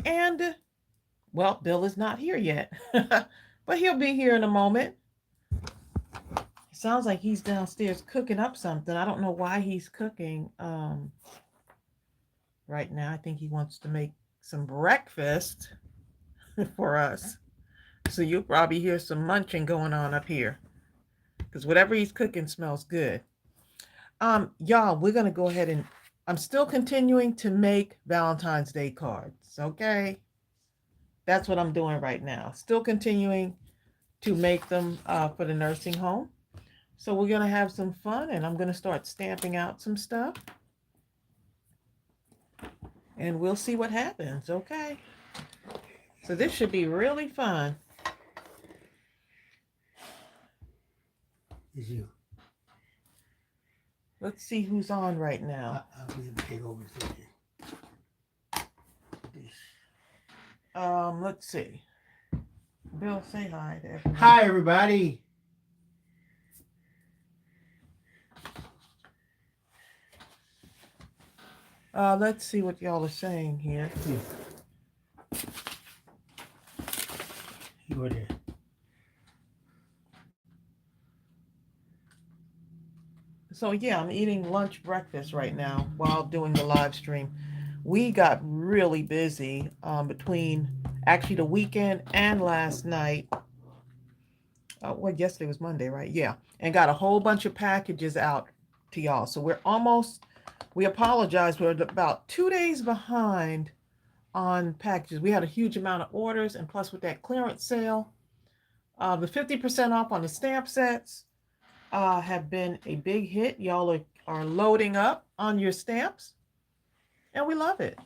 And, well, Bill is not here yet, but he'll be here in a moment. It sounds like he's downstairs cooking up something. I don't know why he's cooking right now. I think he wants to make some breakfast for us. So you'll probably hear some munching going on up here because whatever he's cooking smells good. Y'all, we're gonna go ahead and I'm still continuing to make Valentine's Day cards. Okay, that's what I'm doing right now. Still continuing to make them for the nursing home. So we're gonna have some fun, and I'm gonna start stamping out some stuff, and we'll see what happens. Okay. So this should be really fun. Is you? Let's see who's on right now. I'll be take over thinking. Let's see. Bill, say hi to everyone. Hi, everybody. Let's see what y'all are saying here. You were there. So yeah, I'm eating lunch breakfast right now while doing the live stream. We got really busy between actually the weekend and last night. Well, yesterday was Monday, right? Yeah, and got a whole bunch of packages out to y'all. So we apologize. We're about 2 days behind on packages. We had a huge amount of orders, and plus with that clearance sale, the 50% off on the stamp sets have been a big hit. Y'all are loading up on your stamps, and we love it.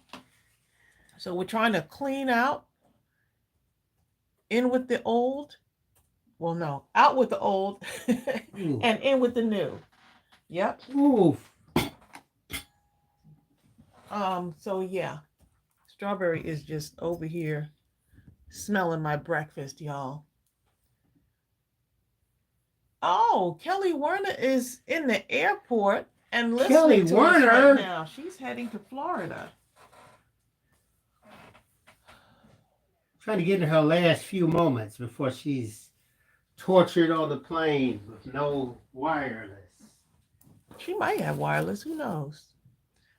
So we're trying to clean out, in with the old. Well, no, out with the old and in with the new. Yep. Ooh. So yeah, Strawberry is just over here smelling my breakfast, y'all. Oh, Kelly Werner is in the airport and listening to us right now. She's heading to Florida. Trying to get in her last few moments before she's tortured on the plane with no wireless. She might have wireless. Who knows?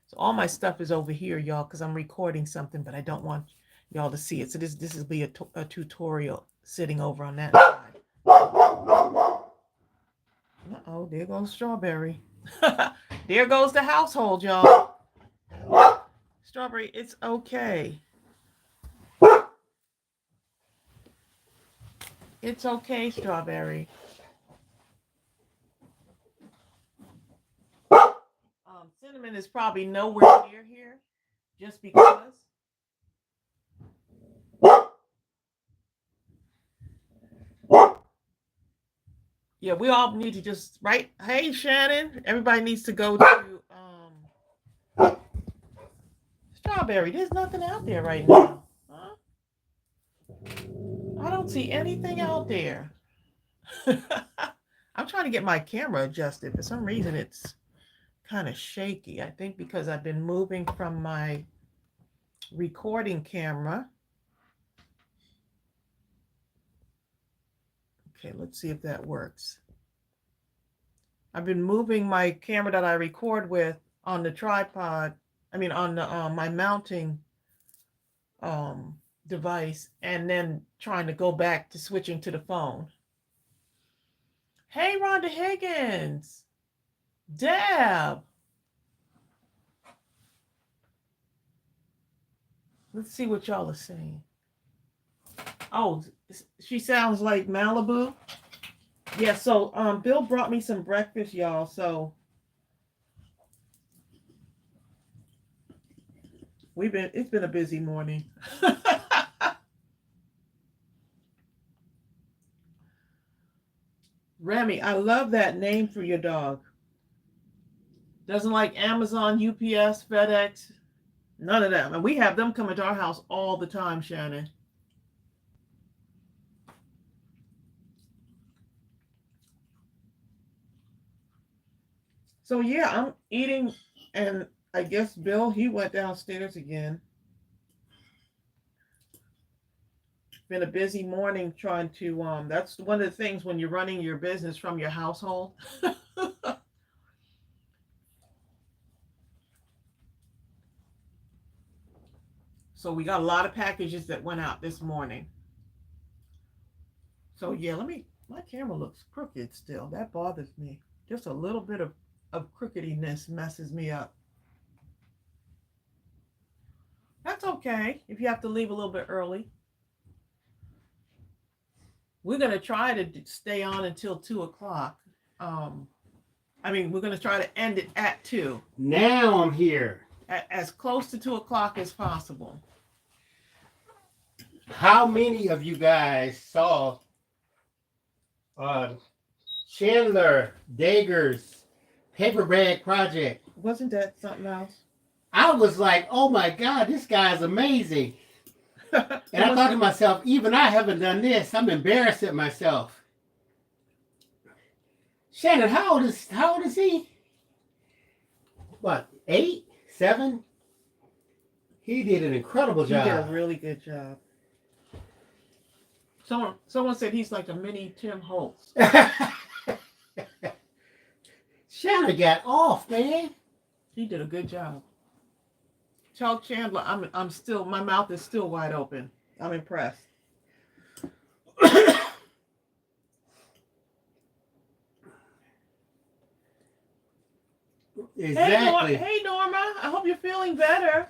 So all my stuff is over here, y'all, because I'm recording something, but I don't want y'all to see it. So this will be a tutorial sitting over on that side. Uh-oh, there goes Strawberry. There goes the household, y'all. Strawberry, it's okay. It's okay, Strawberry. Cinnamon is probably nowhere near here, just because. Yeah, we all need to just, right? Hey, Shannon, everybody needs to go to Strawberry. There's nothing out there right now. Huh? I don't see anything out there. I'm trying to get my camera adjusted. For some reason, it's kind of shaky. I think because I've been moving from my recording camera. Okay, let's see if that works. I've been moving my camera that I record with on the tripod. I mean, on the my mounting device, and then trying to go back to switching to the phone. Hey, Rhonda Higgins, Deb. Let's see what y'all are saying. Oh, she sounds like Malibu. Yeah, so Bill brought me some breakfast, y'all. So it's been a busy morning. Remy, I love that name for your dog. Doesn't like Amazon, UPS, FedEx, none of them. And we have them coming to our house all the time, Shannon. So yeah, I'm eating, and I guess Bill, he went downstairs again. been a busy morning trying to that's one of the things when you're running your business from your household. So we got a lot of packages that went out this morning. So yeah, my camera looks crooked still. That bothers me. Just a little bit of crookediness messes me up. That's okay if you have to leave a little bit early. We're gonna try to stay on until 2 o'clock. Um, we're gonna try to end it at 2. Now I'm here. As close to 2 o'clock as possible. How many of you guys saw Chandler Dager's paper bag project? Wasn't that something else? I was like, oh my God, this guy's amazing. And I thought to myself, even I haven't done this. I'm embarrassed at myself. Shannon, how old is he? What, 8, 7? He did an incredible job. He did a really good job. Someone said he's like a mini Tim Holtz. Shannon got off, man. He did a good job. Tell Chandler I'm still, my mouth is still wide open. I'm impressed. Exactly. Hey Norma, I hope you're feeling better.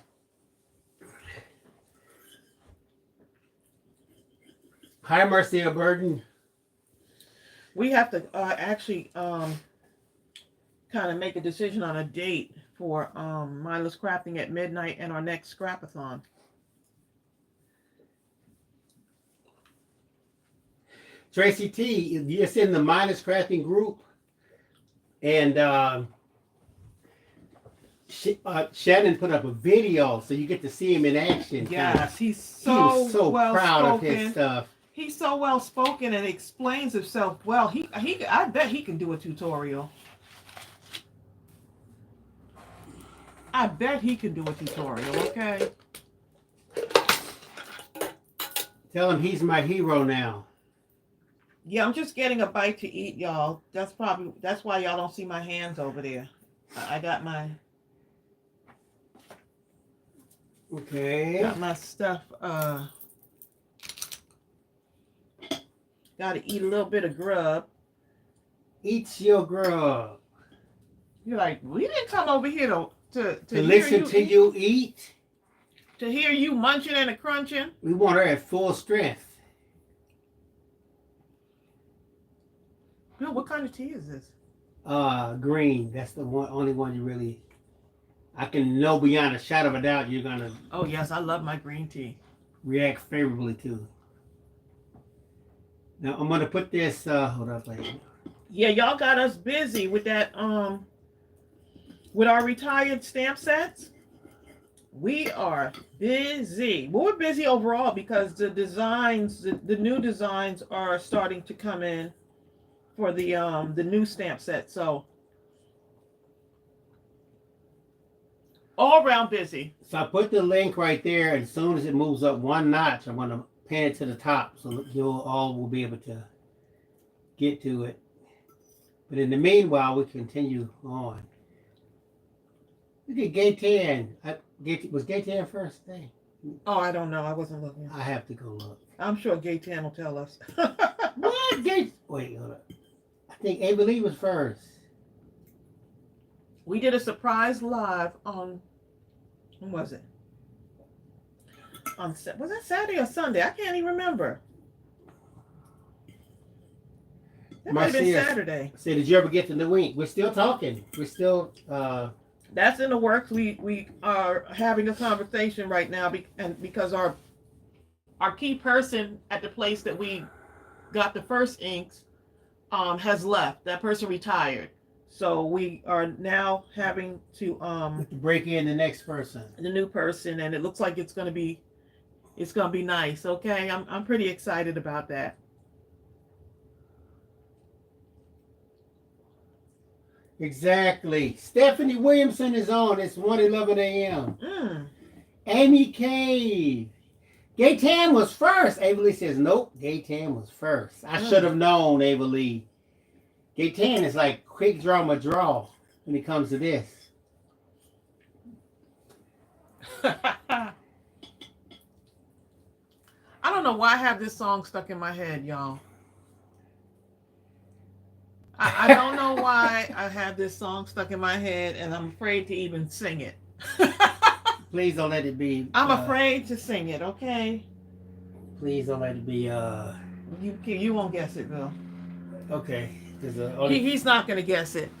Hi, Marcia Burden. We have to actually kind of make a decision on a date for Mindless Crafting at midnight and our next scrapathon. Tracy T, you're in the Mindless Crafting group, and Shannon put up a video so you get to see him in action. Yes, he was so well proud spoken. of his stuff. He's so well spoken and explains himself well. I bet he can do a tutorial. I bet he can do a tutorial, okay? Tell him he's my hero now. Yeah, I'm just getting a bite to eat, y'all. That's why y'all don't see my hands over there. I got my stuff. Got to eat a little bit of grub. Eat your grub. You're like, we didn't come over here to listen to you eat. To hear you munching and crunching. We want her at full strength. Bill, what kind of tea is this? Green. That's the only one you really. I can know beyond a shadow of a doubt you're gonna. Oh yes, I love my green tea. React favorably to. Now I'm gonna put this. Hold up, lady. Yeah, y'all got us busy with that. With our retired stamp sets. We are busy. Well, we're busy overall because the designs, the new designs are starting to come in for the new stamp set. So all around busy. So I put the link right there. As soon as it moves up one notch, I'm gonna pan it to the top so you'll all will be able to get to it. But in the meanwhile, we continue on. Look at Gaytan. Was Gaytan first thing? Oh, I don't know. I wasn't looking. I have to go look. I'm sure Gaytan will tell us. What? Wait, hold up. I think Ava Lee was first. We did a surprise live on, when was it? Was that Saturday or Sunday? I can't even remember. That might have been Saturday. Say, did you ever get to the wink? We're still talking. We're still. That's in the works. We are having a conversation right now, because our key person at the place that we got the first inks has left. That person retired. So we are now having to break in the next person, the new person, and it looks like it's gonna be nice. Okay, I'm pretty excited about that. Exactly. Stephanie Williamson is on. It's 1:11 a.m. Amy Cave. Gaytan was first. Ava Lee says, nope, Gaytan was first. I should have known, Ava Lee. Gaytan is like quick drama draw when it comes to this. I don't know why I have this song stuck in my head, y'all. I don't know why I have this song stuck in my head, and I'm afraid to even sing it. Please don't let it be. I'm afraid to sing it, okay? Please don't let it be. You won't guess it, Bill. Okay. He's not going to guess it.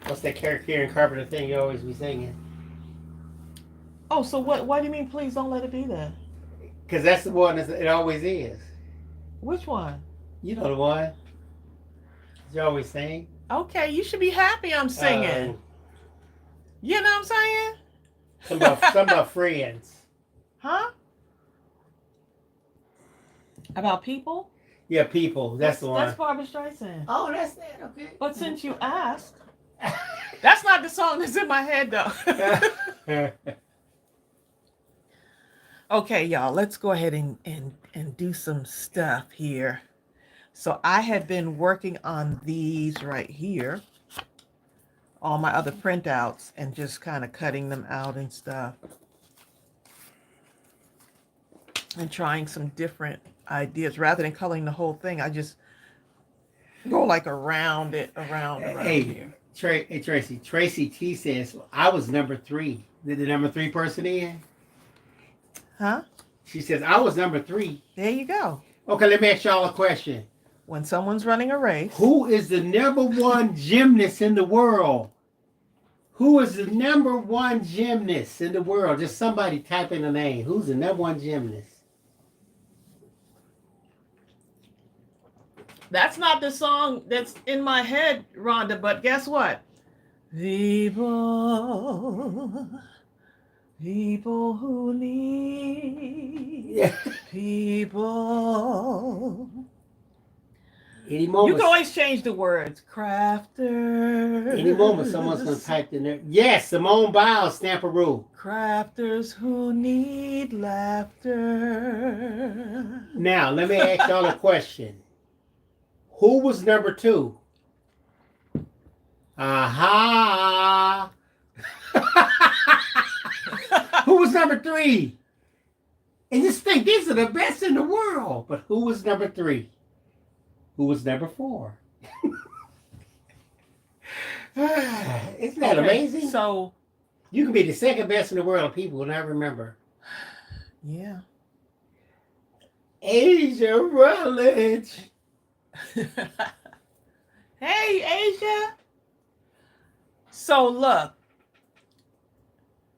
What's that Karen Carpenter thing you always be singing? Oh, so what? Why do you mean, please don't let it be that? Because that's the one it always is. Which one? You know the one. You always sing. Okay, you should be happy I'm singing. You know what I'm saying? Something about friends. Huh? About people? Yeah, people. That's the one. That's Barbara Streisand. Oh, that's that. Okay. But since you asked, that's not the song that's in my head, though. Okay, y'all, let's go ahead and do some stuff here. So I have been working on these right here, all my other printouts, and just kind of cutting them out and stuff. And trying some different ideas. Rather than coloring the whole thing, I just go like around it, around here. Hey, Tracy. Tracy T says, I was number 3. Did the number 3 person in? Huh? She says, I was number 3. There you go. Okay, let me ask y'all a question. When someone's running a race. Who is the number 1 gymnast in the world? Who is the number 1 gymnast in the world? Just somebody type in the name. Who's the number 1 gymnast? That's not the song that's in my head, Rhonda, but guess what? People who need people. Any moment, you can always change the words. Crafters. Any moment someone's going to type in there. Yes, Simone Biles, Stamperoo. Crafters who need laughter. Now, let me ask y'all a question. Who was number 2? Aha. Who was number 3? And just think, these are the best in the world. But who was number 3? Who was number 4? Isn't that amazing? So you can be the second best in the world and people will not remember. Yeah. Asia Rutledge. Hey, Asia. So look,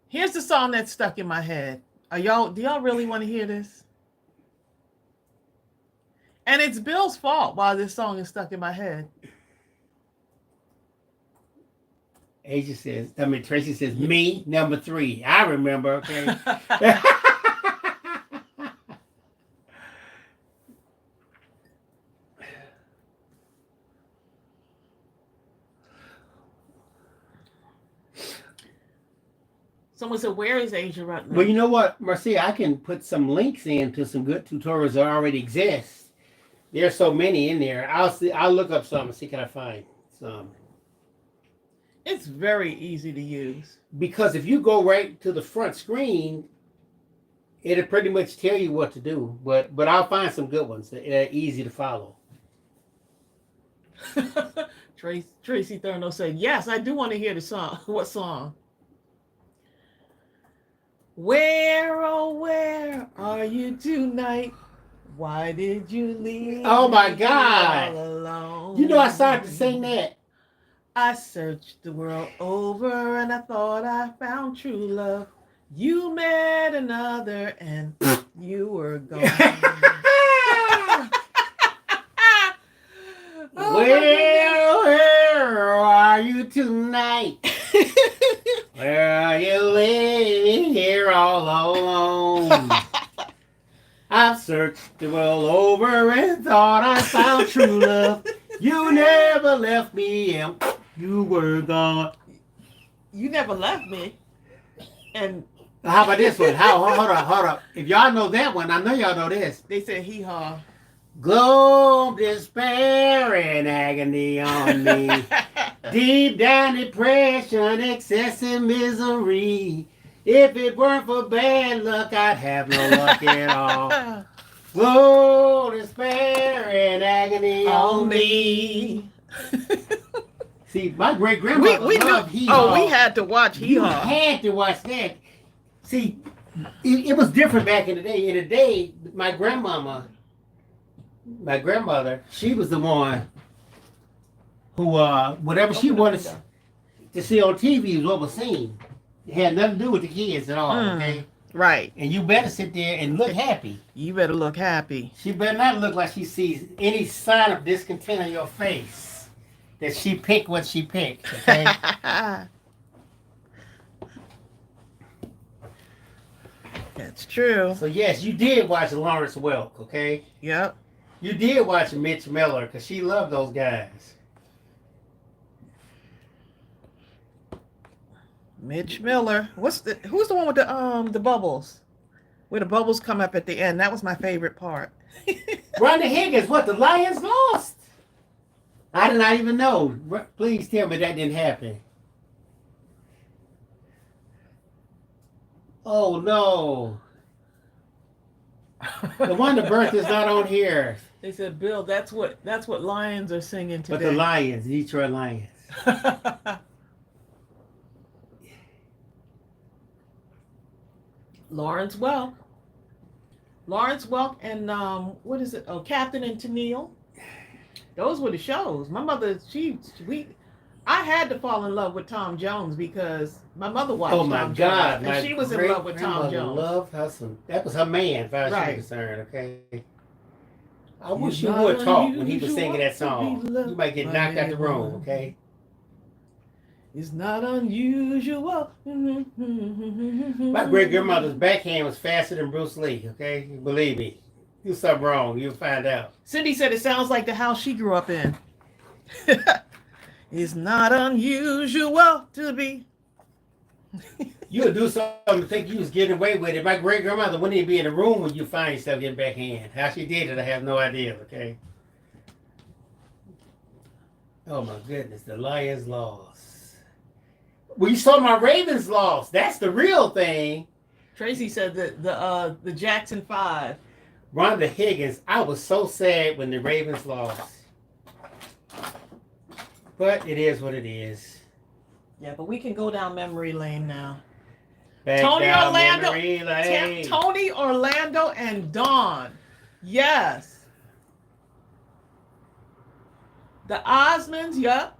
here's the song that's stuck in my head. Do y'all really want to hear this? And it's Bill's fault why this song is stuck in my head. Tracy says, me, number 3. I remember, okay? Someone said, where is Asia Rutledge? Well, you know what, Marcia, I can put some links in to some good tutorials that already exist. There's so many in there. I'll look up some and see can I find some. It's very easy to use. Because if you go right to the front screen, it'll pretty much tell you what to do. But I'll find some good ones that are easy to follow. Tracy Thurno said, yes, I do want to hear the song. What song? Where, oh, where are you tonight? Why did you leave? Oh my God. All alone? You know I started to sing that. I searched the world over and I thought I found true love. You met another and you were gone. Where are you tonight? Where are you living here all alone? I've searched the world over and thought I found true love. You never left me and you were gone. You never left me. And How about this one? Hold up. If y'all know that one, I know y'all know this. They said hee haw. Globe, despair, and agony on me. Deep down depression, excessive misery. If it weren't for bad luck, I'd have no luck at all. Globe, despair, and agony on me. See, my great grandmother loved hee haw. Oh, we had to watch hee You haw. had to watch that. See, it was different back in the day. In the day, my grandmother, she was the one who, whatever she wanted to see on TV was what was seen. It had nothing to do with the kids at all, okay? Right. And you better sit there and look happy. You better look happy. She better not look like she sees any sign of discontent on your face. That she picked what she picked, okay? That's true. So yes, you did watch Lawrence Welk, okay? Yep. You did watch Mitch Miller because she loved those guys. Mitch Miller. Who's the one with the bubbles? Where the bubbles come up at the end. That was my favorite part. Rhonda Higgins, what, the Lions lost? I did not even know. Please tell me that didn't happen. Oh no. The one the birth is not on here. They said, Bill, that's what Lions are singing today. But the Lions, the Detroit Lions. Lawrence Welk. Lawrence Welk and what is it? Oh, Captain and Tennille. Those were the shows. My mother, I had to fall in love with Tom Jones because my mother watched Tom Jones. And she was in love with Tom Jones. Loved her some, that was her man, as far as she's concerned, okay? I wish you would talk when he was singing that song. You might get knocked out the room, okay? It's not unusual. My great-grandmother's backhand was faster than Bruce Lee, okay? Believe me. Do something wrong, you'll find out. Cindy said it sounds like the house she grew up in. It's not unusual to be. You would do something to think you was getting away with it. My great-grandmother wouldn't even be in the room when you find yourself getting backhand. How she did it, I have no idea, okay? Oh my goodness, the Lions lost. Well, you saw my Ravens lost. That's the real thing. Tracy said that the Jackson 5. Rhonda Higgins, I was so sad when the Ravens lost. But it is what it is. Yeah, but we can go down memory lane now. Tony Orlando and Dawn. Yes. The Osmonds, yep.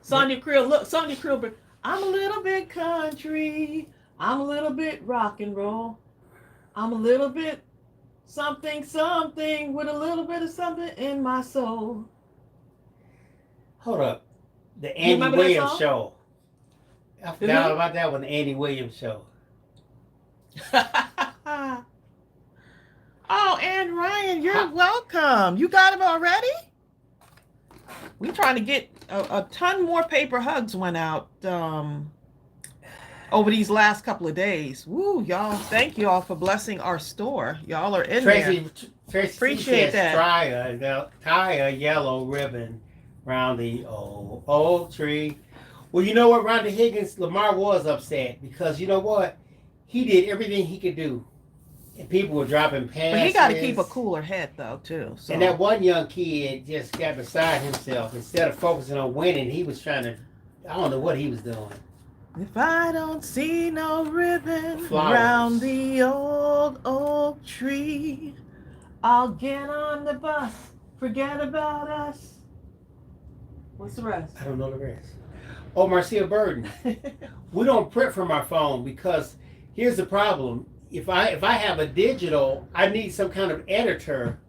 Sonia Creel, look, Sonia Creel, I'm a little bit country. I'm a little bit rock and roll. I'm a little bit something with a little bit of something in my soul. Hold up. The Andy Williams show. I forgot about that one, the Andy Williams show. Oh, and Ryan, you're welcome. You got him already? We're trying to get a ton more paper hugs went out over these last couple of days. Woo, y'all. Thank you all for blessing our store. Y'all are in there. Tracy appreciate that. Tie a yellow ribbon around the old tree. Well, you know what, Rhonda Higgins, Lamar was upset because you know what? He did everything he could do. And people were dropping passes. But he got to keep a cooler head, though, too. So. And that one young kid just got beside himself. Instead of focusing on winning, he was trying to, I don't know what he was doing. If I don't see no ribbon around the old oak tree, I'll get on the bus, forget about us. What's the rest? I don't know the rest. Oh, Marcia Burden. We don't print from our phone because here's the problem. If I have a digital, I need some kind of editor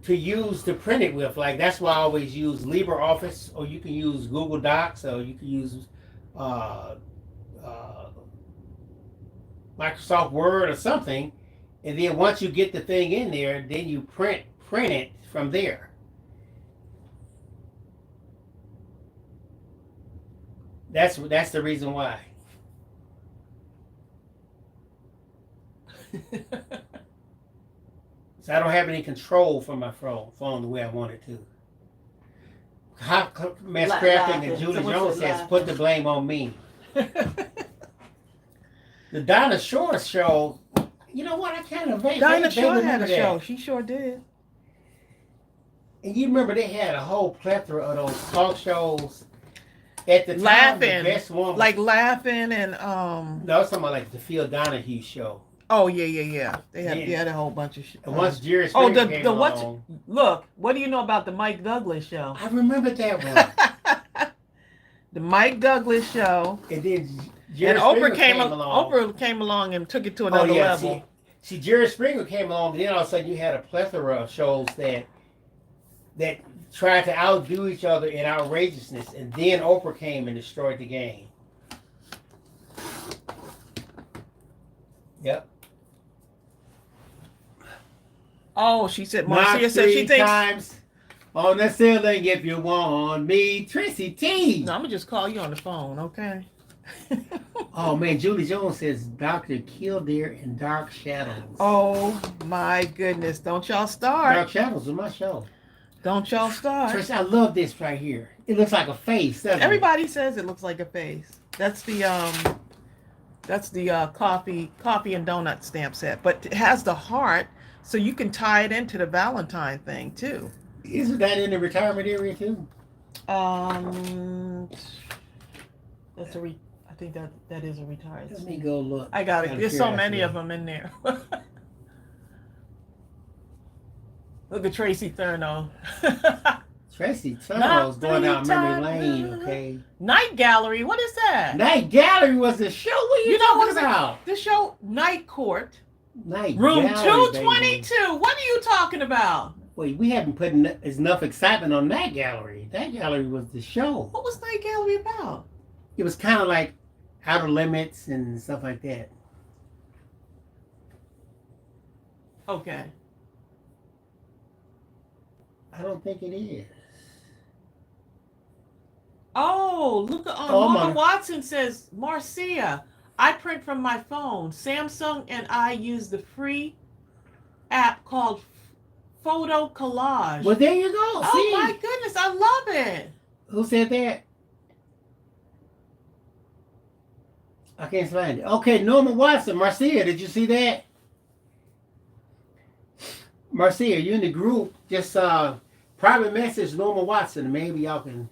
to use to print it with. Like that's why I always use LibreOffice, or you can use Google Docs, or you can use Microsoft Word or something. And then once you get the thing in there, then you print it from there. That's the reason why. So I don't have any control for my phone the way I want it to. Hot Mess Crafting and Julie Jones says, put the blame on me. The Dinah Shore show, you know what? I kind of Dinah Shore had a show. She sure did. And you remember they had a whole plethora of those talk shows at the time. Laughing, the best one, like Laughing and No, I was talking about like the Phil Donahue show. Oh yeah. They had a whole bunch of shit. And once Jerry Springer came along. Look, what do you know about the Mike Douglas show? I remember that one. The Mike Douglas show. And then Jerry Oprah came along. Oprah came along and took it to another level. See, Jerry Springer came along, and then all of a sudden you had a plethora of shows that tried to outdo each other in outrageousness, and then Oprah came and destroyed the game. Yep. Oh, she said, Marcia said she thinks. Times on the ceiling if you want me. Tracy T. No, I'm going to just call you on the phone, okay? Oh, man. Julie Jones says Dr. Kildare and Dark Shadows. Oh, my goodness. Don't y'all start. Dark Shadows is my show. Don't y'all start. Tracy, I love this right here. It looks like a face, doesn't it? Everybody says it looks like a face. That's the coffee and donut stamp set. But it has the heart, so you can tie it into the Valentine thing, too. Isn't that in the retirement area, too? That's I think that is a retired. Let me go look. I got it. There's so many of them in there. Look at Tracy Thurno. Tracy Thurno's going down memory lane, okay? Night Gallery, what is that? Night Gallery was the show. What are you talking about? The show Night Court. Night Room Gallery, 222. Baby. What are you talking about? Wait, we haven't put enough excitement on Night Gallery. Night Gallery was the show. What was Night Gallery about? It was kind of like Outer Limits and stuff like that. Okay. I don't think it is. Oh, look at Mama Watson says, Marcia, I print from my phone. Samsung and I use the free app called Photo Collage. Well, there you go. Oh my goodness, I love it. Who said that? I can't find it. Okay, Norma Watson. Marcia, did you see that? Marcia, you in the group? Just private message Norma Watson. Maybe y'all can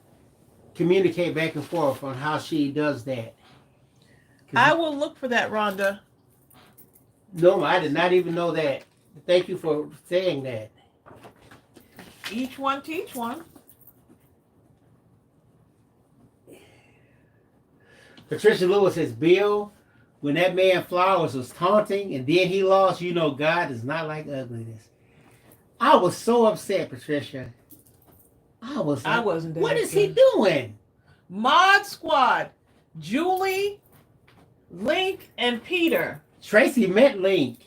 communicate back and forth on how she does that. I will look for that, Rhonda. Norma, I did not even know that. Thank you for saying that. Each one teach one. Patricia Lewis says, Bill, when that man Flowers was taunting and then he lost, you know God is not like ugliness. I was so upset, Patricia. I wasn't there. What is he doing? Mod Squad, Julie, Link, and Peter. Tracy met Link.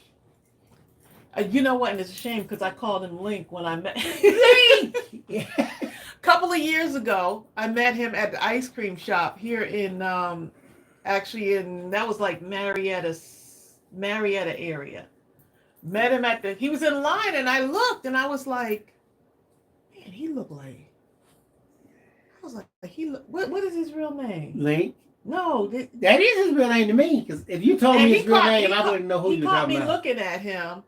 You know what? And it's a shame because I called him Link when I met Link. A couple of years ago, I met him at the ice cream shop here in that was like Marietta area. Met him he was in line and I looked and I was like, man, he looked like, what is his real name? Link? No. That is his real name to me, because if you told me his real name, I wouldn't know who you were talking about. He caught me looking at him,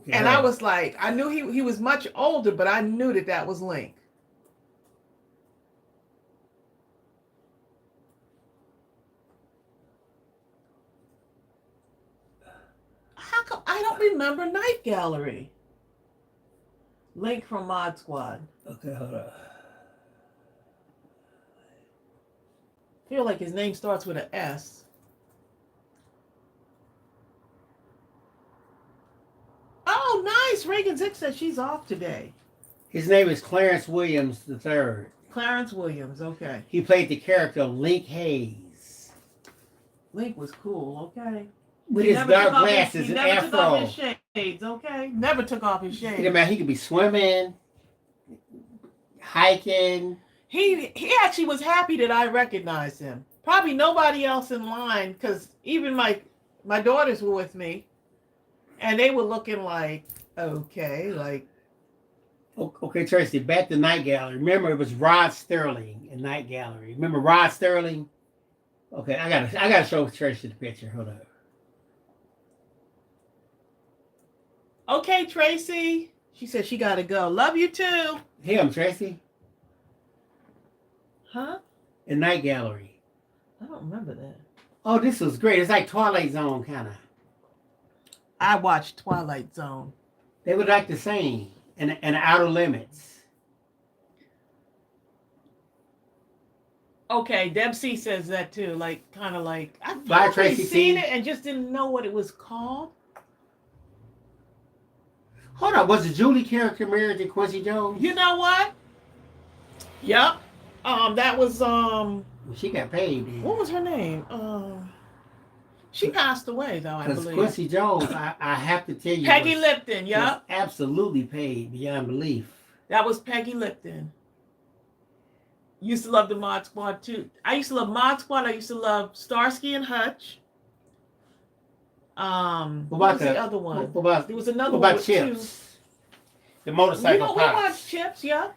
and I was like, I knew he was much older, but I knew that was Link. How come I don't remember Night Gallery? Link from Mod Squad. Okay, hold on. I feel like his name starts with an S. Oh, nice. Reagan Zick says she's off today. His name is Clarence Williams III. Clarence Williams, okay. He played the character of Link Hayes. Link was cool, okay. With his dark glasses and afro. Never took off his shades, okay? Never took off his shades. Yeah, man, he could be swimming, hiking. He actually was happy that I recognized him. Probably nobody else in line, because even my daughters were with me. And they were looking like, okay, like. Okay, Tracy, back to Night Gallery. Remember, it was Rod Sterling in Night Gallery. Remember Rod Sterling? Okay, I gotta show Tracy the picture. Hold on. Okay, Tracy. She said she gotta go. Love you too. Him, Tracy. Huh? In Night Gallery. I don't remember that. Oh, this was great. It's like Twilight Zone kind of. I watched Twilight Zone. They were like the same. And Outer Limits. Okay, Deb C says that too. Like, kind of like, I've Bye, probably Tracy seen T. it and just didn't know what it was called. Hold on, was the Julie character married to Quincy Jones? You know what? Yep. That was Well, she got paid. Then. what was her name? She passed away though, I Because believe. Quincy Jones, I have to tell you, Peggy Lipton. was Yep. absolutely paid beyond belief. That was Peggy Lipton. Used to love the Mod Squad too. I used to love Mod Squad. I used to love Starsky and Hutch. What was the other one? What about, There was another what one about with Chips? The two. motorcycle We pops. watched Chips, yeah.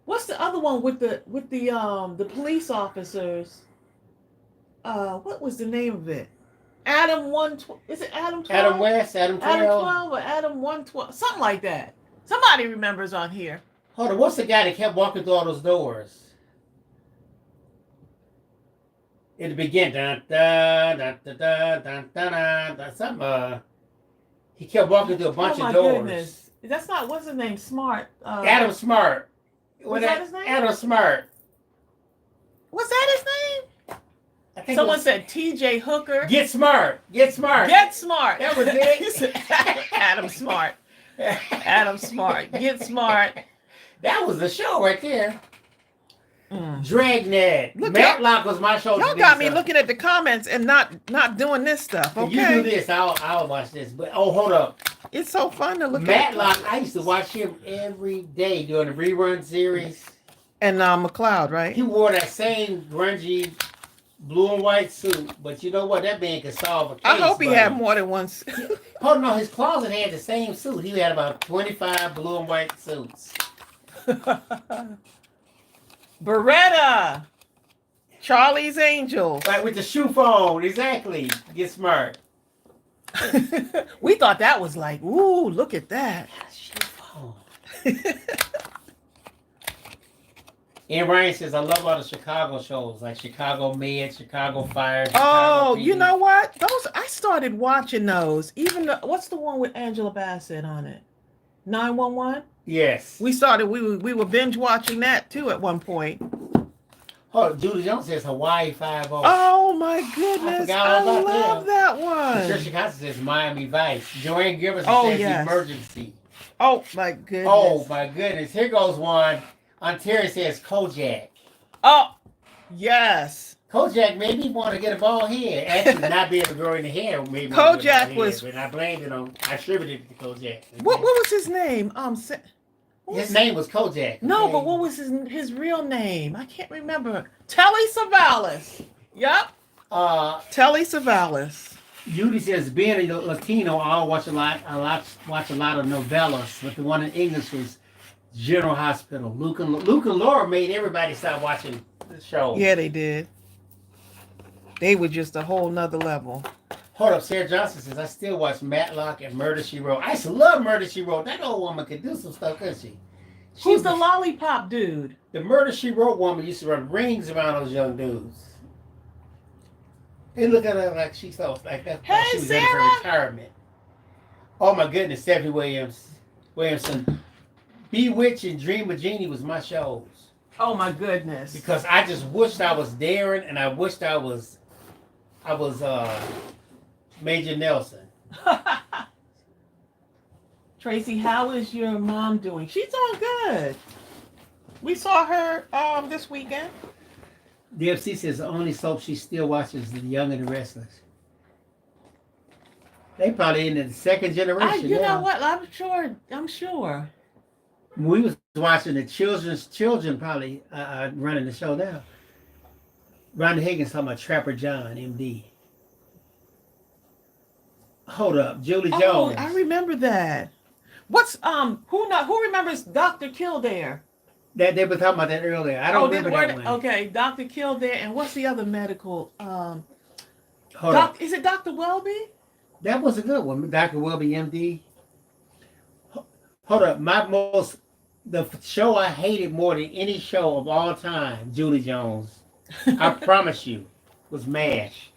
What's the other one with the police officers? What was the name of it? Adam 112. Is it Adam 12? Adam West, Adam 12. Adam 12 or Adam 112? Something like that. Somebody remembers on here. Hold on, what's the guy that kept walking through all those doors? In the beginning, something. He kept walking through a bunch of doors. Goodness. That's not, what's his name? Smart. Adam Smart. Was that his name? Adam Smart. Was that his name? I think Someone said TJ Hooker. Get Smart. Get Smart. Get Smart. That was it. Adam Smart. Adam Smart. Get Smart. That was the show right there. Mm. Dragnet. Look, Matlock was my show. Y'all got me looking at the comments and not doing this stuff. Okay. You do this, I'll watch this. But hold up. It's so fun to look Matlock, I used to watch him every day during the rerun series. And McLeod, right? He wore that same grungy blue and white suit, but you know what? That man could solve a case. I hope he had more than one. Oh no, his closet had the same suit. He had about 25 blue and white suits. Beretta. Charlie's Angels. Like with the shoe phone, exactly. Get Smart. We thought that was like, ooh, look at that. Shoe phone. And Ryan says, I love all the Chicago shows, like Chicago Med, Chicago Fire. Chicago You PD. know what? Those I started watching those. Even what's the one with Angela Bassett on it? 911. Yes. We were binge watching that too at one point. Oh, Julie Jones says Hawaii 5-0. Oh my goodness! I all about love that one. Patricia Costa says Miami Vice. Joanne Givers says yes. Emergency. Oh my goodness! Oh my goodness! Here goes one. Ontario says Kojak. Oh yes. Kojak made me want to get a bald head. Actually, not be able to grow in the hair. Made me Kojak want to get a was. head, but I blamed it on. I attributed it to Kojak. What was his name? His name was Kojak. No, okay? but what was his real name? I can't remember. Telly Savalas. Yep. Telly Savalas. Judy says, being a Latino, I watch a lot of novellas, but the one in English was General Hospital. Luke and Laura made everybody stop watching the show. Yeah, they did. They were just a whole nother level. Hold up, Sarah Johnson says, I still watch Matlock and Murder, She Wrote. I used to love Murder, She Wrote. That old woman could do some stuff, couldn't she? Who's the lollipop dude? The Murder, She Wrote woman used to run rings around those young dudes. They look at her like she felt like that. Hey, she was Sarah. in for retirement. Oh my goodness, Stephanie Williamson. Bewitched and Dream of Jeannie was my shows. Oh my goodness. Because I just wished I was Darren and I wished I was Major Nelson. Tracy, how is your mom doing? She's doing good. We saw her this weekend. DFC says the only soap she still watches is The Young and the Restless. They probably in the second generation. You know what? I'm sure. We was watching the children probably running the show now. Ronda Higgins talking about Trapper John, MD. Hold up, Julie Oh, Jones. I remember that. What's who remembers Dr. Kildare? That they were talking about that earlier. I don't remember that one. Okay, Dr. Kildare, and what's the other medical Hold up. is it Dr. Welby? That was a good one. Dr. Welby, MD. Hold up. The show I hated more than any show of all time, Julie Jones, I promise you, was MASH.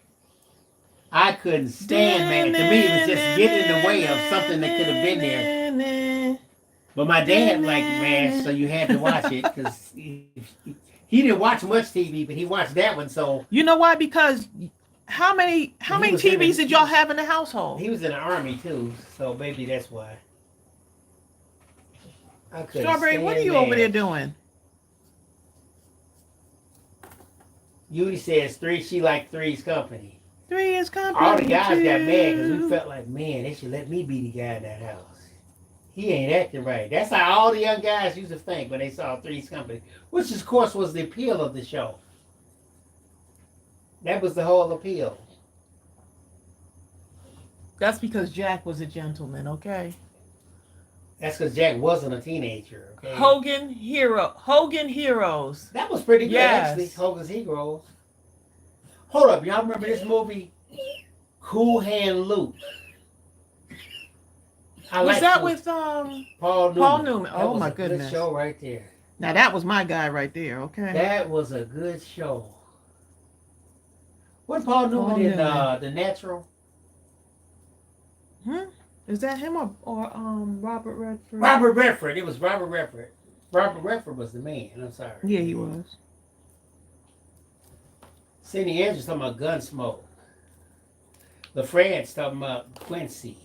I couldn't stand MASH. To me, it was just getting in the way of something that could have been there. But my dad liked MASH, so you had to watch it because he didn't watch much TV, but he watched that one. So you know why? Because how many TVs did y'all have in the household? He was in the Army too, so maybe that's why. Strawberry, what are you over there doing? Yudi says she liked Three's Company. Three is company. All the guys got mad because we felt like, man, they should let me be the guy in that house. He ain't acting right. That's how all the young guys used to think when they saw Three's Company, which of course was the appeal of the show. That was the whole appeal. That's because Jack was a gentleman, okay? That's because Jack wasn't a teenager. Okay? Hogan Heroes. That was pretty good, yes. Actually. Hogan's Heroes. Hold up, y'all remember this movie, Cool Hand Luke? Was that with Paul Newman? Oh my goodness! Good show right there. Now that was my guy right there. Okay. That was a good show. What Paul Newman in The Natural? Is that him or Robert Redford? Robert Redford. It was Robert Redford. Robert Redford was the man. I'm sorry. Yeah, he was. Cindy Andrews talking about Gunsmoke. LaFrance talking about Quincy.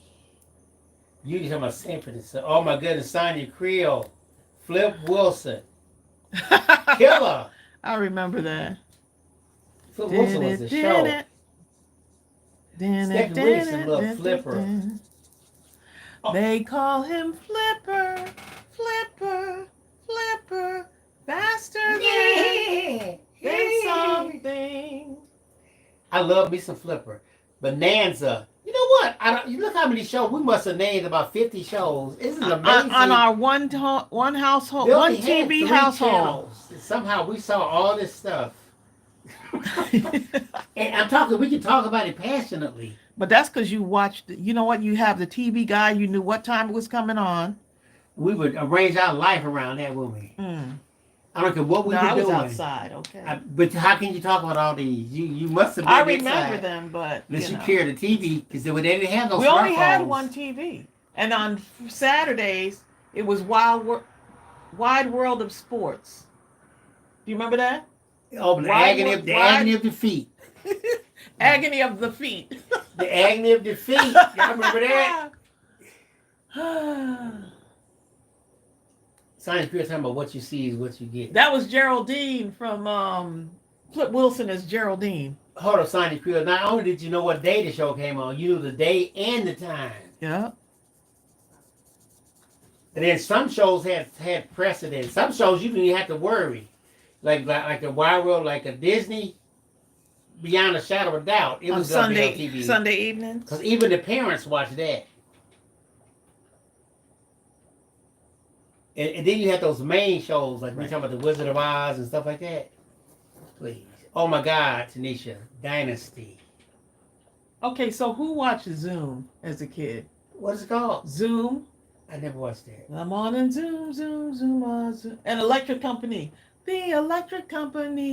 You talking about San Francisco. Oh my goodness, Sonya Creole. Flip Wilson. Killer. I remember that. Flip Wilson was the show. Stephen Wilson loved Flipper. They call him Flipper, Flipper, Flipper, faster than something. I love me some Flipper. Bonanza. You know what? You look how many shows we must have named about 50 shows. Isn't it amazing? On our one household, one TV household. Channels. Somehow we saw all this stuff. And we can talk about it passionately. But that's because you watched, you know what, you have the TV guy, you knew what time it was coming on. We would arrange our life around that, wouldn't we? I don't care what we were doing. I was outside, okay. But how can you talk about all these? You must have been I remember them, but unless you carry the TV, because they didn't have those. We only had one TV. And on Saturdays, it was Wide World of Sports. Do you remember that? Oh, the agony of defeat. Agony of the feet. The agony of defeat. Y'all remember that? Science Pure talking about what you see is what you get. That was Geraldine from Flip Wilson as Geraldine. Hold up, Science Pure. Not only did you know what day the show came on, you knew the day and the time. Yeah. And then some shows had precedence. Some shows you didn't even have to worry. Like a Wild World, like a Disney, beyond a shadow of a doubt. It was on TV. Sunday evenings. Because even the parents watched that. And then you had those main shows, like we talking about the Wizard of Oz and stuff like that. Please. Oh my God, Tanisha. Dynasty. Okay, so who watched Zoom as a kid? What is it called? Zoom. I never watched that. I'm on in Zoom, Zoom, Zoom, on Zoom. And Electric Company. The Electric Company.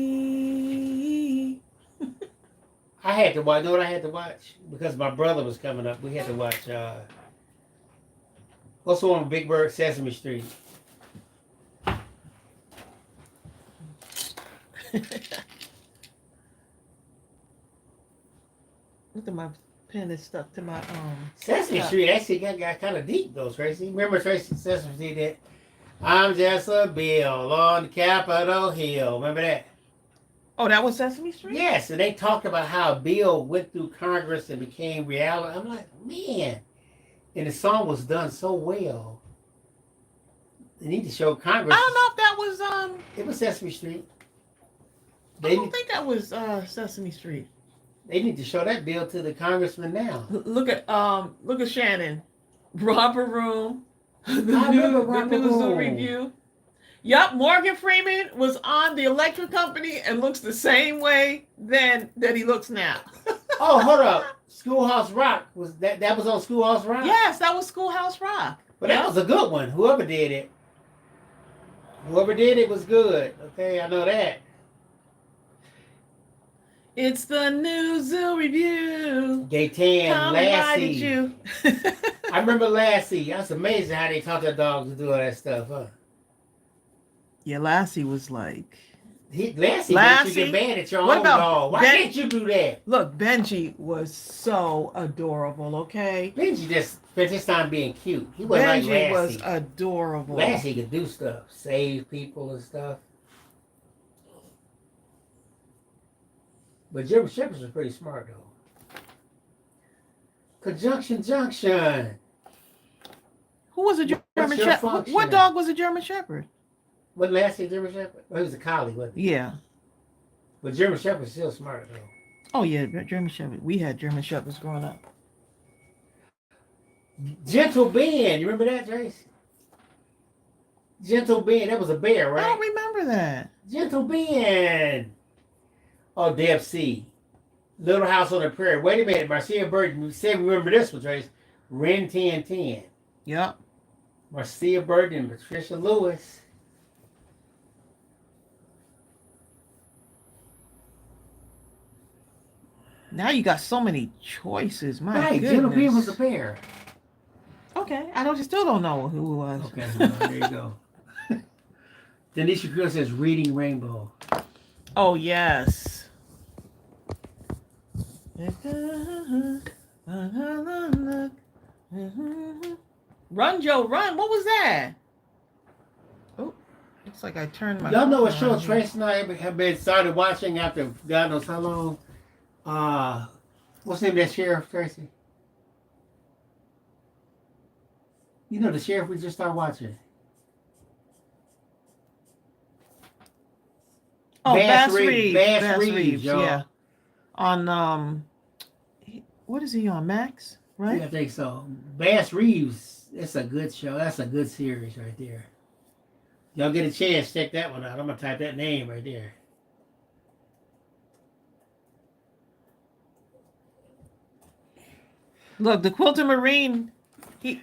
I had to watch. You know what I had to watch? Because my brother was coming up. We had to watch. What's the one with Big Bird? Sesame Street. Look at my pen is stuck to my Sesame Street actually got kind of deep though, Tracy. Remember Tracy Sesame Street that? I'm just a bill on Capitol Hill. Remember that? Oh, that was Sesame Street? Yes, and they talked about how a bill went through Congress and became reality. I'm like, man. And the song was done so well. They need to show Congress. I don't know if that was It was Sesame Street. I don't think that was Sesame Street. They need to show that bill to the congressman now. Look at Shannon. Romper Room. I remember Romper the news Room. review. Yup, Morgan Freeman was on the electric company and looks the same way then that he looks now. Oh, hold up. Schoolhouse Rock. Was that was on Schoolhouse Rock? Yes, that was Schoolhouse Rock. But that was a good one. Whoever did it. Whoever did it was good. Okay, I know that. It's the new Zoo Review. Gaytan, Come Lassie. you. I remember Lassie. That's amazing how they taught their dogs to do all that stuff, huh? Yeah, Lassie was like... Lassie makes you get mad at your own dog. Why can't you do that? Look, Benji was so adorable, okay? Benji just spent his time being cute. He wasn't like Lassie. Benji was adorable. Lassie could do stuff. Save people and stuff. But German Shepherds are pretty smart, though. Conjunction Junction. Who was a German Shepherd? What dog was a German Shepherd? What Lassie German Shepherd? Oh, he was a collie, wasn't he? Yeah. But German Shepherd's still smart, though. Oh, yeah, German Shepherd. We had German Shepherds growing up. Gentle Ben. You remember that, Trace? Gentle Ben. That was a bear, right? I don't remember that. Gentle Ben. Oh, Deb C. Little House on the Prairie. Wait a minute. Marcia Burton said, remember this one, Trace. Ren 1010. Yep. Marcia Burton and Patricia Lewis. Now you got so many choices. My right, goodness. Gentle Ben was a bear. Okay. I know you still don't know who it was. Okay, well, there you go. Denisha Creel says Reading Rainbow. Oh, yes. Run, Joe, run. What was that? Oh, looks like I turned my... Y'all know what show Trace and I have been started watching after God knows how long? What's the name of that sheriff, Tracy? You know the sheriff we just started watching. Oh, Bass Reeves. Bass Reeves, yeah. On, what is he on, Max? Right? Yeah, I think so. Bass Reeves, it's a good show. That's a good series right there. Y'all get a chance, check that one out. I'm going to type that name right there. Look, the Quilter Marine, he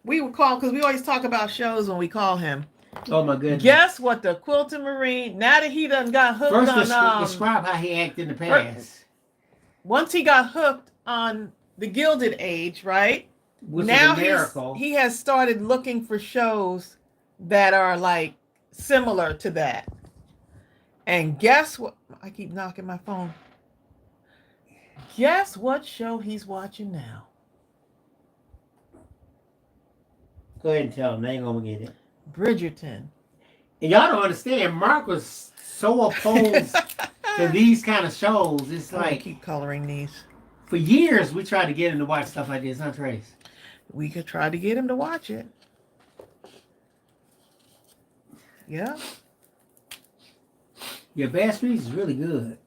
we would call, because we always talk about shows when we call him. Oh my goodness. Guess what? The Quilter Marine, now that he done got hooked on... describe how he acted in the past. Once he got hooked on the Gilded Age, right? Which now is a miracle. He has started looking for shows that are like similar to that. And guess what? I keep knocking my phone. Guess what show he's watching now? Go ahead and tell him. They ain't going to get it. Bridgerton. And y'all don't understand. Mark was so opposed to these kind of shows. It's like... keep coloring these. For years, we tried to get him to watch stuff like this, huh, Trace? We could try to get him to watch it. Yeah. Yeah, Bass Reeves is really good.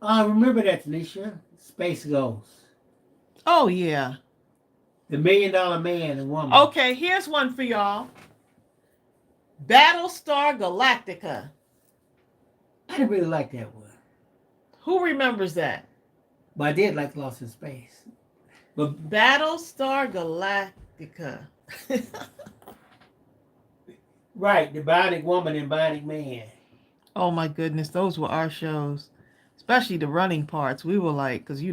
Remember that, Tanisha? Space Ghost. Oh, yeah. The $1 Million Man and Woman. Okay, here's one for y'all. Battlestar Galactica. I didn't really like that one. Who remembers that? But I did like Lost in Space. But Battlestar Galactica. Right, the Bionic Woman and Bionic Man. Oh my goodness, those were our shows. Especially the running parts. We were like, because we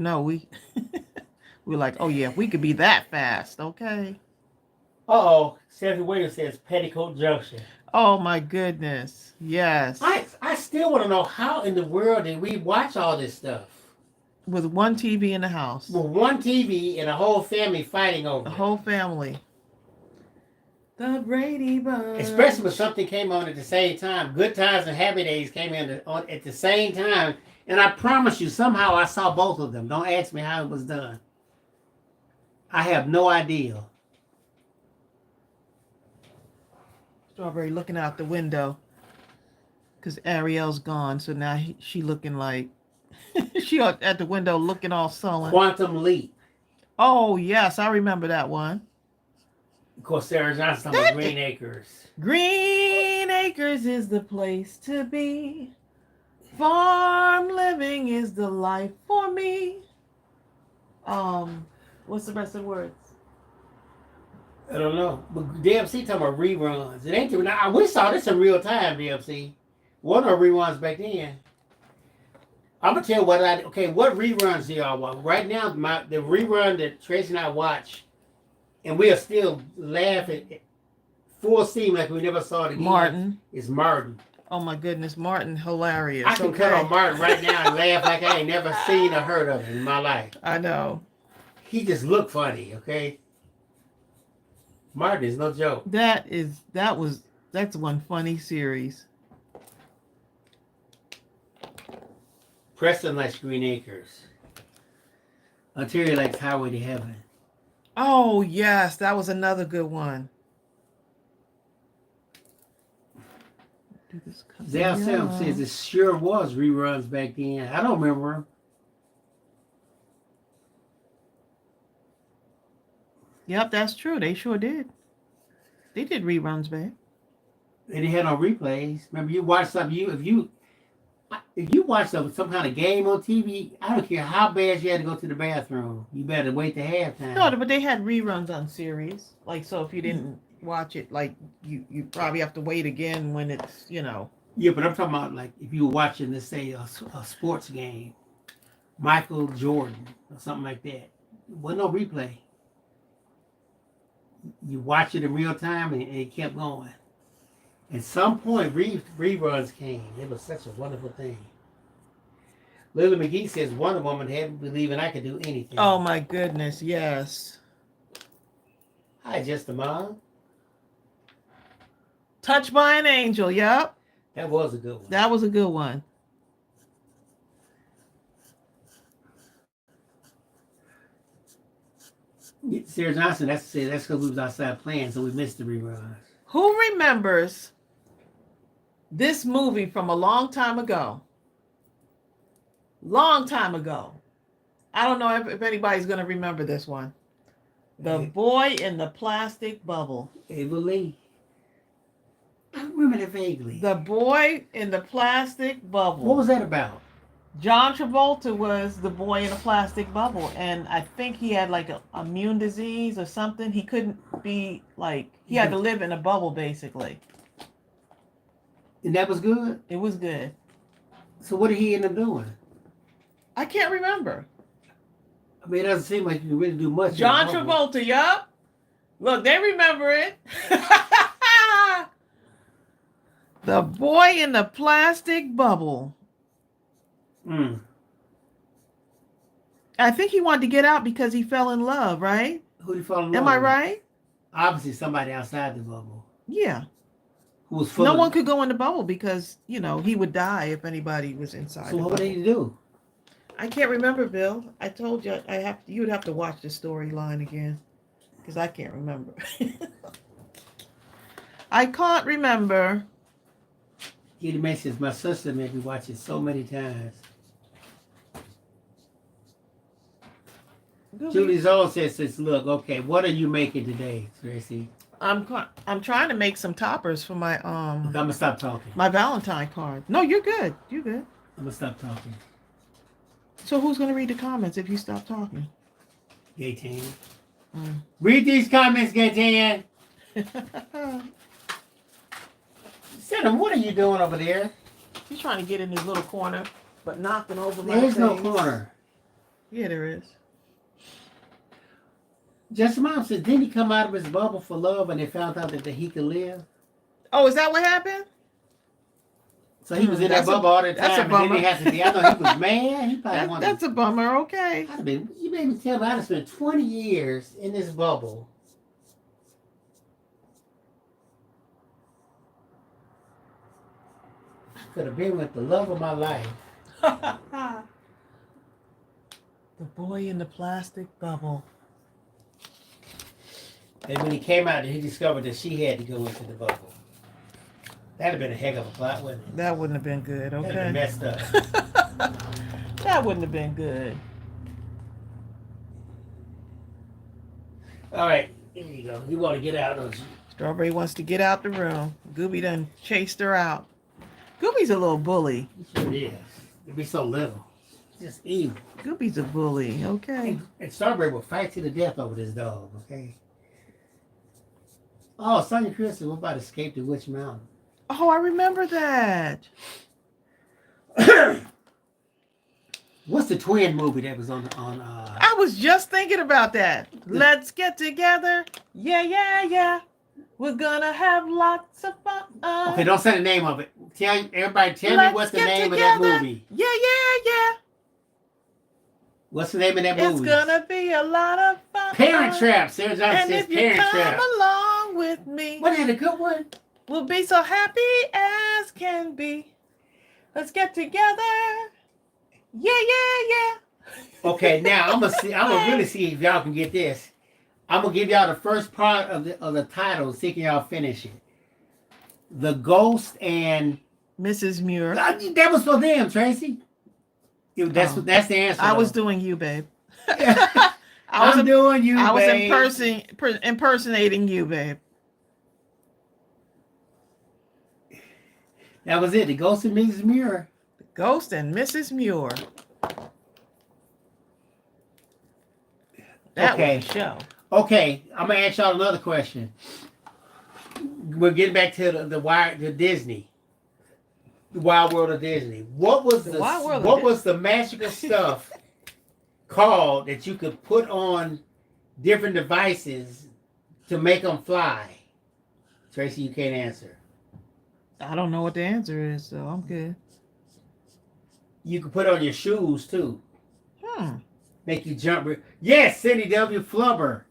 we were like, oh yeah, we could be that fast, okay? Uh-oh, Stephanie Williams says Petticoat Junction. Oh my goodness, yes. I still want to know how in the world did we watch all this stuff? With one TV in the house. With one TV and a whole family fighting over The it. whole family. The Brady Bunch. Especially when something came on at the same time. Good Times and Happy Days came in at the same time. And I promise you, somehow I saw both of them. Don't ask me how it was done. I have no idea. Strawberry looking out the window. because Ariel's gone. So now she looking like she at the window looking all sullen. Quantum Leap. Oh yes, I remember that one. Of course, Sarah Johnson with Green Acres. Green Acres is the place to be. Farm living is the life for me. What's the rest of the words? I don't know. But DMC talking about reruns. It ain't. We saw this in real time, DMC. What are reruns back then? I'm gonna tell you what what reruns do y'all want? Right now, the rerun that Tracy and I watch, and we are still laughing full steam like we never saw it again. Martin. Is Martin. Oh my goodness, Martin, hilarious. I can cut on Martin right now and laugh like I ain't never seen or heard of him in my life. I know. He just looked funny, okay? Martin is no joke. That's one funny series. Preston likes Green Acres. Ontario likes Highway to Heaven. Oh yes, that was another good one. Zal Sam says it sure was reruns back then. I don't remember them. Yep, that's true. They sure did. They did reruns, babe. And they had on replays. Remember, you watch something. If you watch some kind of game on TV, I don't care how bad you had to go to the bathroom. You better wait to halftime. No, but they had reruns on series. Like, so if you didn't watch it, like you probably have to wait again when it's, Yeah, but I'm talking about like if you were watching, let's say, a sports game, Michael Jordan or something like that. Well, no replay. You watch it in real time and it kept going. At some point, reruns came. It was such a wonderful thing. Lily McGee says Wonder Woman had me believing I could do anything. Oh my goodness, yes. Hi, Just a Mom. Touched by an Angel, yep. That was a good one. That was a good one. Sarah Johnson, that's because we was outside playing, so we missed the reruns. Who remembers this movie from a long time ago? Long time ago. I don't know if anybody's going to remember this one. The Boy in the Plastic Bubble. Ava Lee. I remember that vaguely. The Boy in the Plastic Bubble. What was that about? John Travolta was the boy in a plastic bubble, and I think he had like a immune disease or something. He couldn't be he had to live in a bubble basically. And that was good? It was good. So what did he end up doing? I can't remember. I mean, it doesn't seem like you can really do much. John Travolta, yup. Look, they remember it. The Boy in the Plastic Bubble. I think he wanted to get out because he fell in love, right? Who did he fall in love Am I with? right? Obviously somebody outside the bubble. Yeah. Who was full No one could go in the bubble because, he would die if anybody was inside. So what would he do? I can't remember, Bill. I told you you would have to watch the storyline again because I can't remember. I can't remember. He mentions my sister made me watch it so many times. Julie Zoll says, look, okay, what are you making today, Tracy? I'm trying to make some toppers for my I'm gonna stop talking. My Valentine card. No, you're good. You're good. I'm gonna stop talking. So who's gonna read the comments if you stop talking? Gaytan. Read these comments, Gaytan. Sam, what are you doing over there? He's trying to get in his little corner, but knocking over my There's no things. corner. Yeah, there is. Just Mom said, didn't he come out of his bubble for love and they found out that he could live? Oh, is that what happened? So he was in that bubble all the time. That's a bummer. And then he had to be, I know he was mad. He probably wanted That's a bummer, okay. you made me tell me I'd have spent 20 years in this bubble. I could have been with the love of my life. The Boy in the Plastic Bubble. And when he came out, he discovered that she had to go into the bubble. That'd have been a heck of a plot, wouldn't it? That wouldn't have been good, That'd have been okay? messed up. That wouldn't have been good. All right, here you go. You want to get out, don't you? Strawberry wants to get out the room. Gooby done chased her out. Gooby's a little bully. Sure is. It'd be so little. It's just evil. Gooby's a bully, okay? And Strawberry will fight to the death over this dog, okay? Oh, Sonya Christie, what about Escape to Witch Mountain? Oh, I remember that. What's the twin movie that was on I was just thinking about that. Let's get together. Yeah, yeah, yeah. We're gonna have lots of fun. Okay, don't say the name of it. Tell everybody. Tell me Let's what's the get name together. of that movie. Yeah, yeah, yeah. What's the name of that movie? It's gonna be a lot of fun. Parent Trap. Sarah Johnson And says if you Parent come Trap. along with me, Wasn't that a good one? we'll be so happy as can be. Let's get together. Yeah, yeah, yeah. Okay, now I'm gonna really see if y'all can get this. I'm gonna give y'all the first part of the title, see can y'all finish it. The Ghost and Mrs. Muir. that was for them, Tracy. That's the answer. I was doing you, babe. I'm doing you, I was babe. impersonating you, babe. That was it. The Ghost and Mrs. Muir. Ghost and Mrs. Muir. That Okay. was a show. Okay, I'm gonna ask y'all another question. We're getting back to the Disney, the Wild World of Disney. What was the magical stuff called that you could put on different devices to make them fly? Tracy, you can't answer. I don't know what the answer is, so I'm good. You could put on your shoes too. Make you jump. Yes, Cindy W. Flubber.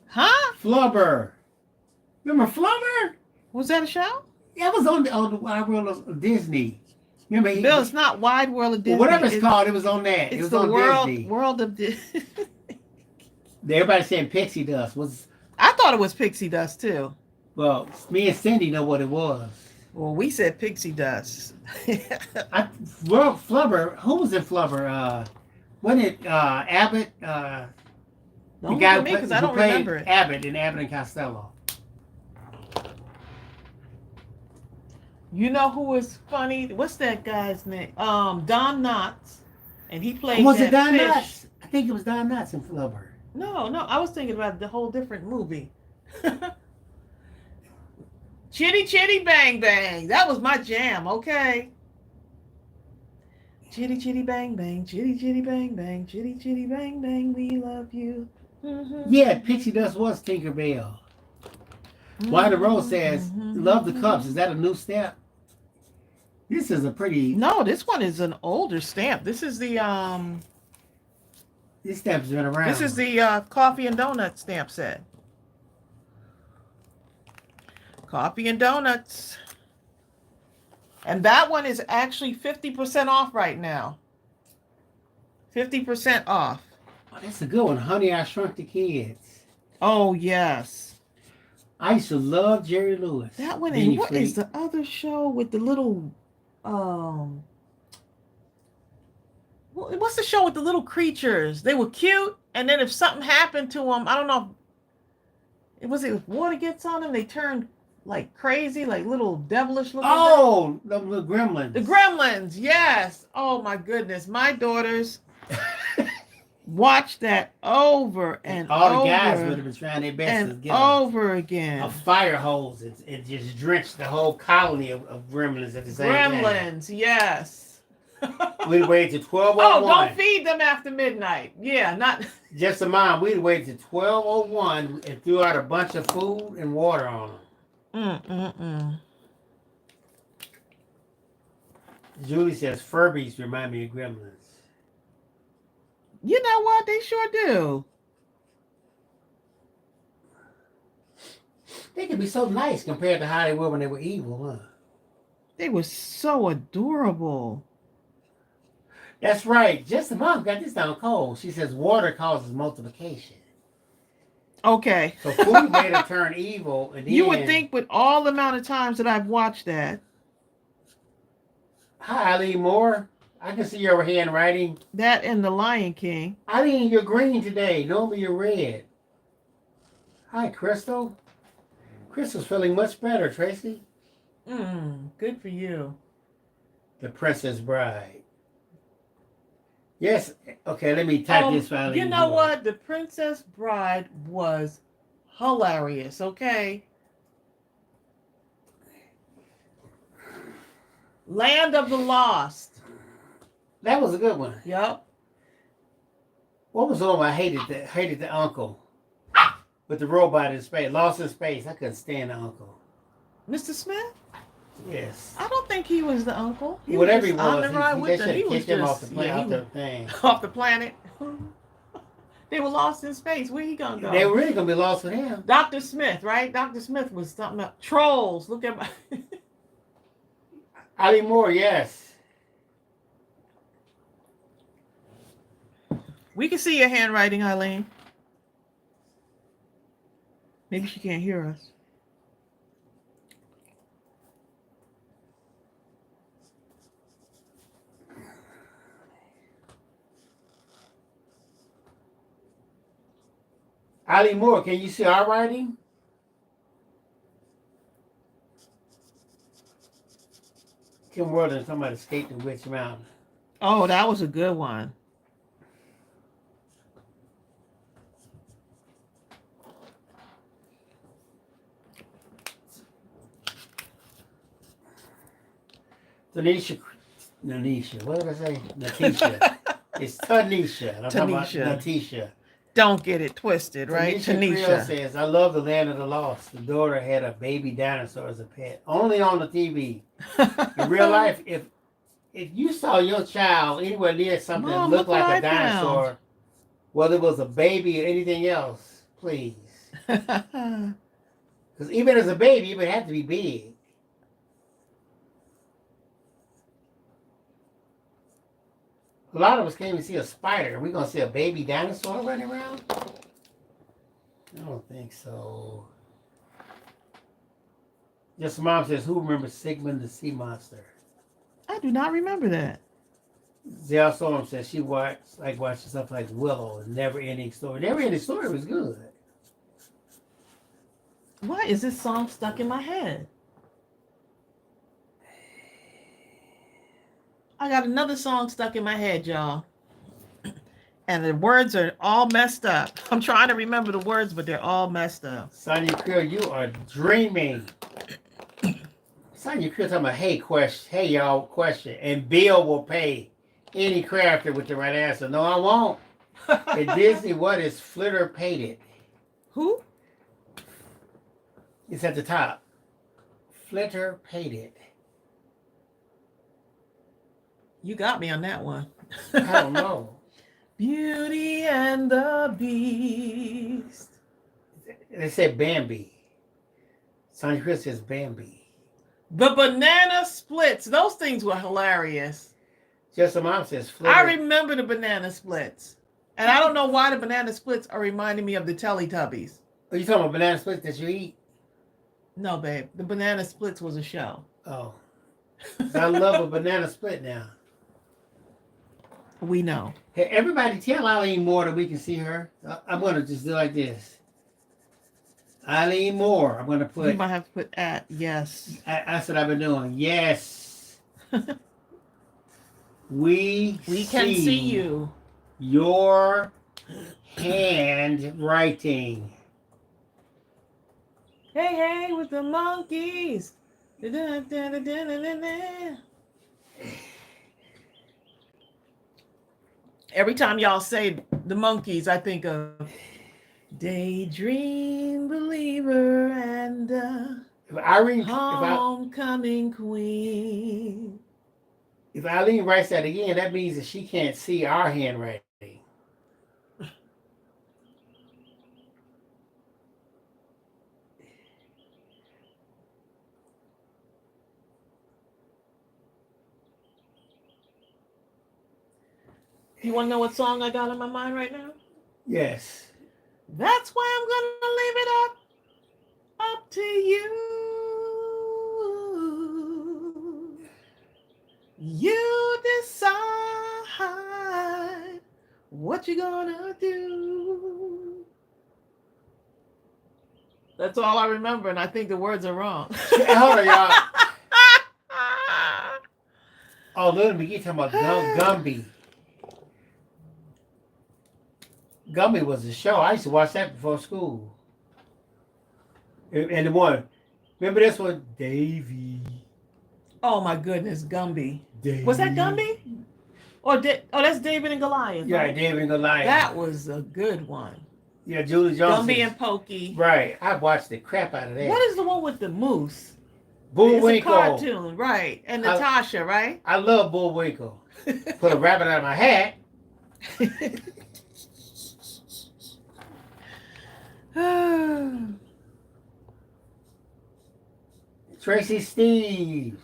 Huh? Flubber. Remember Flubber? Was that a show? Yeah, it was on the Wide World of Disney. Remember? Bill, it's not Wide World of Disney. Whatever it's called, it was on that. It's It was the on Disney. world of Disney. Everybody saying Pixie Dust was. I thought it was Pixie Dust too. Well, me and Cindy know what it was. Well, we said Pixie Dust. Flubber. Who was in Flubber? Wasn't it Abbott? The Don't guy look at me because I who don't played remember it. Abbott in Abbott and Costello. You know who was funny? What's that guy's name? Don Knotts, and he played. Was it Don fish. Knotts? I think it was Don Knotts in Flubber. No, I was thinking about the whole different movie. Chitty Chitty Bang Bang. That was my jam, okay? Chitty Chitty Bang Bang, Chitty Chitty Bang Bang, Chitty Chitty Bang Bang, we love you. Yeah, Pixie Dust was Tinkerbell. Why Rose says, love the cups. Is that a new step? This is a pretty... No, this one is an older stamp. This is the This stamp's been around. This is the coffee and donut stamp set. Coffee and donuts. And that one is actually 50% off right now. 50% off. Oh, that's a good one. Honey, I Shrunk the Kids. Oh, yes. I used to love Jerry Lewis. That one. And what is the other show with the little... what's the show with the little creatures? They were cute, and then if something happened to them, I don't know. If water gets on them, they turn like crazy, like little devilish looking. Oh, the Gremlins. The Gremlins, yes. Oh my goodness, my daughters watched that over and all the guys would have been trying their best to get over again. A fire hose. It just drenched the whole colony of Gremlins at the same time. Gremlins, yes. We'd wait till 12:01. Oh, don't feed them after midnight. Yeah, not. Just a mom. We'd wait till 12:01 and threw out a bunch of food and water on them. Julie says Furbies remind me of Gremlins. You know what? They sure do. They could be so nice compared to how they were when they were evil, huh? They were so adorable. That's right. Just a mom got this down cold. She says water causes multiplication. Okay. So food made her turn evil, and then You would think with all the amount of times that I've watched that. Hi, Eileen Moore. I can see your handwriting. That and The Lion King. Eileen, you're green today. Normally you're red. Hi, Crystal. Crystal's feeling much better, Tracy. Good for you. The Princess Bride. Yes. Okay, let me type this for Eileen You know Moore. what? The Princess Bride was hilarious, okay? Land of the Lost. That was a good one. Yep. What was the one I hated the uncle with the robot in space, Lost in Space. I couldn't stand the uncle. Mr. Smith? Yes. I don't think he was the uncle. He Whatever was he just on was, the ride they with should them. He have was kicked him off just the plane, off the thing. off the planet. They were lost in space. Where he gonna go? They were really gonna be lost with him. Dr. Smith, right? Dr. Smith was something else. Trolls. Look at my. Eileen Moore, yes. We can see your handwriting, Eileen. Maybe she can't hear us. Eileen Moore, can you see our writing? Kim Worthing talking about escaping Witch Mountain. Oh, that was a good one. Tanisha, what did I say? Natisha. It's Tanisha. I'm talking about Tanisha. Natisha. Don't get it twisted, right? Tanisha Creel says, I love the land of the lost. The daughter had a baby dinosaur as a pet. Only on the TV. In real life, if you saw your child anywhere near something that looked like a dinosaur, whether it was a baby or anything else, please. Because even as a baby, it would have to be big. A lot of us can't even see a spider. Are we going to see a baby dinosaur running around? I don't think so. Just mom says, who remembers Sigmund the Sea Monster? I do not remember that. Zell Storm says she watching stuff like Willow and Never Ending Story. Never Ending Story was good. Why is this song stuck in my head? I got another song stuck in my head, y'all. And the words are all messed up. I'm trying to remember the words, but they're all messed up. Sonia Creel, you are dreaming. Sonia Creel talking about, hey y'all, question. And Bill will pay any crafter with the right answer. No, I won't. At Disney, what is flitter painted? Who? It's at the top. Flitter painted. You got me on that one. I don't know. Beauty and the Beast. They said Bambi. Sonia Creel says Bambi. The banana splits. Those things were hilarious. Just the mom says flitter. I remember the banana splits. And I don't know why the banana splits are reminding me of the Teletubbies. Are you talking about banana splits that you eat? No, babe. The banana splits was a show. Oh. I love a banana split now. We know. Hey, everybody tell Eileen Moore that we can see her. I'm going to just do like this. Eileen Moore. I'm going to put... You might have to put at, yes. That's what I've been doing. Yes. We can see you. Your handwriting. Hey, with the monkeys. Every time y'all say the monkeys, I think of Daydream Believer and Homecoming Queen. If Eileen writes that again, that means that she can't see our handwriting. You want to know what song I got in my mind right now? Yes. That's why I'm gonna leave it up to you. You decide what you're gonna do. That's all I remember, and I think the words are wrong. Hold on, y'all. Oh, Little McGee talking about Gumby. Gumby was a show. I used to watch that before school. And the one, remember this one? Davy. Oh my goodness, Gumby. Davy. Was that Gumby? Or that's David and Goliath. Yeah, right? David and Goliath. That was a good one. Yeah, Julie Jones. Gumby and Pokey. Right. I watched the crap out of that. What is the one with the moose? Bullwinkle. It's a cartoon, right? And Natasha, right? I love Bullwinkle. Put a rabbit out of my hat. Tracy Steves.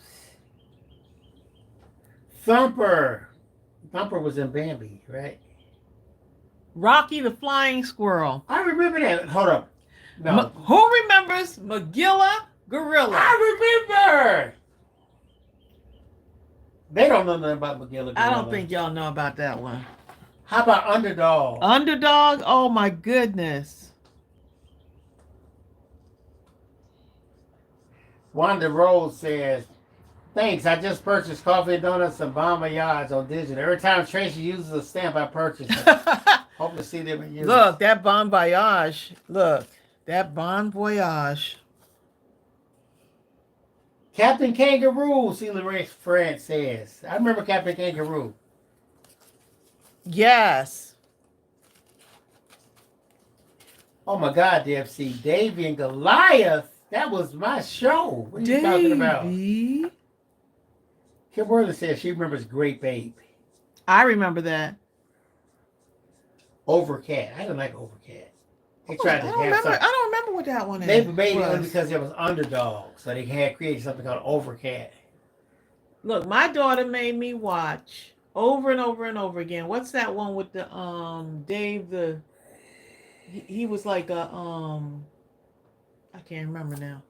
Thumper. Thumper was in Bambi, right? Rocky the Flying Squirrel. I remember that. Hold up. No. Who remembers Magilla Gorilla? I remember. They don't know nothing about Magilla Gorilla. I don't think y'all know about that one. How about Underdog? Underdog? Oh my goodness. Wanda Rose says, thanks, I just purchased coffee and donuts and Bon Voyage on digital. Every time Tracy uses a stamp, I purchase it. Hope to see them in use. Look, that Bon Voyage. Look, that Bon Voyage. Captain Kangaroo, Celia Ray France says. I remember Captain Kangaroo. Yes. Oh my God, DFC. Davy and Goliath. That was my show. What are you talking about? Kim Worley says she remembers Great Babe. I remember that. Overcat. I didn't like Overcat. They I don't remember what that one is. They made it because it was Underdog. So they had created something called Overcat. Look, my daughter made me watch over and over and over again. What's that one with the Dave he was like a I can't remember now.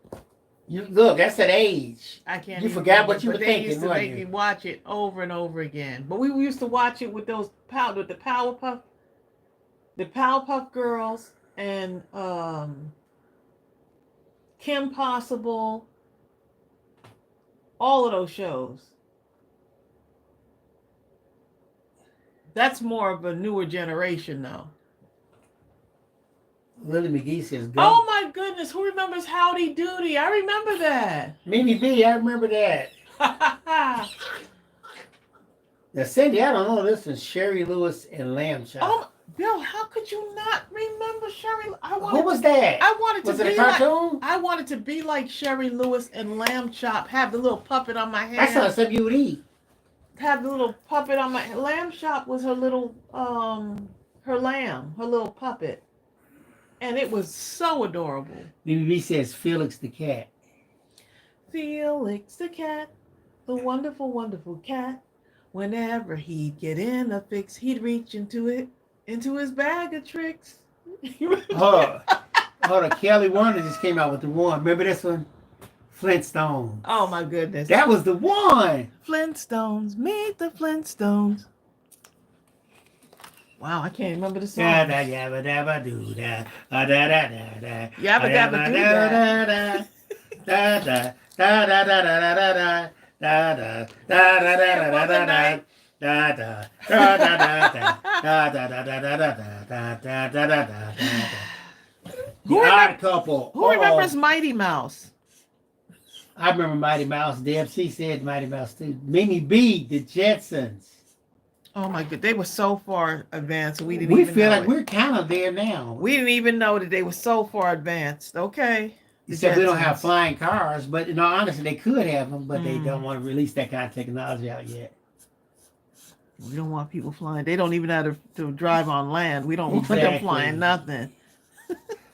You look, that's an age. I can't. You forgot what you were thinking. They used to make me watch it over and over again. But we used to watch it with the Powerpuff Girls and Kim Possible. All of those shows. That's more of a newer generation, though. Lily McGee says, go. Oh my goodness, who remembers Howdy Doody? I remember that. Mimi B, I remember that. Now, Cindy, I don't know this one. Sherry Lewis and Lamb Chop. Oh, Bill, how could you not remember Sherry? Who was that? I wanted to was it a cartoon? I wanted to be like Sherry Lewis and Lamb Chop. Have the little puppet on my hand. That's not something you would eat. Have the little puppet on my Lamb Chop was her little her lamb, her little puppet. And it was so adorable. BB says Felix the cat. Felix the cat, the wonderful, wonderful cat. Whenever he'd get in a fix, he'd reach into his bag of tricks. Hold on. Kelly Warner just came out with the one. Remember this one? Flintstones. Oh my goodness. That was the one. Flintstones, meet the Flintstones. Wow, I can't remember the song. Yabba dabba dabba doo da da da da da. Yabba dabba doo da da da da da da da da da da da da. The Odd Couple. Who remembers Mighty Mouse? I remember Mighty Mouse. DFC said Mighty Mouse too. Mimi B, the Jetsons. Oh my god, they were so far advanced. We feel like we're kind of there now. We didn't even know that they were so far advanced. Okay. You said we don't have flying cars, but in all honesty, they could have them, but they don't want to release that kind of technology out yet. We don't want people flying. They don't even know how to drive on land. We don't want them flying nothing.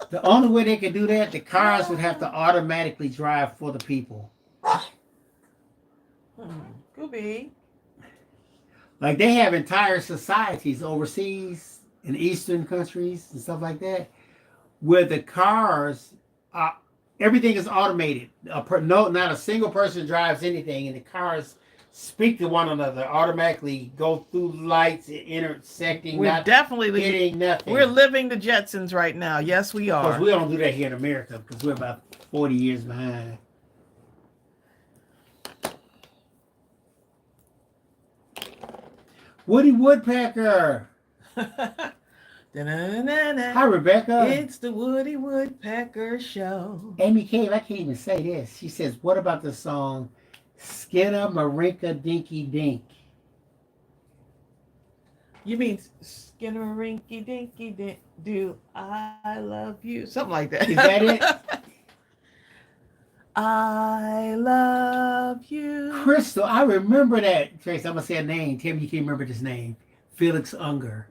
The only way they could do that, the cars would have to automatically drive for the people. Could be. Like they have entire societies overseas in Eastern countries and stuff like that where the cars, everything is automated. Not a single person drives anything, and the cars speak to one another, automatically go through lights, intersecting, We're not definitely hitting nothing. We're living the Jetsons right now. Yes, we are. Because we don't do that here in America, because we're about 40 years behind. Woody Woodpecker. Hi, Rebecca. It's the Woody Woodpecker Show. Amy Cave, I can't even say this. She says, what about the song Skinner Marinka Dinky Dink? You mean Skinner Rinky Dinky Dink, do I love you? Something like that. Is that it? I love you. Crystal, I remember that. Trace, I'm going to say a name. Tell me you can't remember this name. Felix Unger.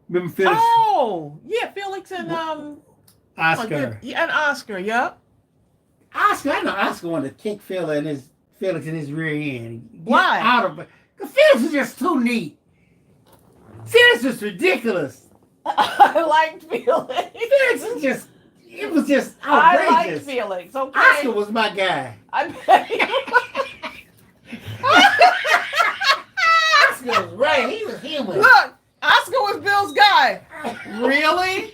Remember Felix? Oh, yeah, Felix and Oscar. Yeah, and Oscar, yep. Oscar, I know Oscar wanted to kick Felix in his rear end. Why? Out of it. Because Felix was just too neat. Felix was ridiculous. I liked Felix. Felix was just, it was just I liked outrageous. Felix, okay? Oscar was my guy. I bet you. Oscar was right. He was human. Look, Oscar was Bill's guy. Really?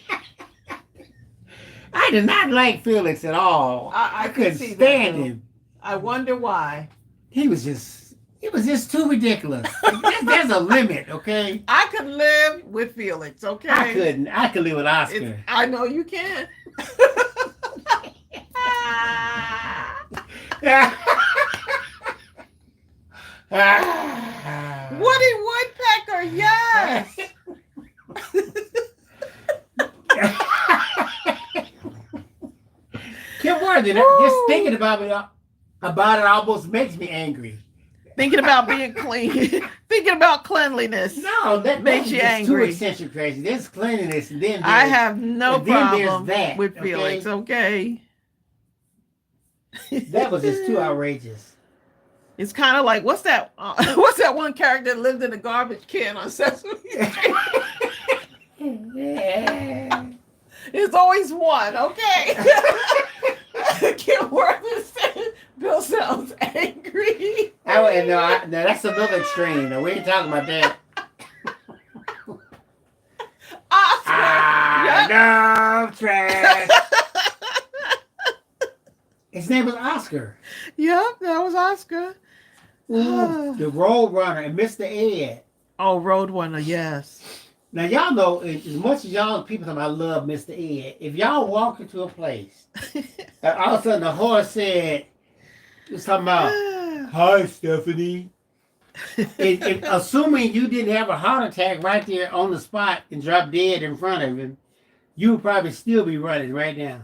I did not like Felix at all. I couldn't see stand that, him. I wonder why. It was just too ridiculous. There's a limit, okay? I could live with Felix, okay? I couldn't. I could live with Oscar. I know you can. Woody Woodpecker, yes. Kim Worthy, just thinking about it almost makes me angry. Thinking about being clean, thinking about cleanliness. No, that makes you angry. Too eccentric, crazy. There's cleanliness, and then I have no problem that, with Felix. Okay. That was just too outrageous. It's kind of like what's that? What's that one character that lived in a garbage can on Sesame Street? There's always one. Okay. Can't work this. Bill sounds angry. No, that's another extreme. No, we ain't talking about that. Oscar. No, trash. His name was Oscar. Yep, that was Oscar. Ooh, the Road Runner and Mr. Ed. Oh, Roadrunner, yes. Now, y'all know, as much as y'all people think I love Mr. Ed, if y'all walk into a place and all of a sudden the horse said, was talking about, hi, Stephanie. Assuming you didn't have a heart attack right there on the spot and drop dead in front of him, you would probably still be running right now.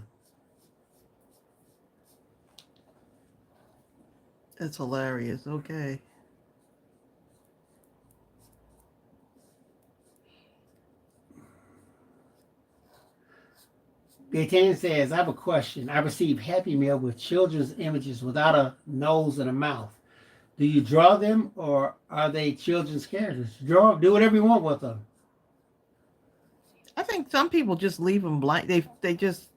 That's hilarious. Okay. Gaetano says, I have a question. I received Happy Meal with children's images without a nose and a mouth. Do you draw them or are they children's characters? Do whatever you want with them. I think some people just leave them blank. They just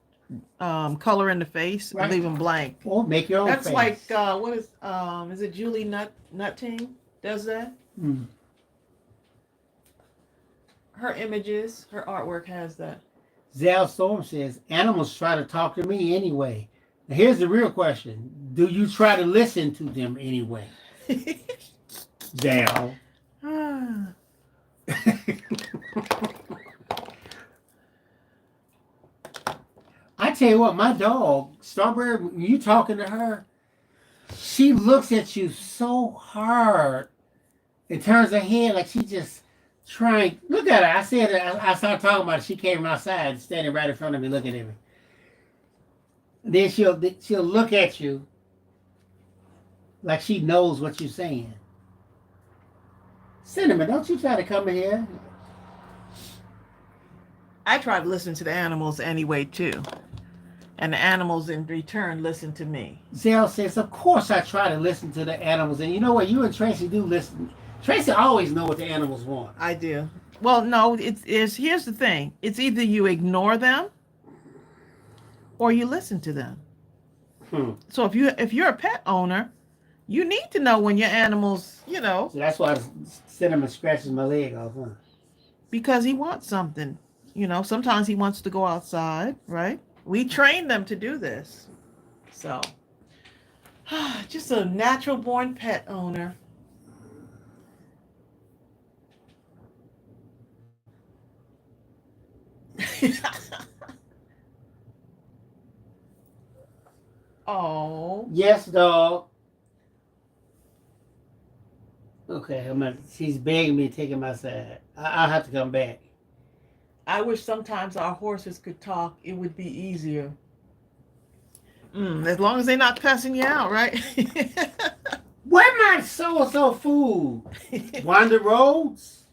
color in the face and leave them blank. Or make your own That's face. like what is it Julie Nutting does that? Mm. Her images, her artwork has that. Zal Storm says, animals try to talk to me anyway. Now here's the real question. Do you try to listen to them anyway? Zal. I tell you what, my dog, Strawberry, when you talking to her, she looks at you so hard and turns her head like she just trying. Look at her. I said I started talking about it. She came outside, standing right in front of me, looking at me. Then she'll look at you like she knows what you're saying. Cinnamon, don't you try to come in here. I try to listen to the animals anyway too, and the animals in return listen to me. Zell says, of course I try to listen to the animals, and you know what? You and Tracy do listen. Tracy always know what the animals want. I do. Well, no, it's here's the thing. It's either you ignore them or you listen to them. Hmm. So if you're a pet owner, you need to know when your animals, So that's why Cinnamon scratches my leg off, huh? because he wants something. Sometimes he wants to go outside, right? We train them to do this. So, just a natural born pet owner. Oh, Yes, dog. Okay, she's begging me to take him outside. I'll have to come back. I wish sometimes our horses could talk. It would be easier. As long as they're not cussing you out, right? Where my so-and-so food? Wander Roads?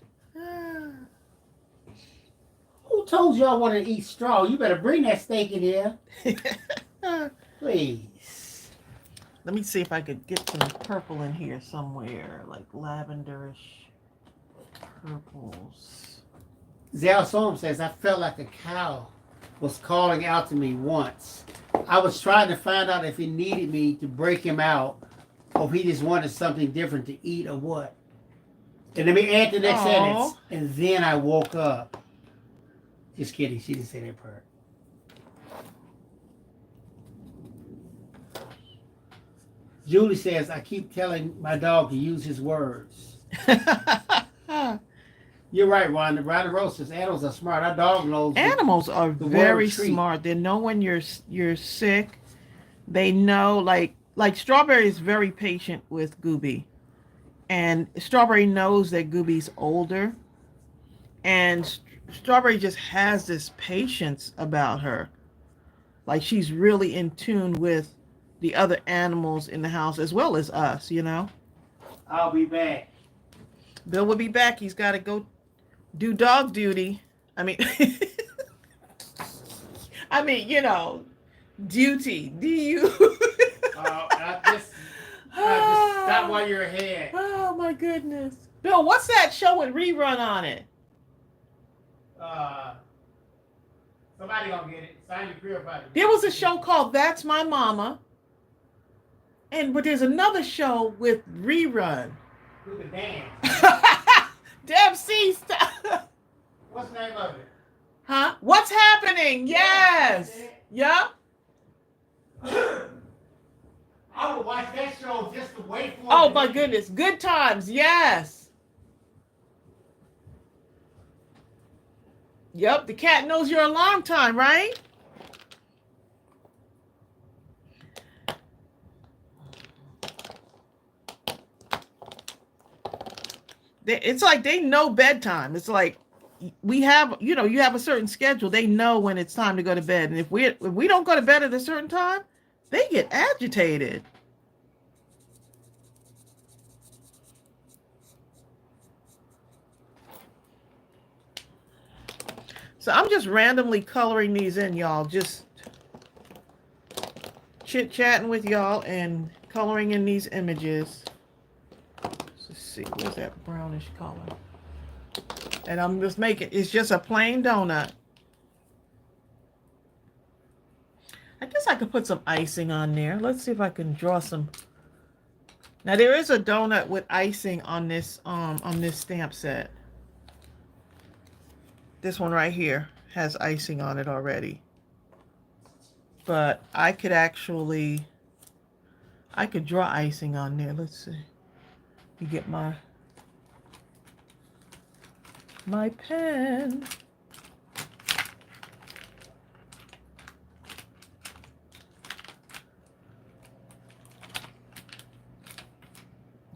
Who told you I want to eat straw? You better bring that steak in here. Please. Let me see if I could get some purple in here somewhere, like lavenderish purples. Zal Soam says, I felt like a cow was calling out to me once. I was trying to find out if he needed me to break him out or if he just wanted something different to eat or what. And let me add the next sentence. And then I woke up. Just kidding. She didn't say that part. Julie says, I keep telling my dog to use his words. You're right, Ron. Ron Rose says animals are smart. Our dog knows. Animals are very smart. They know when you're sick. They know, like Strawberry is very patient with Gooby. And Strawberry knows that Gooby's older. And Strawberry just has this patience about her. Like she's really in tune with the other animals in the house as well as us, I'll be back. Bill will be back. He's got to go do dog duty. I mean, duty. Just stop while you're ahead. Oh my goodness. Bill, what's that show with rerun on it? Somebody gonna get it. Sign your career buddy. There was a show called That's My Mama. But there's another show with rerun. With the dance. Deb C. What's the name of it? Huh? What's happening? Yes. Yep. I would watch that show just to wait for it. Oh my goodness. Good times. Yes. Yep. The cat knows your alarm time, right? It's like they know bedtime. It's like we have, you have a certain schedule. They know when it's time to go to bed. And if we don't go to bed at a certain time, they get agitated. So I'm just randomly coloring these in, y'all. Just chit-chatting with y'all and coloring in these images. Let's see, where's that brownish color? And I'm just it's just a plain donut. I guess I could put some icing on there. Let's see if I can draw some. Now there is a donut with icing on this stamp set. This one right here has icing on it already. But I could draw icing on there. Let's see. You get my pen.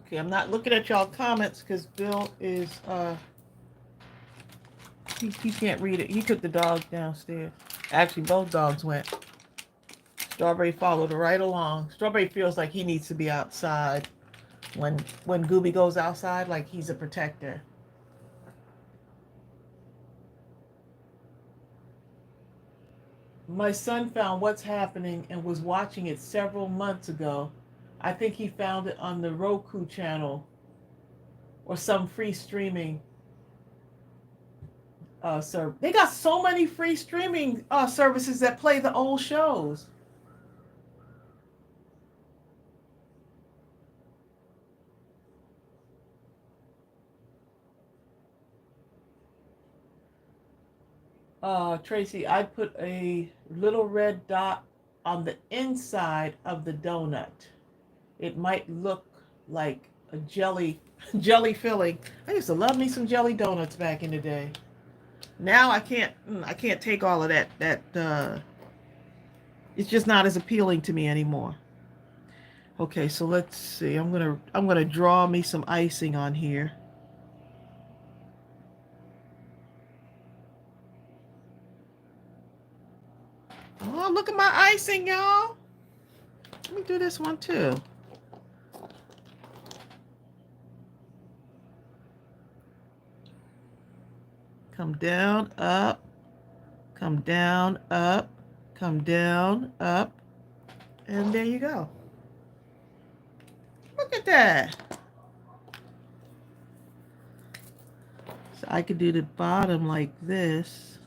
Okay, I'm not looking at y'all comments because Bill is he can't read it. He took the dog downstairs. Actually, both dogs went. Strawberry followed right along. Strawberry feels like he needs to be outside. When Gooby goes outside, like he's a protector. My son found What's Happening and was watching it several months ago. I think he found it on the Roku channel or some free streaming. They got so many free streaming services that play the old shows. Tracy, I put a little red dot on the inside of the donut. It might look like a jelly jelly filling. I used to love me some jelly donuts back in the day. Now I can't take all of that it's just not as appealing to me anymore. Okay, so let's see. I'm gonna draw me some icing on here. Oh, look at my icing, y'all. Let me do this one too. Come down, up, come down, up, come down, up, and there you go. Look at that. So I could do the bottom like this.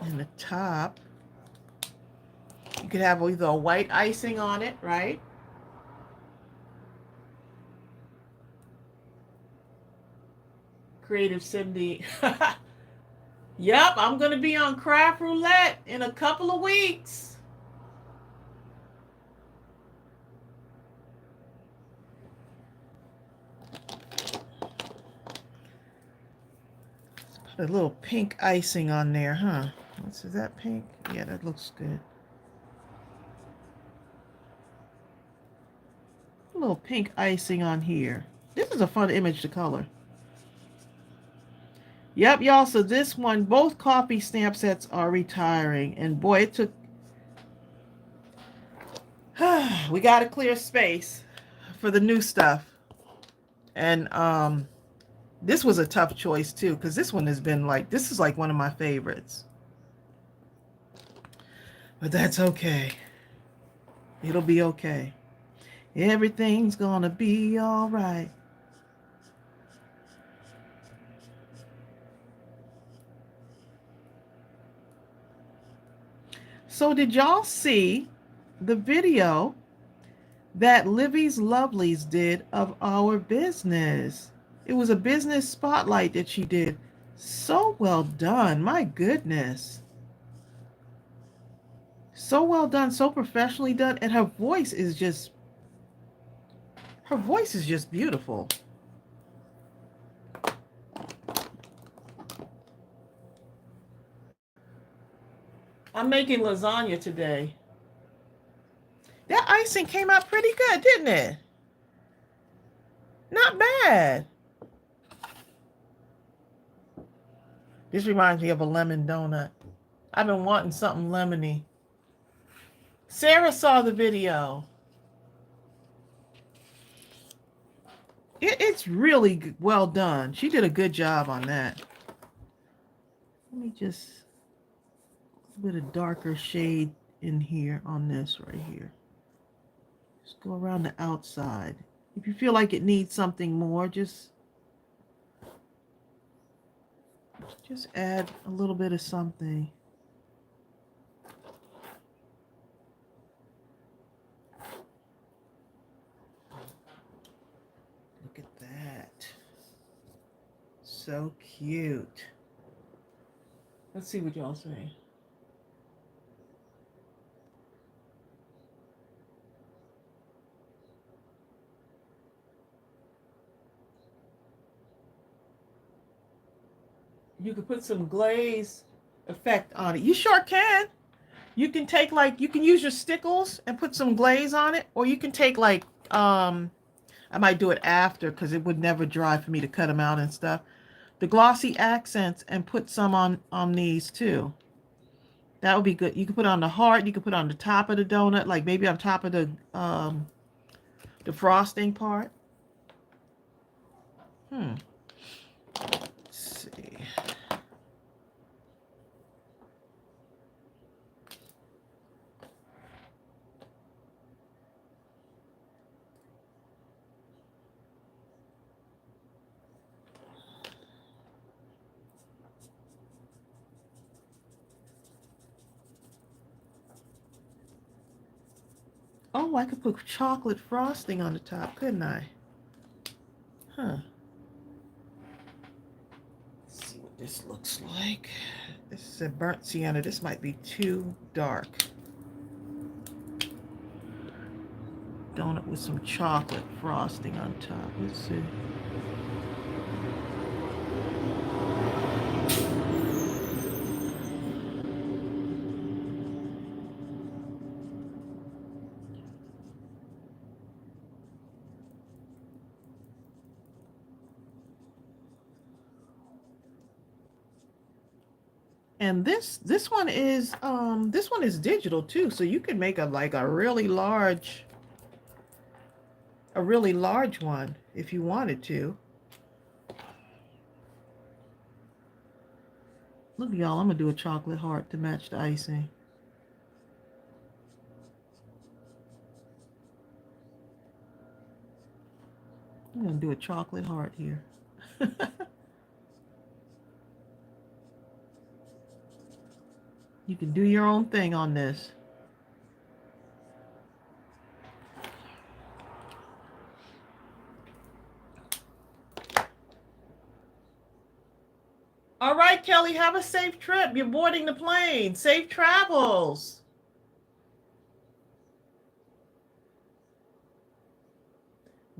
And the top, you could have either a white icing on it, right? Creative Cindy. Yep, I'm going to be on Craft Roulette in a couple of weeks. Put a little pink icing on there, huh? Is that pink? Yeah, that looks good. A little pink icing on here. This is a fun image to color. Yep, y'all, so this one, both coffee stamp sets are retiring. And boy, it took... we got to clear space for the new stuff. And this was a tough choice too, because this one has been like, this is like one of my favorites. But that's okay. It'll be okay. Everything's gonna be all right. So did y'all see the video that Livy's Lovelies did of our business? It was a business spotlight that she did. So well done. My goodness. So well done, so professionally done, and her voice is just beautiful. I'm making lasagna today. That icing came out pretty good, didn't it? Not bad. This reminds me of a lemon donut. I've been wanting something lemony. Sarah saw the video. It's really well done. She did a good job on that. Let me just... a bit of darker shade in here on this right here. Just go around the outside. If you feel like it needs something more, just add a little bit of something. Look at that. So cute. Let's see what y'all say. You could put some glaze effect on it. You sure can. You can take you can use your stickles and put some glaze on it, or you can take I might do it after because it would never dry for me to cut them out and stuff. The glossy accents and put some on these too. That would be good. You can put on the heart. You can put on the top of the donut, like maybe on top of the frosting part. Let's see. Oh, I could put chocolate frosting on the top, couldn't I? Huh. Let's see what this looks like. This is a burnt sienna. This might be too dark. Donut with some chocolate frosting on top. Let's see. And this one is digital too, so you can make a really large one if you wanted to. Look, y'all, I'm gonna do a chocolate heart to match the icing. I'm gonna do a chocolate heart here. You can do your own thing on this. All right, Kelly, have a safe trip. You're boarding the plane. Safe travels.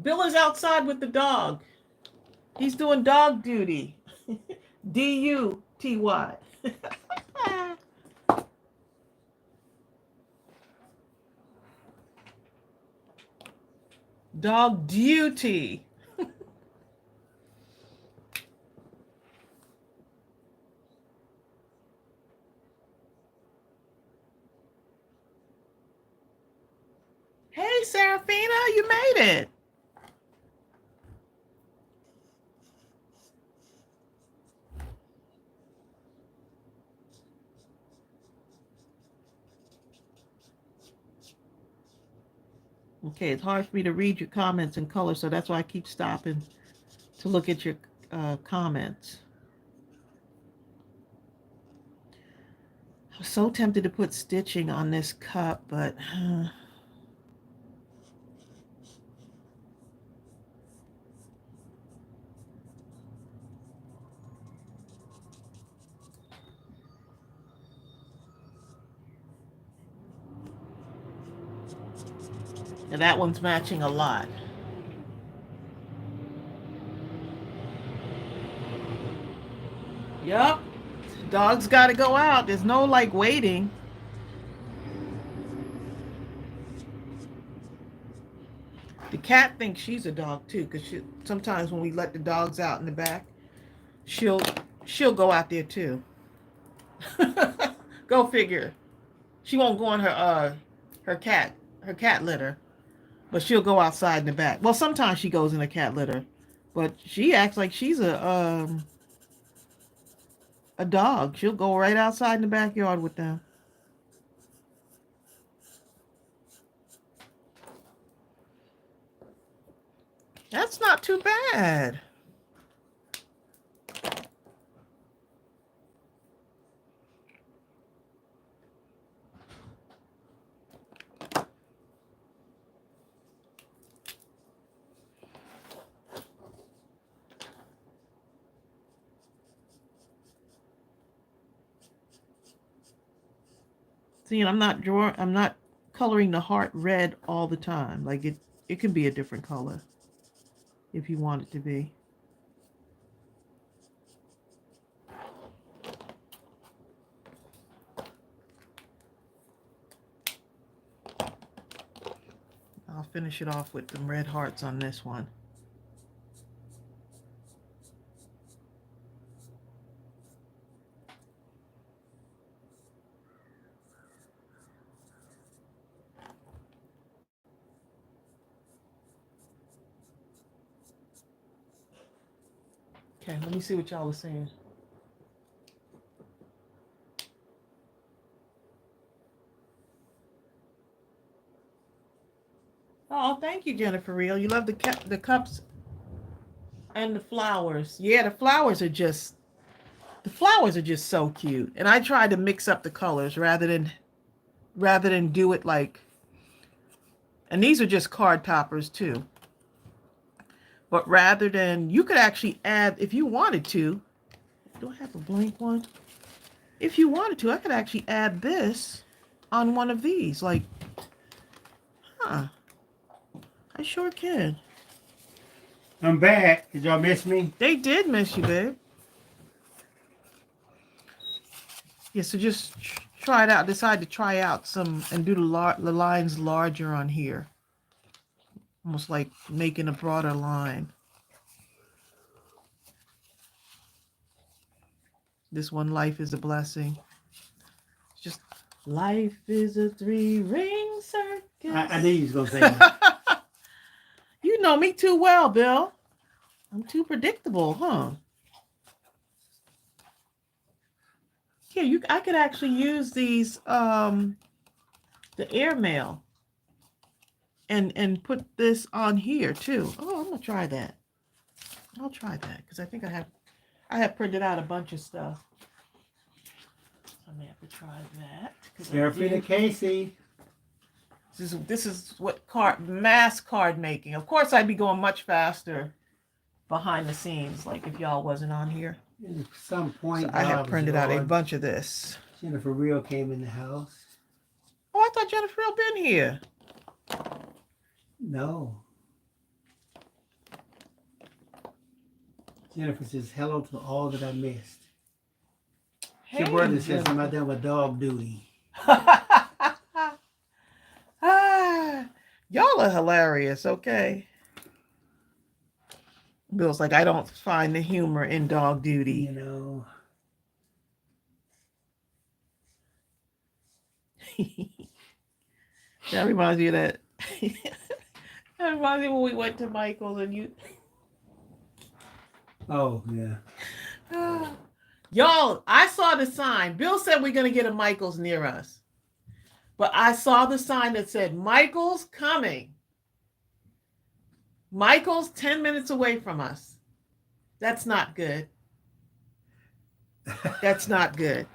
Bill is outside with the dog. He's doing dog duty. D-U-T-Y. Dog duty. Hey, Serafina, you made it. Okay, it's hard for me to read your comments in color, so that's why I keep stopping to look at your comments. I was so tempted to put stitching on this cup, but and that one's matching a lot. Yep. Dog's got to go out. There's no like waiting. The cat thinks she's a dog too, because sometimes when we let the dogs out in the back, she'll go out there too. Go figure. She won't go on her cat litter, but she'll go outside in the back. Well, sometimes she goes in a cat litter, but she acts like she's a dog. She'll go right outside in the backyard with them. That's not too bad. See, and I'm not coloring the heart red all the time. Like it can be a different color if you want it to be. I'll finish it off with some red hearts on this one. Okay, let me see what y'all are saying. Oh, thank you, Jennifer Real. You love the cups and the flowers. Yeah, the flowers are just so cute. And I tried to mix up the colors rather than do it like And these are just card toppers too. But rather than, you could actually add, if you wanted to, do I have a blank one? If you wanted to, I could actually add this on one of these. Like, huh, I sure can. I'm back. Did y'all miss me? They did miss you, babe. Yeah, so just try it out. Decide to try out some and do the lines larger on here. Almost like making a broader line. This one, life is a blessing. It's just, life is a three-ring circus. I knew you was going to say that. You know me too well, Bill. I'm too predictable, huh? Yeah, I could actually use these, the airmail, and put this on here too. Oh, I'm gonna try that. I'll try that because I think I have printed out a bunch of stuff. I may have to try that. Carefully to Casey. This is what mass card making. Of course, I'd be going much faster behind the scenes, like if y'all wasn't on here. At some point, So I have printed out a bunch of this. Jennifer Real came in the house. Oh, I thought Jennifer had been here. No. Jennifer says, hello to all that I missed. Hey, Your brother says, am I done with dog duty? Y'all are hilarious, okay? Bill's like, I don't find the humor in dog duty. You know. That reminds me of that. That reminds me when we went to Michael's and you. Oh, yeah. Y'all, I saw the sign. Bill said we're going to get a Michael's near us. But I saw the sign that said, Michael's coming. Michael's 10 minutes away from us. That's not good. That's not good.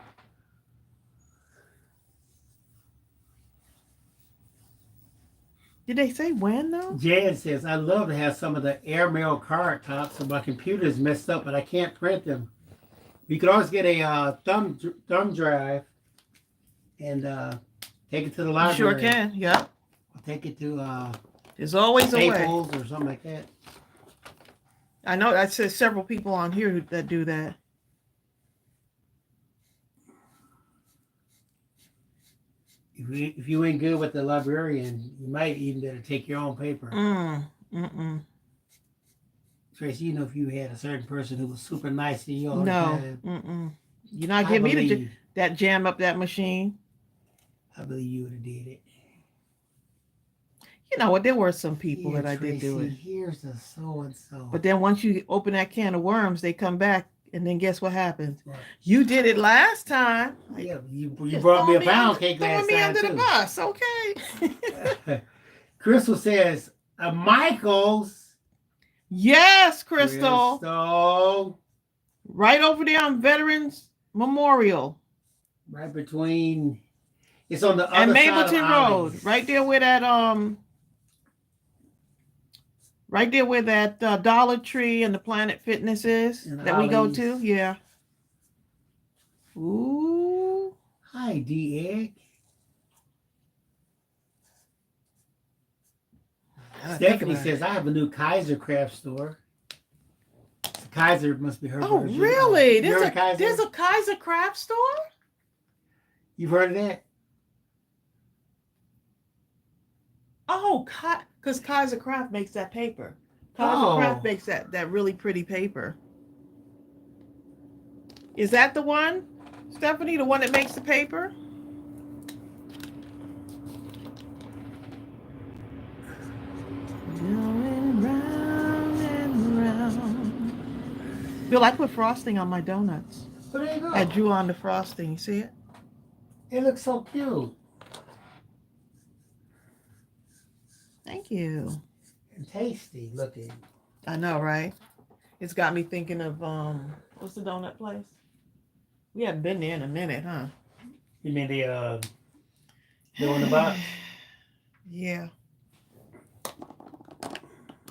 Did they say when, though? Jan says, I'd love to have some of the airmail card tops, so my computer is messed up, but I can't print them. You could always get a thumb drive and take it to the library. You sure can, yeah. Or take it to There's always a way. Staples or something like that. I know I said several people on here that do that. If you ain't good with the librarian, you might even better take your own paper. Tracey, you know, if you had a certain person who was super nice to you all the time. You're not getting me to that jam up that machine. I believe you would have did it. You know what? There were some people Here, that I did do it. Here's a so-and-so. But then once you open that can of worms, they come back, and then guess what happens? What? You did it last time. Yeah, you brought me a pound cake last time, throwing me under too. the bus, okay? Crystal says, Michael's. Yes, Crystal. Crystal. Right over there on Veterans Memorial. Right between, it's on the other and side Mapleton of Road. Ollie's. Right there where that right there where that Dollar Tree and the Planet Fitness is And that we go Ollie's. to. Yeah. Ooh. Hi, D-Egg. Stephanie says, I have a new Kaiser craft store. Kaiser must be her Oh, version. really? You heard of There's a Kaiser craft store? You've heard of that? Oh, because Kaiser Craft makes that paper. Kaiser Craft makes that really pretty paper. Is that the one, Stephanie? The one that makes the paper? Going round and round. Bill, I put frosting on my donuts. Oh, there you go. I drew on the frosting. You see it? It looks so cute. Thank you. And tasty looking. I know, right? It's got me thinking of what's the donut place? We haven't been there in a minute, huh? You mean the in the box? Yeah.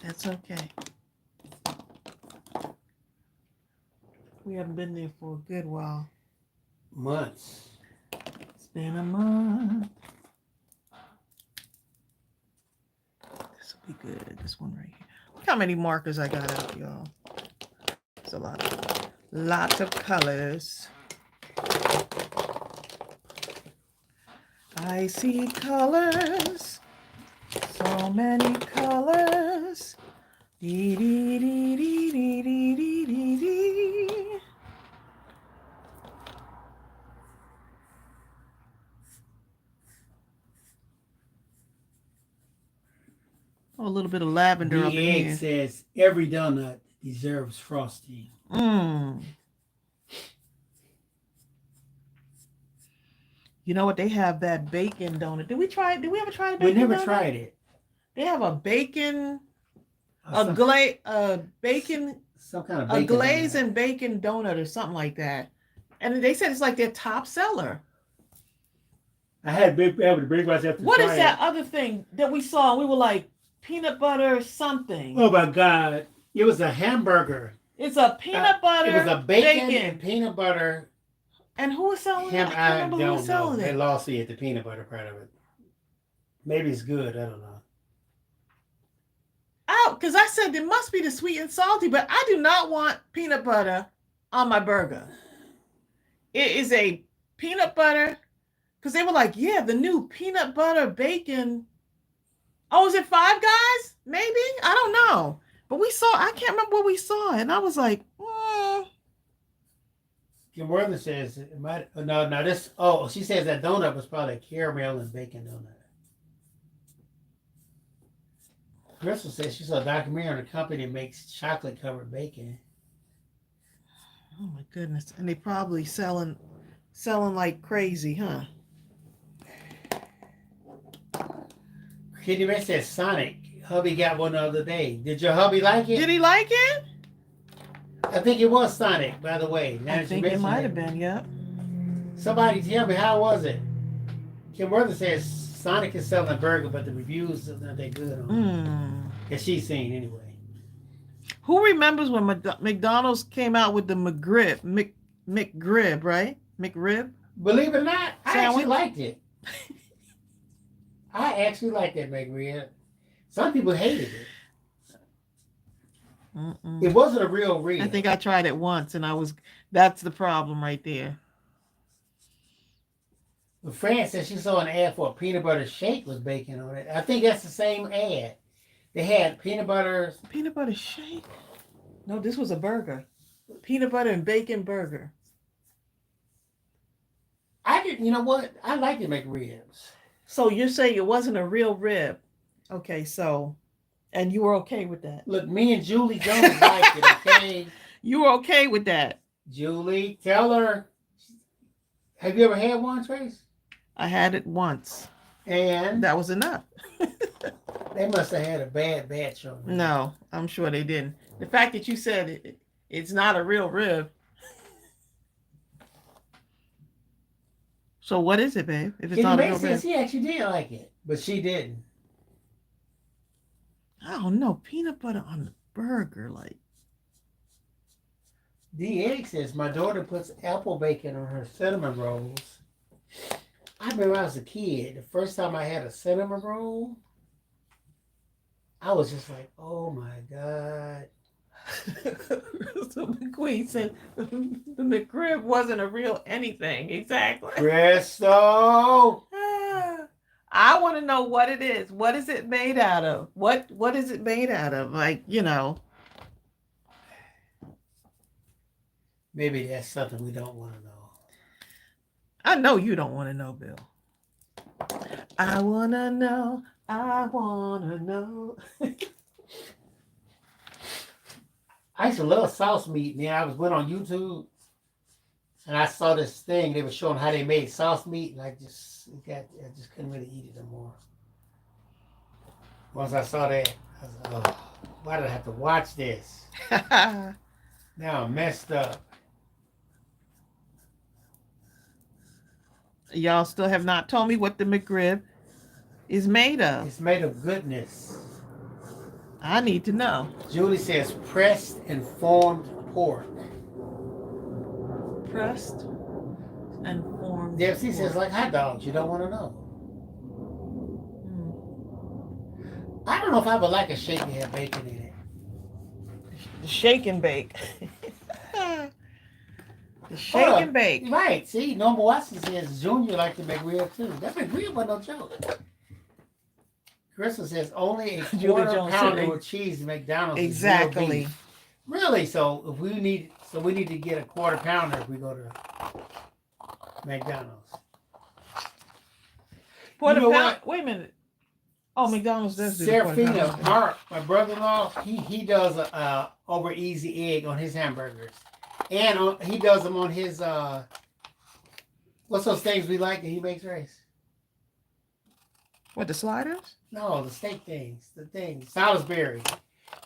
That's okay. We haven't been there for a good while. Months. It's been a month. This will be good. This one right here. Look how many markers I got out, y'all. It's a lot. Lots of colors. I see colors. So many colors. Dee, dee, dee, dee, dee, dee, dee, dee, dee. Oh, a little bit of lavender up in The egg here. says every donut deserves frosting. Mmm. You know what? They have that bacon donut. Did we try it? Did we ever try the bacon donut? We never tried it. They have a bacon, Some bacon, some kind of a bacon glaze donut. and bacon donut or something like that. And they said it's like their top seller. I had to bring myself to What try is that other thing that we saw? We were like peanut butter something. Oh my God. It was a hamburger. It's a peanut butter. It was a bacon and peanut butter. And who was selling it? I can't remember who was selling it. They lost me at the peanut butter part of it. Maybe it's good. I don't know. Out, because I said it must be the sweet and salty, but I do not want peanut butter on my burger. It is a peanut butter, because they were like, yeah, the new peanut butter bacon. Oh, is it Five Guys? Maybe? I don't know. But I can't remember what we saw, and I was like, Kim Worthing says it might. She says that donut was probably a caramel and bacon donut. Crystal says she saw a documentary on a company that makes chocolate covered bacon. Oh my goodness. And they probably selling like crazy, huh? Kitty May says Sonic. Hubby got one the other day. Did your hubby like it? Did he like it? I think it was Sonic, by the way. I think it might have been, yep. Somebody tell me, how was it? Kim Worthing says Sonic is selling a burger, but the reviews are not that good on it. That she's seen anyway. Who remembers when McDonald's came out with the McRib, right? McRib? Believe it or not, I Sandwich? actually liked it. I actually liked that McRib. Some people hated it. It wasn't a real rib. I think I tried it once, and that's the problem right there. But Fran said she saw an ad for a peanut butter shake with bacon on it. I think that's the same ad. They had peanut butter shake? No, this was a burger. Peanut butter and bacon burger. You know what? I like to make ribs. So you're saying it wasn't a real rib. Okay, and you were okay with that? Look, me and Julie Jones liked it, okay? You were okay with that? Julie, tell her. Have you ever had one, Trace? I had it once. And? That was enough. They must have had a bad batch on it. No, I'm sure they didn't. The fact that you said it's not a real rib. So what is it, babe? If it's not a real rib? She actually did like it, but she didn't. I don't know. Peanut butter on the burger, like. DX says, my daughter puts apple bacon on her cinnamon rolls. I remember when I was a kid, the first time I had a cinnamon roll, I was just like, oh my God. So the Queen said the McRib wasn't a real anything. Exactly. Crystal! I want to know what it is. What is it made out of? What is it made out of? Like, Maybe that's something we don't want to know. I know you don't want to know, Bill. I want to know. I want to know. I used to love sauce meat, man. I went on YouTube and I saw this thing. They were showing how they made sauce meat, and I just couldn't really eat it anymore. Once I saw that, I was like, oh, why did I have to watch this? Now I'm messed up. Y'all still have not told me what the McRib is made of. It's made of goodness. I need to know. Julie says pressed and formed pork. Pressed and formed. DFC says like hot dogs. You don't want to know. I don't know if I would like a shake that have bacon in it. The shake and bake. The shake and bake. Right. See, Norma Watson says Junior like to make rib too. That McRib was no joke. Crystal says only a quarter pounder with cheese at McDonald's. Exactly. Really? So if we need to get a quarter pounder if we go to McDonald's. Quarter pound. Wait a minute. Oh, McDonald's does do Serafina, Mark, my brother-in-law, he does a over easy egg on his hamburgers, and he does them on his what's those things we like that he makes, Race? What, the sliders? No, the steak things, Salisbury.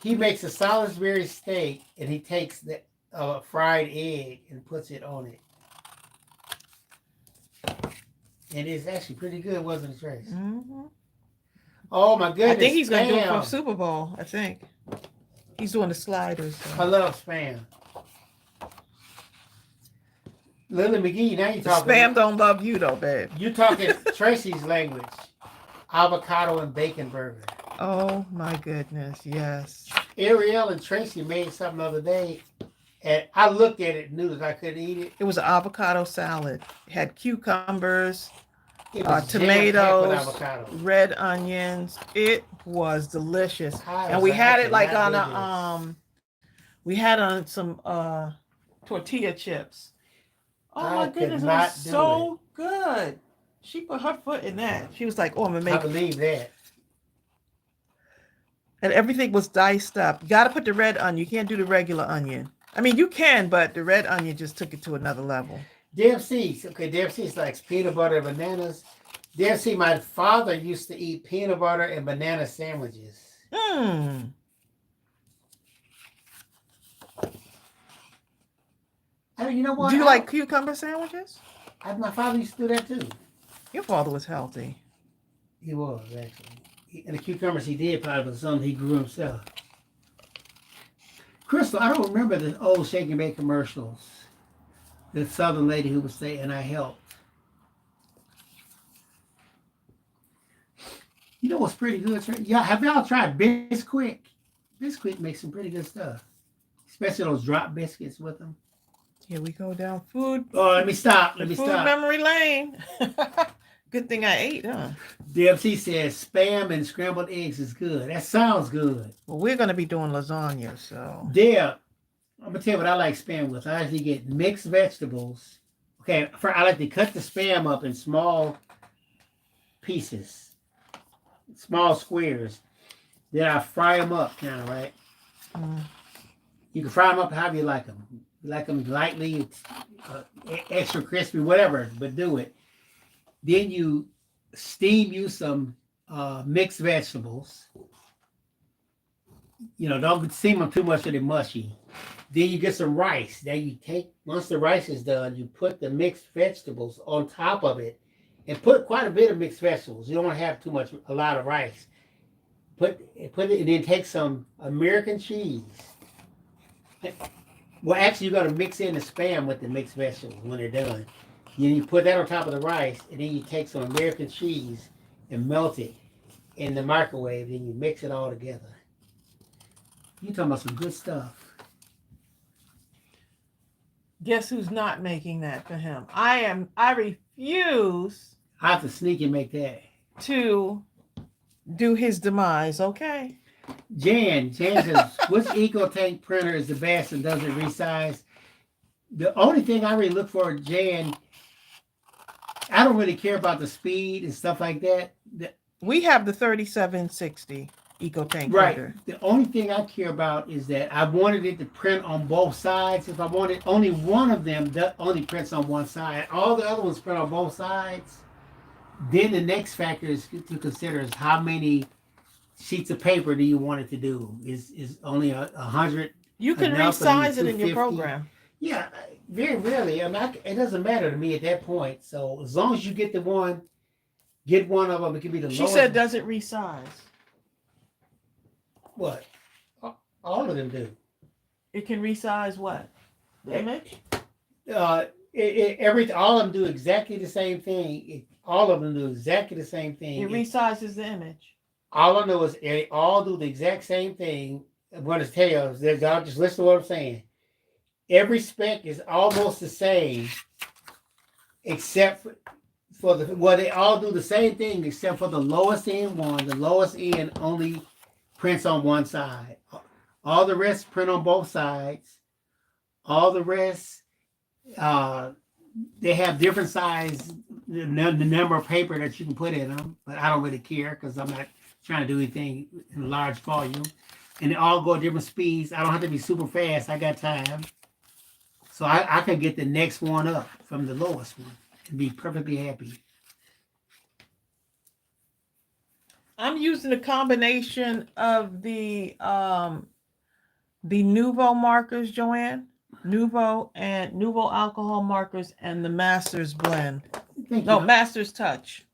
He makes a Salisbury steak, and he takes the fried egg and puts it on it. And it's actually pretty good, wasn't it, Trace? Mm-hmm. Oh my goodness! I think he's going to do it for Super Bowl. I think he's doing the sliders. So. I love spam. Lily McGee, now you're talking. Spam don't love you though, babe. You're talking Tracy's language. Avocado and bacon burger. Oh my goodness, yes. Ariel and Tracy made something the other day, and I looked at it and knew that I couldn't eat it. It was an avocado salad. It had cucumbers, tomatoes, red onions. It was delicious, and we had it like on we had on some tortilla chips. Oh my goodness, it was so good. She put her foot in that. She was like, "Oh, I'm gonna make." I believe that. And everything was diced up. You got to put the red onion. You can't do the regular onion. I mean, you can, but the red onion just took it to another level. DFC, okay, DFC likes peanut butter and bananas. DFC, my father used to eat peanut butter and banana sandwiches. Hmm. I mean, you know what? Do you like cucumber sandwiches? My father used to do that too. Your father was healthy. He was, actually. And the cucumbers he did probably was something he grew himself. Crystal, I don't remember the old Shake and Bake commercials. The Southern lady who would say, and I helped. You know what's pretty good? Yeah, have y'all tried Bisquick? Bisquick makes some pretty good stuff. Especially those drop biscuits with them. Here we go down food. Oh, let me stop. Food memory lane. Good thing I ate, huh? DFC says spam and scrambled eggs is good. That sounds good. Well, we're going to be doing lasagna, so. Yeah. I'm going to tell you what I like spam with. I actually get mixed vegetables. Okay, I like to cut the spam up in small pieces, small squares. Then I fry them up, kind of, right? Mm. You can fry them up however you like them. You like them lightly, extra crispy, whatever, but do it. Then you steam some mixed vegetables. You know, don't steam them too much so they're mushy. Then you get some rice. Then you take, once the rice is done, you put the mixed vegetables on top of it and put quite a bit of mixed vegetables. You don't want to have a lot of rice. Put it, and then take some American cheese. Well, actually, you're going to mix in the spam with the mixed vegetables when they're done. Then you put that on top of the rice, and then you take some American cheese and melt it in the microwave. Then you mix it all together. You're talking about some good stuff. Guess who's not making that for him? I refuse. I have to sneak and make that. To do his demise, okay? Jan says, which EcoTank printer is the best and does it resize? The only thing I really look for, Jan, I don't really care about the speed and stuff like that. We have the 3760 EcoTank right. printer. The only thing I care about is that I wanted it to print on both sides. If I wanted only one of them that only prints on one side, all the other ones print on both sides. Then the next factor is to consider is how many sheets of paper do you want it to do? Is only 100? You can resize it in your program. Yeah, very rarely. I mean, it doesn't matter to me at that point. So as long as you get one of them. It can be the lowest. She said, does it resize? What? All of them do. It can resize what? The image? All of them do exactly the same thing. All of them do exactly the same thing. It resizes the image. All I know is they all do the exact same thing. What it tells, y'all just listen to what I'm saying. Every spec is almost the same, except for they all do the same thing except for the lowest end one. The lowest end only prints on one side. All the rest print on both sides. All the rest, they have different size, the number of paper that you can put in them, but I don't really care because I'm not trying to do anything in large volume. And they all go at different speeds. I don't have to be super fast. I got time. So I can get the next one up from the lowest one and be perfectly happy. I'm using a combination of the Nuvo markers, Joanne. Nuvo alcohol markers and the Masters blend. Masters Touch.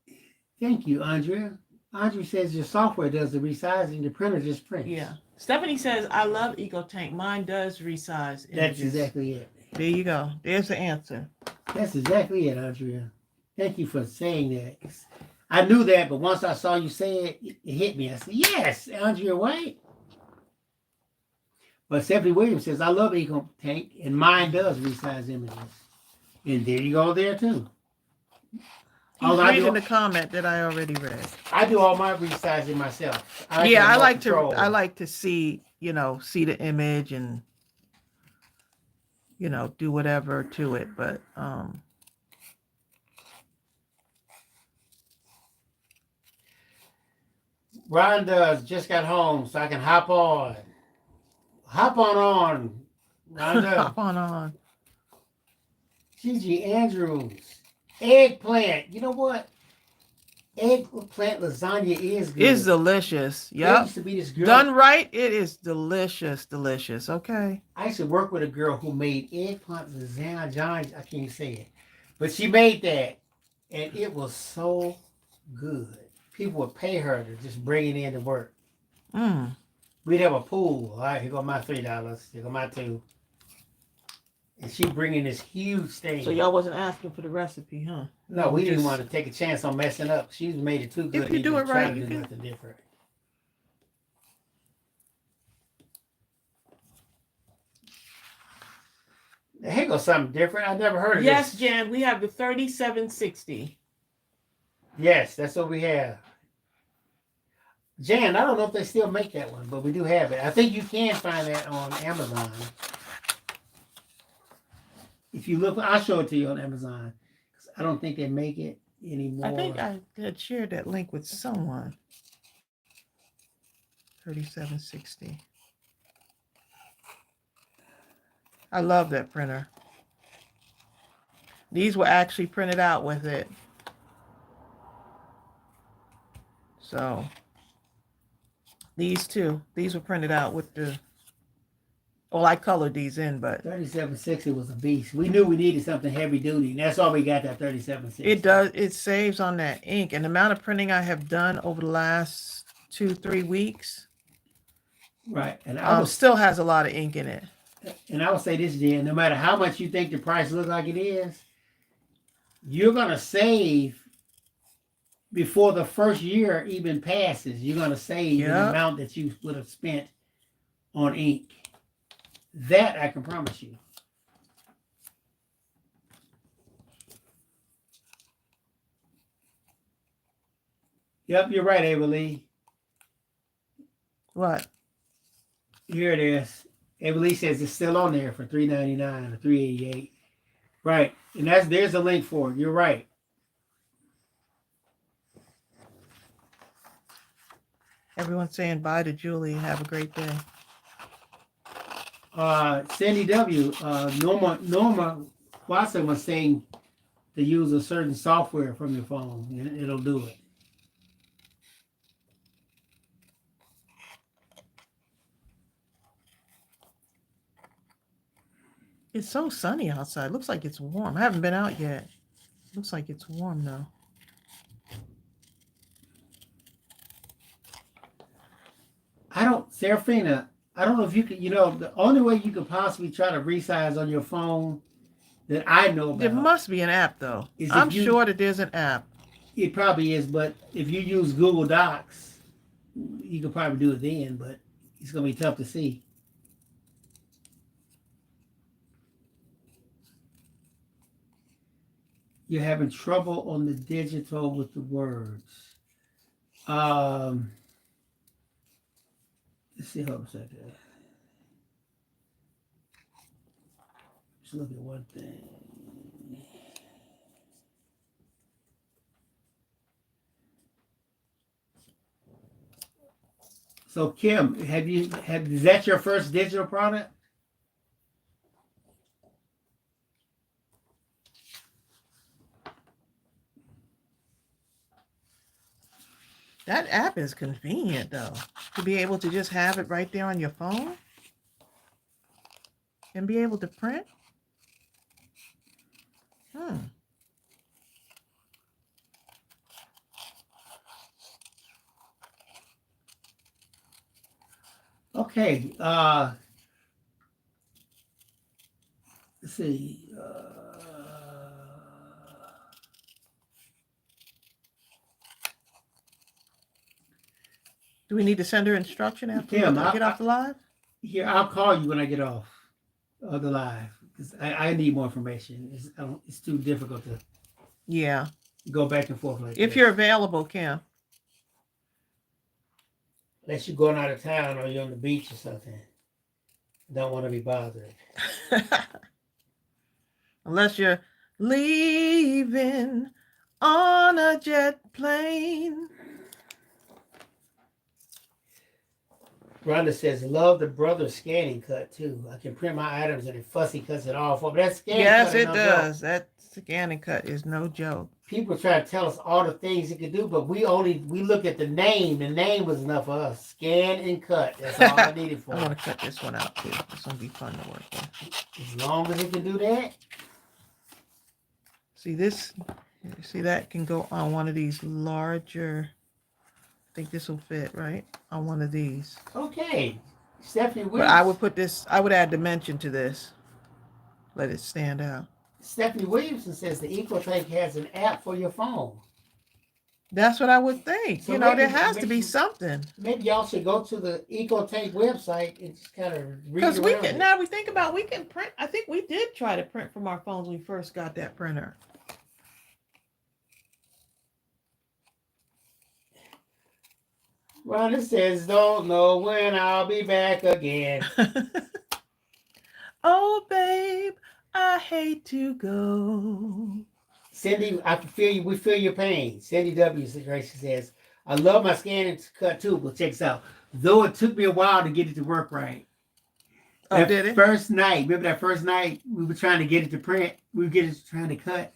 Thank you, Andrea. Andrea says your software does the resizing, the printer just prints. Yeah. Stephanie says, I love EcoTank. Mine does resize images. That's exactly it. There you go. There's the answer. That's exactly it, Andrea. Thank you for saying that. I knew that, but once I saw you say it, it hit me. I said, yes, Andrea White. But Stephanie Williams says, I love EcoTank, and mine does resize images. And there you go there, too. He's reading the comment that I already read. I do all my resizing myself. I like to see, see the image and, do whatever to it. But Rhonda just got home, so I can hop on. Hop on, Rhonda. Hop on. Gigi Andrews. Eggplant. You know what? Eggplant lasagna is good. It's delicious. Yep. Used to be this girl. Done right, it is delicious. Delicious. Okay. I used to work with a girl who made eggplant lasagna. I can't say it. But she made that. And it was so good. People would pay her to just bring it in to work. We'd have a pool. All right, here go my $3. Here go my $2. And she bringing this huge thing. So y'all wasn't asking for the recipe, huh? No, we didn't want to take a chance on messing up. She's made it too good. If you do it right, you can. Nothing different. Here goes something different. I never heard of this. Yes, Jan, we have the 3760. Yes, that's what we have. Jan, I don't know if they still make that one, but we do have it. I think you can find that on Amazon. If you look, I'll show it to you on Amazon. I don't think they make it anymore. I think I had shared that link with someone. 3760. I love that printer. These were actually printed out with it. So these were printed out with the, well, I colored these in, but 3760 was a beast. We knew we needed something heavy duty, and that's all we got, that 3760. It saves on that ink. And the amount of printing I have done over the last 2-3 weeks, right, and still has a lot of ink in it. And I will say this, Jen, no matter how much you think the price looks like it is, you're going to save before the first year even passes. You're going to save the amount that you would have spent on ink. That I can promise you. Yep, you're right, Ava Lee. What? Here it is. Ava Lee says it's still on there for $3.99 or $3.88. Right. And there's a link for it. You're right. Everyone's saying bye to Julie and have a great day. Sandy W. Norma Watson was saying to use a certain software from your phone and it'll do it. It's so sunny outside. Looks like it's warm. I haven't been out yet. Looks like it's warm though. Serafina, I don't know if you can, the only way you could possibly try to resize on your phone that I know There about must be an app, though. is I'm if you, sure that there's an app. it probably is, but if you use Google Docs, you could probably do it then, but it's going to be tough to see. You're having trouble on the digital with the words. Let's see, hold on a second. Just look at one thing. So Kim, is that your first digital product? That app is convenient, though, to be able to just have it right there on your phone and be able to print. Okay. Let's see. Do we need to send her instruction after Kim, we get off the live? Here, I'll call you when I get off of the live because I need more information. It's too difficult to go back and forth like if this. you're available, Kim. Unless you're going out of town or you're on the beach or something. Don't want to be bothered. Unless you're leaving on a jet plane. Rhonda says, love the brother scanning cut too. I can print my items and it fussy cuts it off. But that scanning yes, cut it no does. joke. That scanning cut is no joke. People try to tell us all the things it could do, but we look at the name. The name was enough for us. Scan and cut. That's all I needed for I it. want to cut this one out too. This one be fun to work with. As long as it can do that. See this? See that can go on one of these larger. I think this will fit right on one of these. Okay. Stephanie Williams. But I would put this, I would add dimension to this. Let it stand out. Stephanie Williamson says the EcoTank has an app for your phone. That's what I would think. So there maybe- has to be maybe- something. Maybe y'all should go to the EcoTank website and just kind of read Because we around can, it. now we think about, we can print. I think we did try to print from our phones when we first got that printer. Rhonda says, don't know when I'll be back again. Oh, babe, I hate to go. Cindy, I feel you. We feel your pain. Cindy W. says, I love my scanning cut too, but check this out. Though it took me a while to get it to work right. Oh, That did it? First night, remember that first night we were trying to get it to print? We were trying to cut.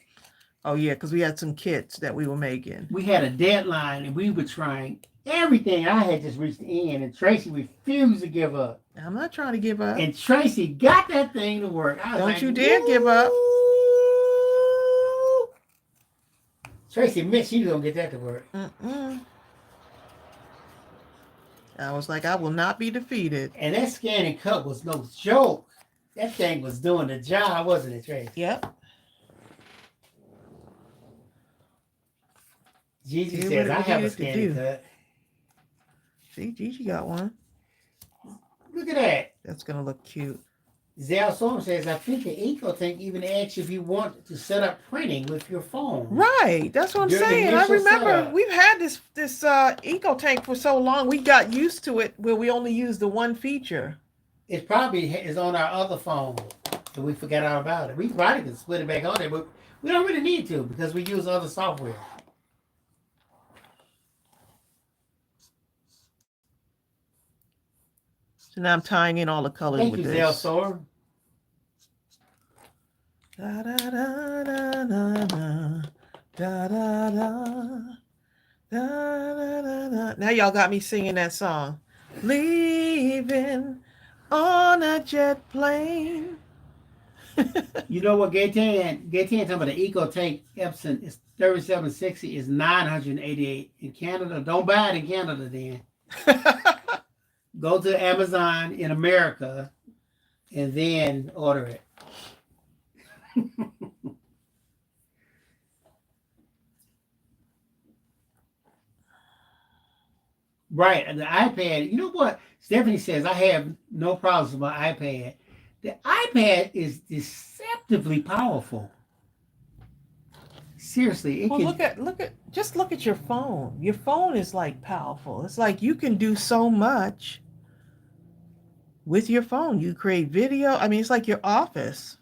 Oh, yeah, because we had some kits that we were making. We had a deadline and we were trying everything. I had just reached the end and Tracy refused to give up. I'm not trying to give up. And Tracy got that thing to work. I was Don't like, you dare give up. "Woo!" Tracy admits she's going to get that to work. I was like, I will not be defeated. And that scan and cut was no joke. That thing was doing the job, wasn't it, Tracy? Yep. Gigi Did says, what I it have a needed to scan and do. cut. See, Gigi got one. Look at that. That's going to look cute. Zell Storm says, I think the EcoTank even asks if you want to set up printing with your phone. Right. That's what I'm During the saying. I initial remember setup. we've had this EcoTank for so long. We got used to it where we only use the one feature. It probably is on our other phone, and we forgot all about it. We probably could split it back on there, but we don't really need to because we use other software. So now I'm tying in all the colors Thank with you, this. Zell Storm. Da, da, da, da, da, da, da, da, da, da, da, da. Now y'all got me singing that song. Leaving on a jet plane. You know what, Gaetan talking about the EcoTank Epson is 3760 is $988 in Canada. Don't buy it in Canada then. go to Amazon in America and then order it. Right. And the iPad, you know what? Stephanie says, I have no problems with my iPad. The iPad is deceptively powerful. Seriously, it Well, can. look at your phone. Your phone is like powerful. It's like you can do so much with your phone. You create video. I mean, it's like your office.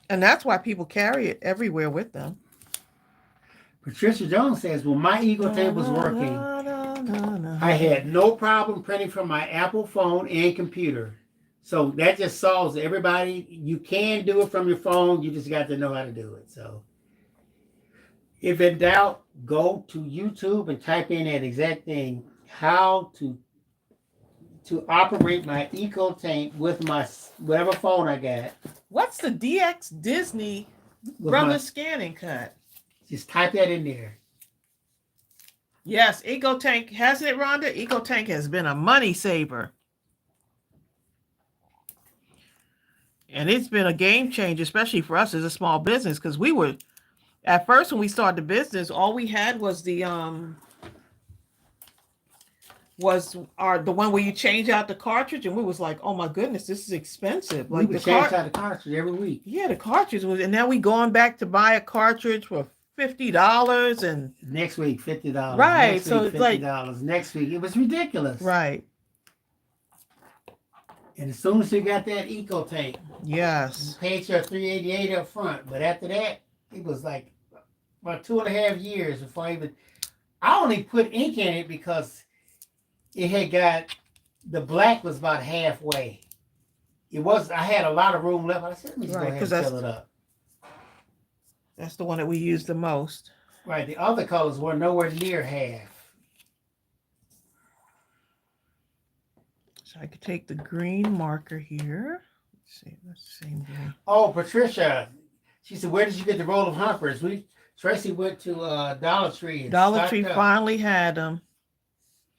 And that's why people carry it everywhere with them. Patricia Jones says, when my Eagle tape was working, I had no problem printing from my Apple phone and computer. So that just solves it. Everybody, you can do it from your phone. You just got to know how to do it. So if in doubt, go to YouTube and type in that exact thing, how to operate my Eco Tank with my whatever phone I got. What's the DX Disney brother scanning cut? Just type that in there. Yes, Eco Tank, hasn't it, Rhonda? Eco Tank has been a money saver. And it's been a game changer, especially for us as a small business, because we were, at first when we started the business, all we had was the one where you change out the cartridge, and we was like, oh my goodness, this is expensive. Like we would change out the cartridge every week. Yeah, the cartridge was, and now we going back to buy a cartridge for $50 and next week $50. Right. Next so week, it's like $50. Next week. It was ridiculous. Right. And as soon as you got that Eco Tank, yes, you paid your $388 up front. But after that, it was like about 2.5 years before I only put ink in it because it had got, the black was about halfway. I had a lot of room left. I said, let me just go ahead and fill it up. That's the one that we use the most. Right. The other colors were nowhere near half. So I could take the green marker here. Let's see, that's the same green. Oh, Patricia. She said, where did you get the roll of humpers? Tracy went to Dollar Tree. Dollar Tree finally had them.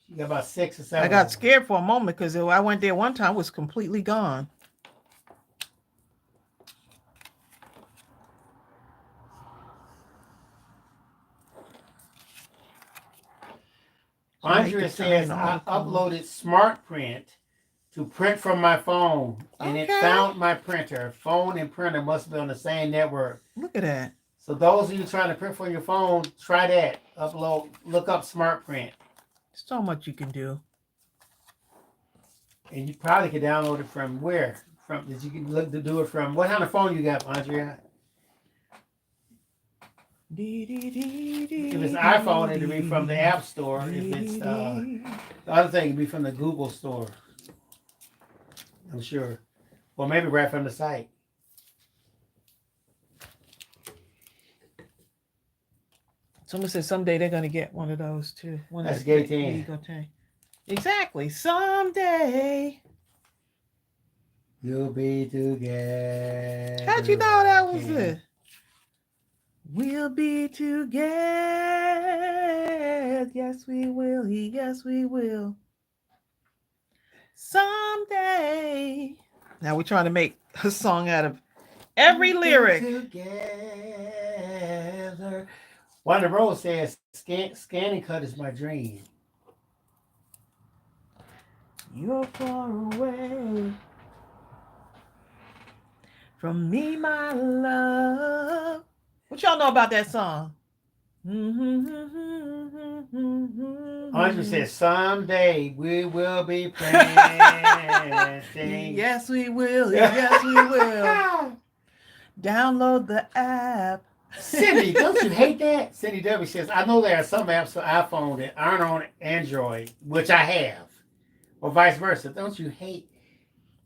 She got about 6 or 7. I got scared for a moment because I went there one time, it was completely gone. Andrea says, I uploaded Smart Print to print from my phone, and it found my printer. Phone and printer must be on the same network. Look at that. So those of you trying to print from your phone, try that. Look up Smart Print. So much you can do. And you probably could download it from where? Did you look to do it from? What kind of phone you got, Andrea? If it's iPhone, it'll be from the App Store. If it's the other thing, it'll be from the Google Store. I'm sure. Or maybe right from the site. Someone said someday they're going to get one of those too. That's gay 10. Exactly. Someday. You'll be together. How'd you know that was it? We'll be together. Yes, we will. Yes, we will. Someday. Now we're trying to make a song out of every lyric. Together. Wonder Rose says, scanning cut is my dream. You're far away from me, my love. What y'all know about that song? Andrew says, someday we will be playing. Yes, we will. Yes, we will. Download the app. Cindy, don't you hate that? Cindy W says, I know there are some apps for iPhone that aren't on Android, which I have, or vice versa. Don't you hate?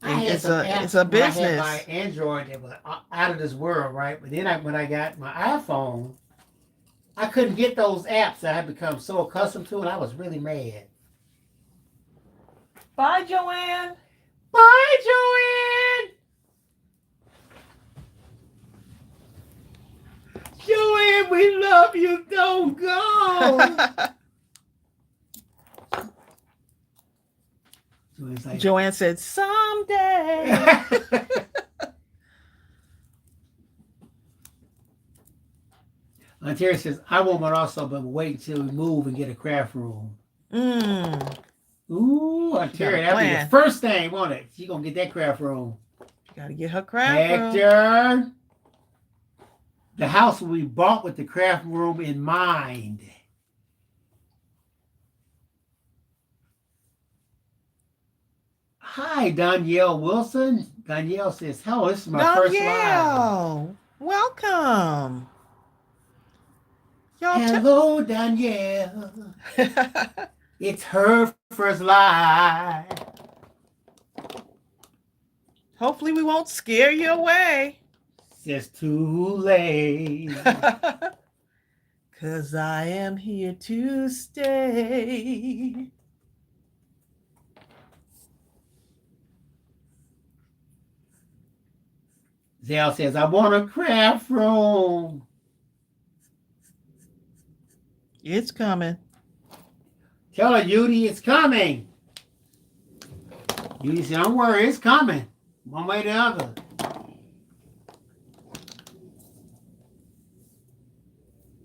It's a business. I had my Android that was out of this world, right? But then when I got my iPhone, I couldn't get those apps that I had become so accustomed to, and I was really mad. Bye, Joanne. Bye, Joanne. Joanne, we love you. Don't go. Joanne said, someday. Terry says, I want one also, but wait until we move and get a craft room. Ooh, Terry, that'll be the first thing, won't it? She's going to get that craft room. She got to get her craft room. Hector. The house will be bought with the craft room in mind. Hi, Danielle Wilson. Danielle says, hello, this is my first live. Welcome. Hello, Danielle. It's her first live. Hopefully we won't scare you away. It's too late. 'Cause I am here to stay. Zell says, I want a craft room. It's coming. Tell her, Judy, it's coming. Judy said, don't worry, it's coming. One way or the other.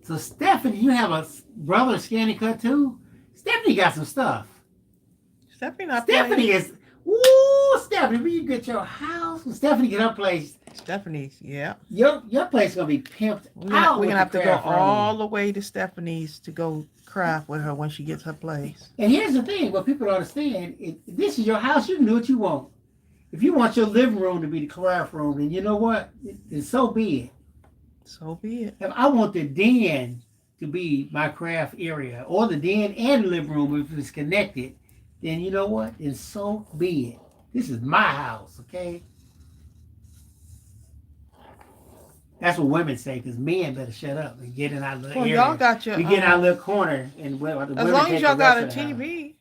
So, Stephanie, you have a brother scanning cut too? Stephanie got some stuff. Stephanie is, woo, Stephanie, when you get your house, when Stephanie get her place. Stephanie's, yeah. Your place is going to be pimped out. We're going to have to go all the way to Stephanie's to go craft with her when she gets her place. And here's the thing, what people don't understand, if this is your house, you can do what you want. If you want your living room to be the craft room, then you know what? Then so be it. So be it. If I want the den to be my craft area, or the den and the living room if it's connected, then you know what? Then so be it. This is my house, okay? That's what women say, because men better shut up and get in our little area. Y'all got your... We get in our little corner. And the as long as y'all got a TV.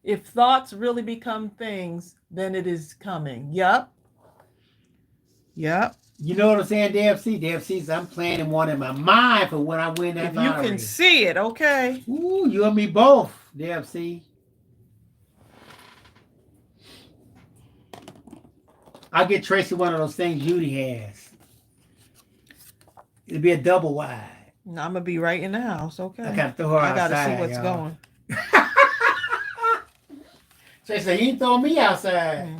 If thoughts really become things, then it is coming. Yup. Yup. You know what I'm saying, DFC? DFC's, I'm planning one in my mind for when I win that lottery. You can see it, okay? Ooh, you and me both, DFC. I'll get Tracey one of those things Judy has. It'll be a double wide. No, I'm going to be right in the house, okay? I got to throw her outside, I got to see what's going. Tracey, you ain't throw me outside.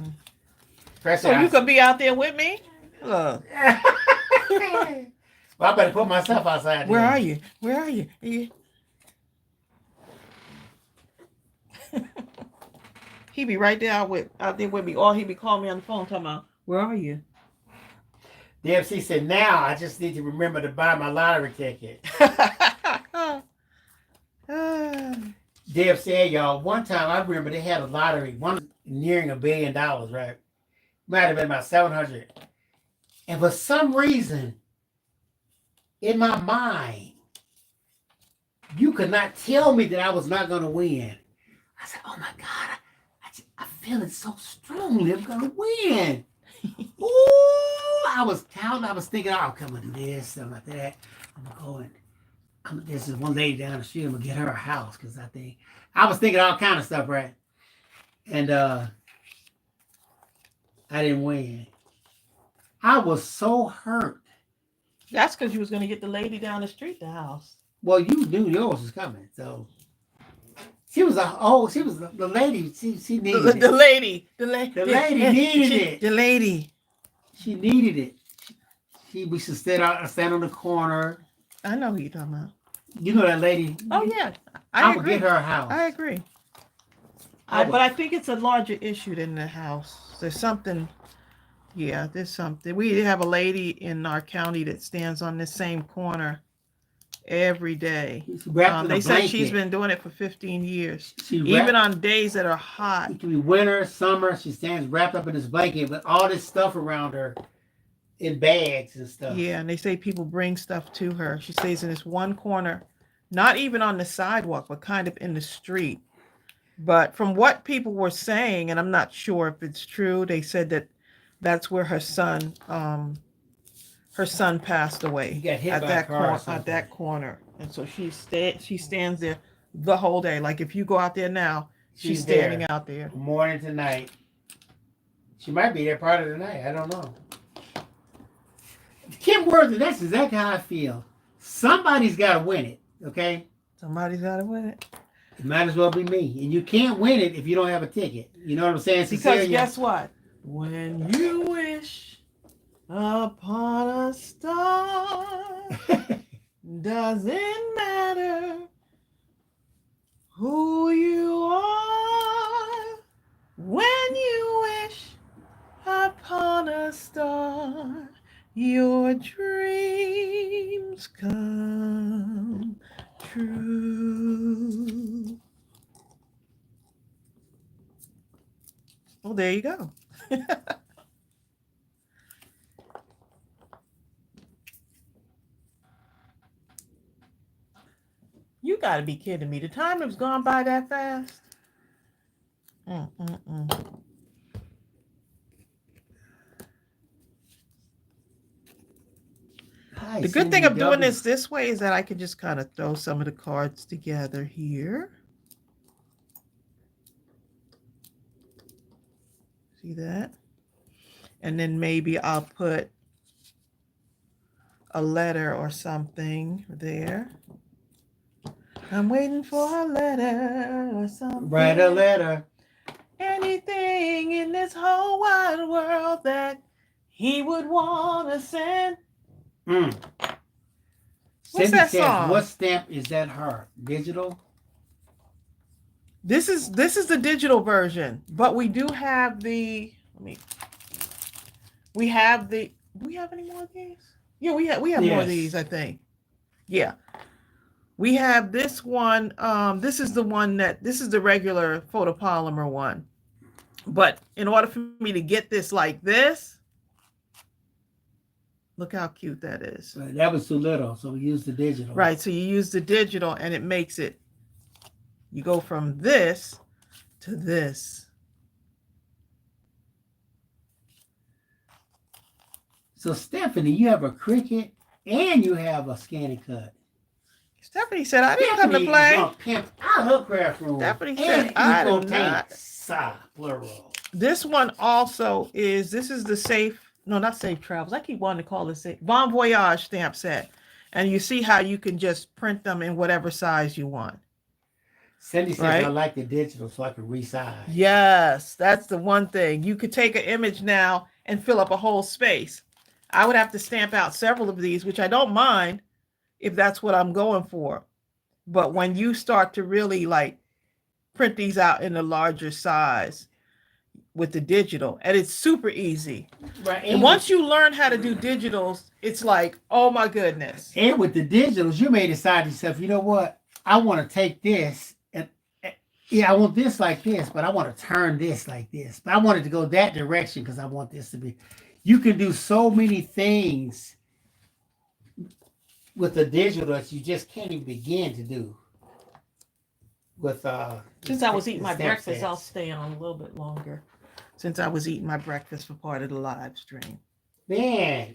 So you could be out there with me? Look. Well, I better put myself outside. Where are you? Where are you? He be right there out there with me, or he be calling me on the phone talking about, where are you? DFC said, now I just need to remember to buy my lottery ticket. DFC, y'all, one time I remember they had a lottery, one nearing $1 billion, right? Might have been about 700. And for some reason, in my mind, you could not tell me that I was not going to win. I said, oh my God, I feel it so strongly. I'm going to win. Ooh, I was counting. I was thinking, oh, I'm coming to do this, something like that. I'm going. This is one lady down the street. I'm going to get her a house because I was thinking all kind of stuff, right? And I didn't win. I was so hurt. That's because you was going to get the lady down the street the house. Well, you knew yours was coming, so she was the lady. She needed it. The lady needed it. The lady. She needed it. We should stand on the corner. I know who you're talking about. You know that lady. Oh yeah, I would get her a house. I agree. But I think it's a larger issue than the house. There's something. Yeah, there's something. We have a lady in our county that stands on this same corner every day. They say she's been doing it for 15 years. Even on days that are hot. It can be winter, summer. She stands wrapped up in this blanket with all this stuff around her in bags and stuff. Yeah, and they say people bring stuff to her. She stays in this one corner, not even on the sidewalk, but kind of in the street. But from what people were saying, and I'm not sure if it's true, they said that that's where her son her son passed away He got hit at by a that car or at something. that corner, and so she stands there the whole day. Like if you go out there now, she's standing there out there. from morning to night. She might be there part of the night. I don't know. Kim Worthy, that's exactly how I feel. Somebody's got to win it, okay? Somebody's got to win it. It might as well be me. And you can't win it if you don't have a ticket. You know what I'm saying, Because Cecilia? guess what? When you wish upon a star, doesn't matter who you are. When you wish upon a star, your dreams come true. Well, there you go. You got to be kidding me. The time has gone by that fast. Hi, The good thing of doing this way is that I can just kind of throw some of the cards together here. See that? And then maybe I'll put a letter or something there. I'm waiting for a letter or something. Write a letter. Anything in this whole wide world that he would want to send. What's Cindy that says, song? What stamp is that heart? Digital? This is the digital version, but we do have the. We have the. Do we have any more of these? Yeah, we have more of these, I think. Yeah. We have this one. This is the one this is the regular photopolymer one. But in order for me to get this like this, look how cute that is. Right, that was too little, so we used the digital. Right, so you use the digital and it makes it, you go from this to this. So Stephanie, you have a Cricut and you have a ScanNCut. Stephanie said, I didn't come to play. Pimp out her craft room. Stephanie said, I did not. Plural. This one also is, this is the not Safe Travels. I keep wanting to call it Safe. Bon Voyage stamp set. And you see how you can just print them in whatever size you want. Cindy says, right? I like the digital so I can resize. Yes, that's the one thing. You could take an image now and fill up a whole space. I would have to stamp out several of these, which I don't mind if that's what I'm going for. But when you start to really like print these out in a larger size with the digital, and it's super easy. Right. And once you learn how to do digitals, it's like, oh my goodness. And with the digitals, you may decide to yourself, you know what? I want to take this and I want this like this, but I want to turn this like this. But I want it to go that direction because I want this to be. You can do so many things with the digital that you just can't even begin to do. With since I was eating my breakfast, I'll stay on a little bit longer. Since I was eating my breakfast for part of the live stream. Man,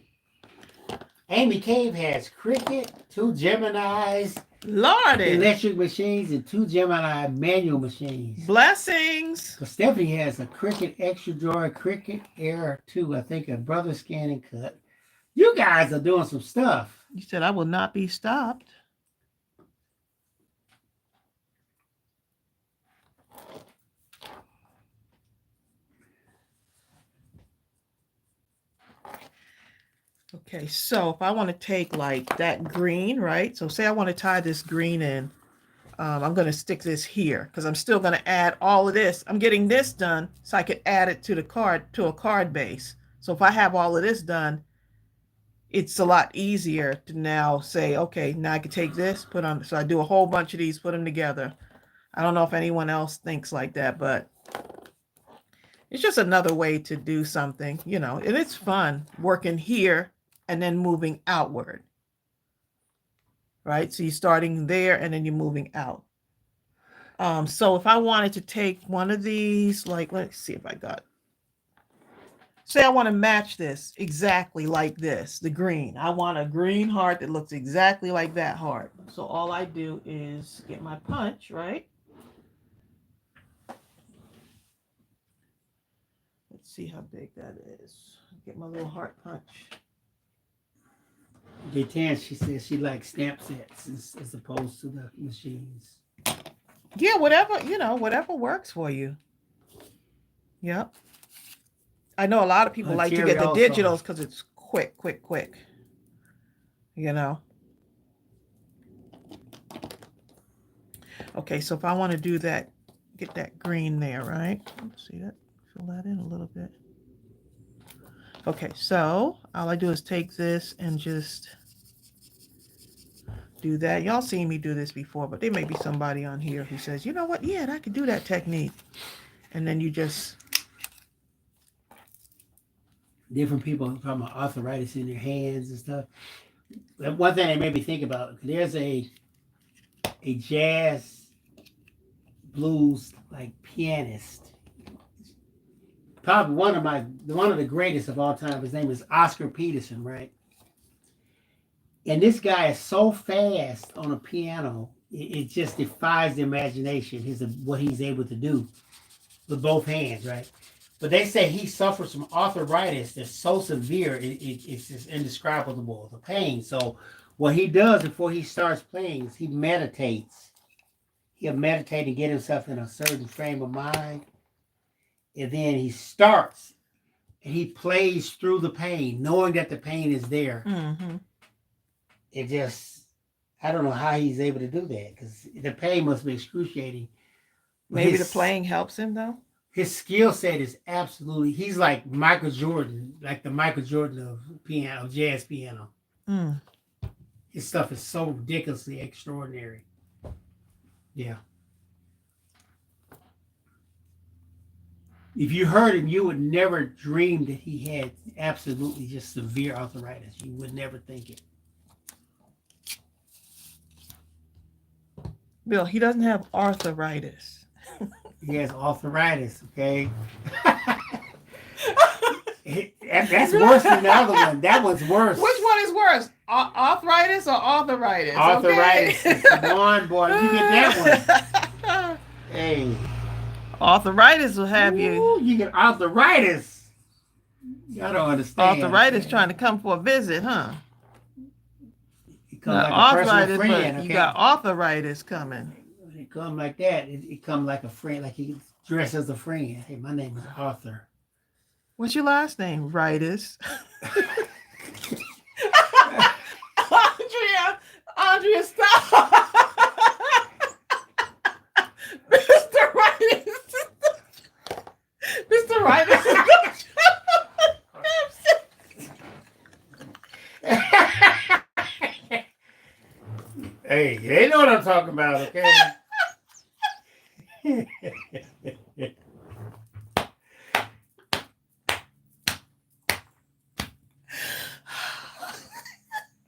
Amy Cave has Cricut, 2 Geminis, Lordy, electric machines, and 2 Gemini manual machines. Blessings. So Stephanie has a Cricut Extra Drawer, Cricut Air 2, I think a Brother ScanNCut. You guys are doing some stuff. You said I will not be stopped. Okay, so if I want to take like that green, right? So say I want to tie this green in. I'm going to stick this here because I'm still going to add all of this. I'm getting this done so I could add it to the card, to a card base. So if I have all of this done, it's a lot easier to now say, okay, now I can take this, put on. So I do a whole bunch of these, put them together. I don't know if anyone else thinks like that, but it's just another way to do something, you know, and it's fun working here and then moving outward, right? So you're starting there and then you're moving out. So if I wanted to take one of these, like, let's see if I got. say I want to match this exactly like this, the green. I want a green heart that looks exactly like that heart. So all I do is get my punch, right? Let's see how big that is. Get my little heart punch. Gaytan, she says she likes stamp sets as opposed to the machines. Yeah, whatever, whatever works for you. Yep. I know a lot of people like to Terry get the also. digitals because it's quick, quick, quick. Okay, so if I want to do that, get that green there, right? See that? Fill that in a little bit. Okay, so all I do is take this and just do that. Y'all seen me do this before, but there may be somebody on here who says, you know what? Yeah, I could do that technique. And then you just... Different people talking about arthritis in their hands and stuff. One thing that made me think about, there's a jazz blues like pianist, probably one of the greatest of all time. His name is Oscar Peterson, right? And this guy is so fast on a piano, it just defies the imagination. What he's able to do with both hands, right? But they say he suffers from arthritis that's so severe, it's just indescribable, the pain. So what he does before he starts playing is he meditates. He'll meditate and get himself in a certain frame of mind. And then he starts and he plays through the pain, knowing that the pain is there. Mm-hmm. It just, I don't know how he's able to do that because the pain must be excruciating. Maybe the playing helps him, though? His skill set is absolutely, he's like Michael Jordan, like the Michael Jordan of piano, of jazz piano. Mm. His stuff is so ridiculously extraordinary. Yeah. If you heard him, you would never dream that he had absolutely just severe arthritis. You would never think it. Bill, he doesn't have arthritis. He has arthritis, okay? That's worse than the other one. That one's worse. Which one is worse? Arthritis or arthritis? Arthritis Okay? is the one, boy. You get that one. Hey. Arthritis will have you. You get arthritis. I don't understand. Arthritis trying to come for a visit, huh? It comes like a arthritis, personal friend, but okay? you got arthritis coming. It come like that. It come like a friend, like he dressed as a friend. Hey, my name is Arthur. What's your last name? Ritis. Andrea, stop. Mr. Ritis. Mr. Ritis. Hey, they know what I'm talking about, okay?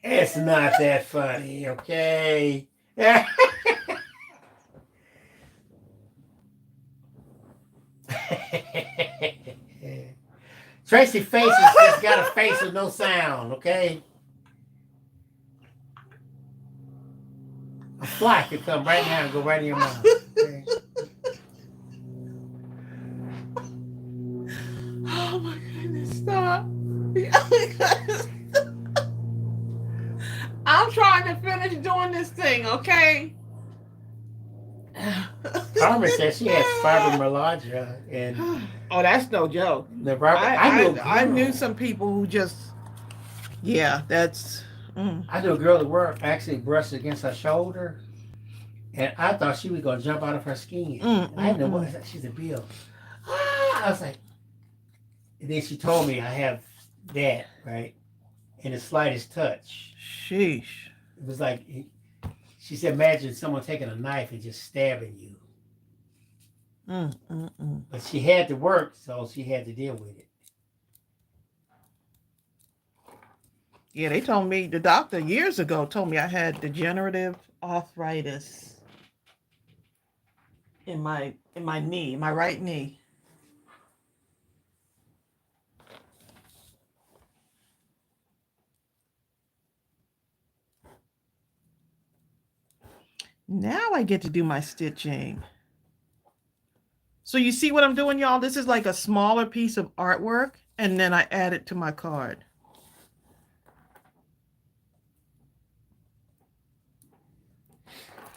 It's not that funny, okay? Tracey Faces just got a face with no sound, okay? A fly could come right now and go right in your mouth. Okay? Oh my goodness, stop. I'm trying to finish doing this thing, okay? Carmen says she has fibromyalgia and oh, that's no joke. I knew some people who just, yeah, that's. I knew a girl at work actually brushed against her shoulder, and I thought she was gonna jump out of her skin. I didn't know what she said, Bill. I was like, and then she told me I have that, right? And the slightest touch. Sheesh. It was like, she said, imagine someone taking a knife and just stabbing you. But she had to work, so she had to deal with it. Yeah, they told me, the doctor years ago told me I had degenerative arthritis in my knee, my right knee. Now I get to do my stitching. So you see what I'm doing, y'all? This is like a smaller piece of artwork, and then I add it to my card.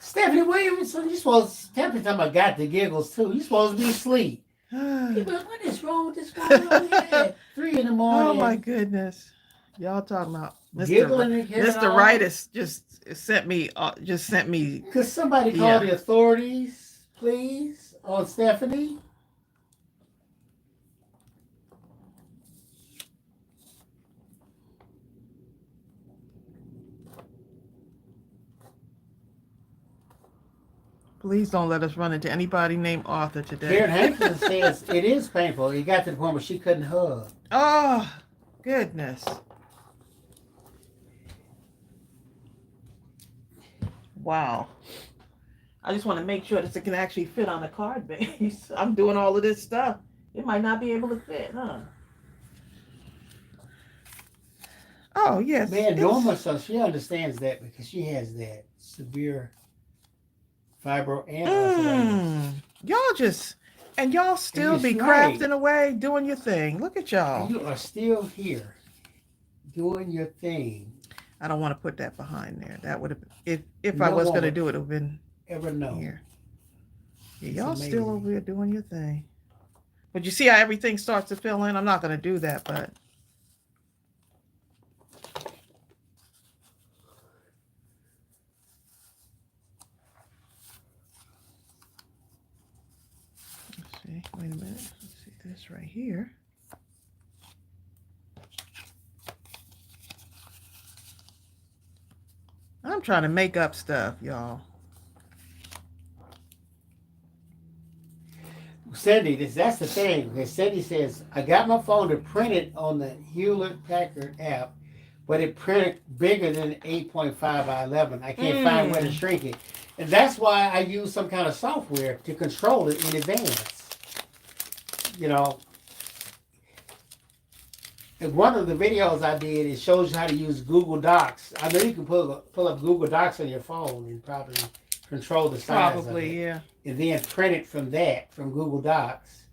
Stephanie Williams, so you supposed to, Stephanie talking about got the giggles too. You supposed to be asleep. People, what is wrong with this guy? 3 in the morning. Oh my goodness. Y'all talking about Mr. Wright just sent me Could somebody call the authorities, please, on Stephanie? Please don't let us run into anybody named Arthur today. Karen Hampton says it is painful. It got to the point where she couldn't hug. Oh, goodness. Wow. I just want to make sure that it can actually fit on a card base. I'm doing all of this stuff. It might not be able to fit, huh? Oh, yes. Man, Norma, so she understands that because she has that severe fibro and y'all still be crafting away, doing your thing. Look at y'all. You are still here doing your thing. I don't want to put that behind there. That would have, if I was going to do it, it would have been here. Yeah, y'all still over here doing your thing. But you see how everything starts to fill in? I'm not going to do that, but. Wait a minute. Let's see this right here. I'm trying to make up stuff, y'all. Cindy, that's the thing. Because Cindy says, I got my phone to print it on the Hewlett-Packard app, but it printed bigger than 8.5 by 11. I can't find where to shrink it. And that's why I use some kind of software to control it in advance. You know, in one of the videos I did, it shows you how to use Google Docs. I know you can pull up Google Docs on your phone and probably control the size of it. Yeah. And then print it from Google Docs.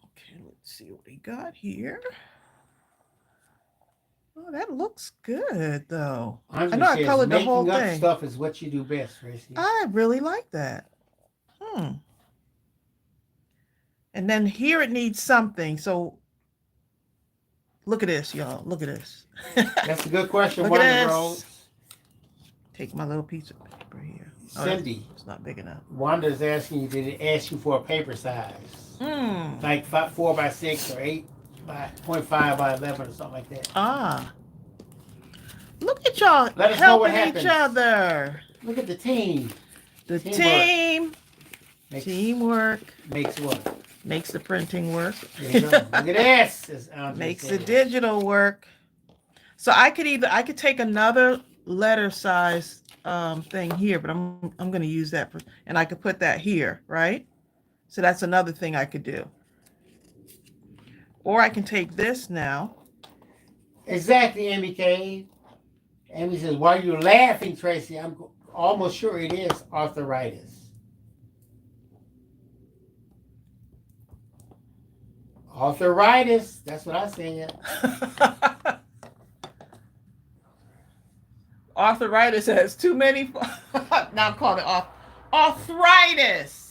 Okay, let's see what we got here. Oh, that looks good, though. I know I colored the whole thing. Making up stuff is what you do best, Tracey. I really like that. And then here it needs something. So look at this, y'all. Look at this. That's a good question. Look at this. Take my little piece of paper here. Cindy. It's not big enough. Wanda's asking you, did it ask you for a paper size? Like 4 by 6 or 8 by 0.5 by 11 or something like that. Ah. Look at y'all Let us know what helping each happens. other. Look at the team. The team. Teamwork. Makes what? Makes the printing work. There you go. Look at this. Makes the digital work. So I could take another letter size thing here, but I'm going to use that and I could put that here, right? So that's another thing I could do. Or I can take this now. Exactly, Amy K. Amy says, while you're laughing, Tracey, I'm almost sure it is arthritis. Arthritis, that's what I said. Arthritis has too many. Now call it arthritis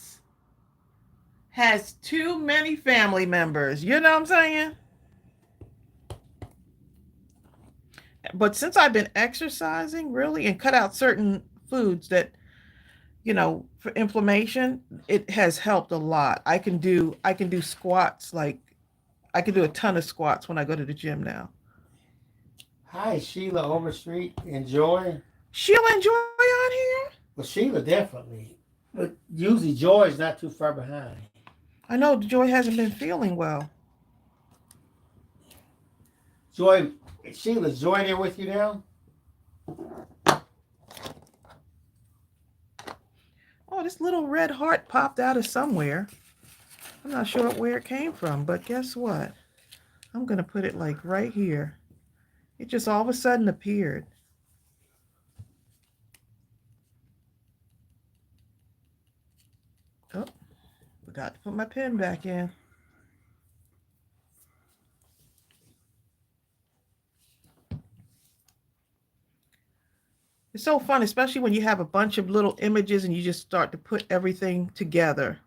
has too many family members. You know what I'm saying? But since I've been exercising really and cut out certain foods that, for inflammation, it has helped a lot. I can do squats, like I can do a ton of squats when I go to the gym now. Hi, Sheila Overstreet. Enjoy. Sheila and Joy on here? Well, Sheila definitely. But usually Joy is not too far behind. I know Joy hasn't been feeling well. Joy, Sheila's Joy there with you now? Oh, this little red heart popped out of somewhere. I'm not sure where it came from, but guess what? I'm going to put it like right here. It just all of a sudden appeared. Oh, forgot to put my pen back in. It's so fun, especially when you have a bunch of little images and you just start to put everything together.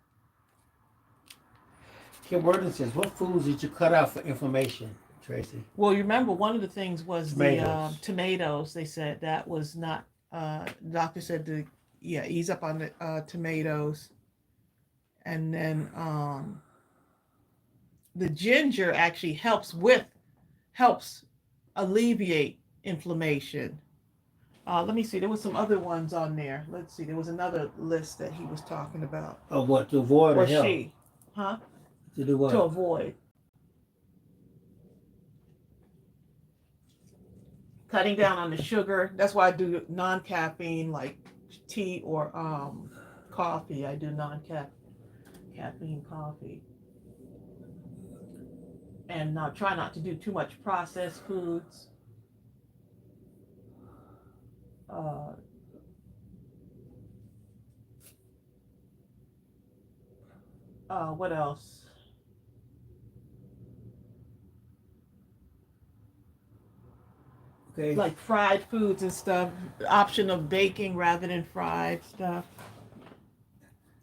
Kim Worthing says, what foods did you cut out for inflammation, Tracy? Well, you remember one of the things was the Tomatoes. tomatoes. They said that was not, doctor said to, ease up on the tomatoes. And then the ginger actually helps alleviate inflammation. Let me see. There was some other ones on there. Let's see. There was another list that he was talking about. Of what? To avoid or help? She, huh? To do what? To avoid. Cutting down on the sugar. That's why I do non-caffeine, like tea or coffee. I do non-caffeine coffee. And try not to do too much processed foods. What else? Okay. Like fried foods and stuff. Option of baking rather than fried stuff.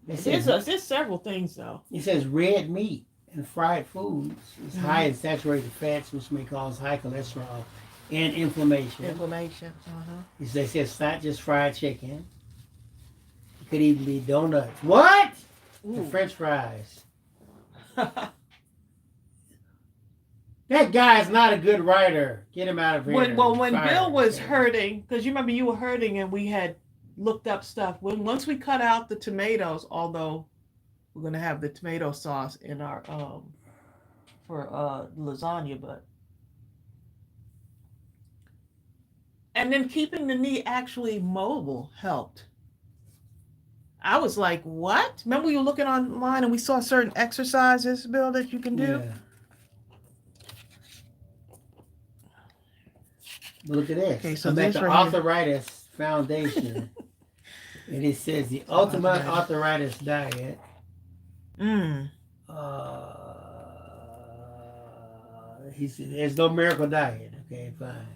There's several things though. It says red meat and fried foods is high in saturated fats, which may cause high cholesterol and inflammation. It says it's not just fried chicken. It could even be donuts. What? And French fries. That guy is not a good writer. Get him out of here. When Bill was hurting, because you remember you were hurting and we had looked up stuff. Once we cut out the tomatoes, although we're gonna have the tomato sauce in our for lasagna, but and then keeping the knee actually mobile helped. I was like, what? Remember we were looking online and we saw certain exercises, Bill, that you can do? Yeah. Look at this. Okay, so I'm at the right Arthritis Foundation. And it says the ultimate arthritis diet. He said there's no miracle diet. Okay, fine.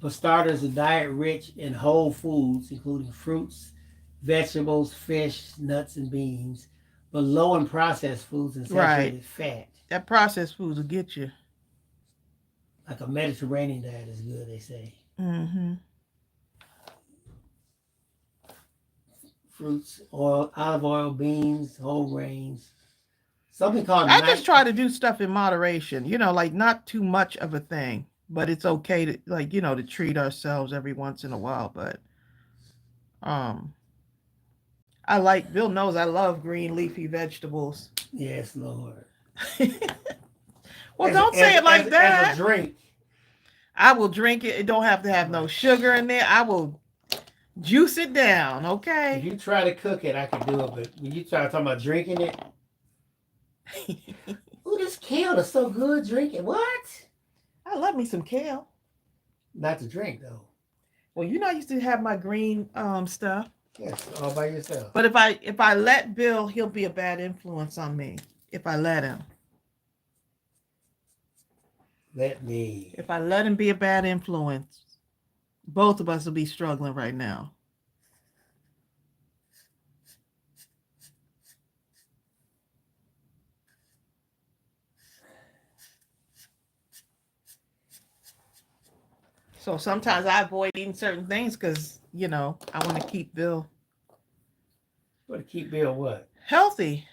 For starters, a diet rich in whole foods, including fruits, vegetables, fish, nuts, and beans, but low in processed foods and saturated fat. That processed foods will get you. Like a Mediterranean diet is good, they say. Fruits, oil, olive oil, beans, whole grains. Something called. I just try to do stuff in moderation. Like not too much of a thing, but it's okay to to treat ourselves every once in a while. But Bill knows I love green leafy vegetables. Yes, Lord. Well, don't say it like that. As a drink. I will drink it. It don't have to have no sugar in there. I will juice it down, okay? If you try to cook it, I can do it. But when you try talking about drinking it, ooh, this kale is so good. Drink it. What? I love me some kale. Not to drink though. Well, I used to have my green stuff. Yes, all by yourself. But if I let Bill, he'll be a bad influence on me. If I let him. If I let him be a bad influence, both of us will be struggling right now. So sometimes I avoid eating certain things because, I want to keep Bill. Want to keep Bill what? Healthy.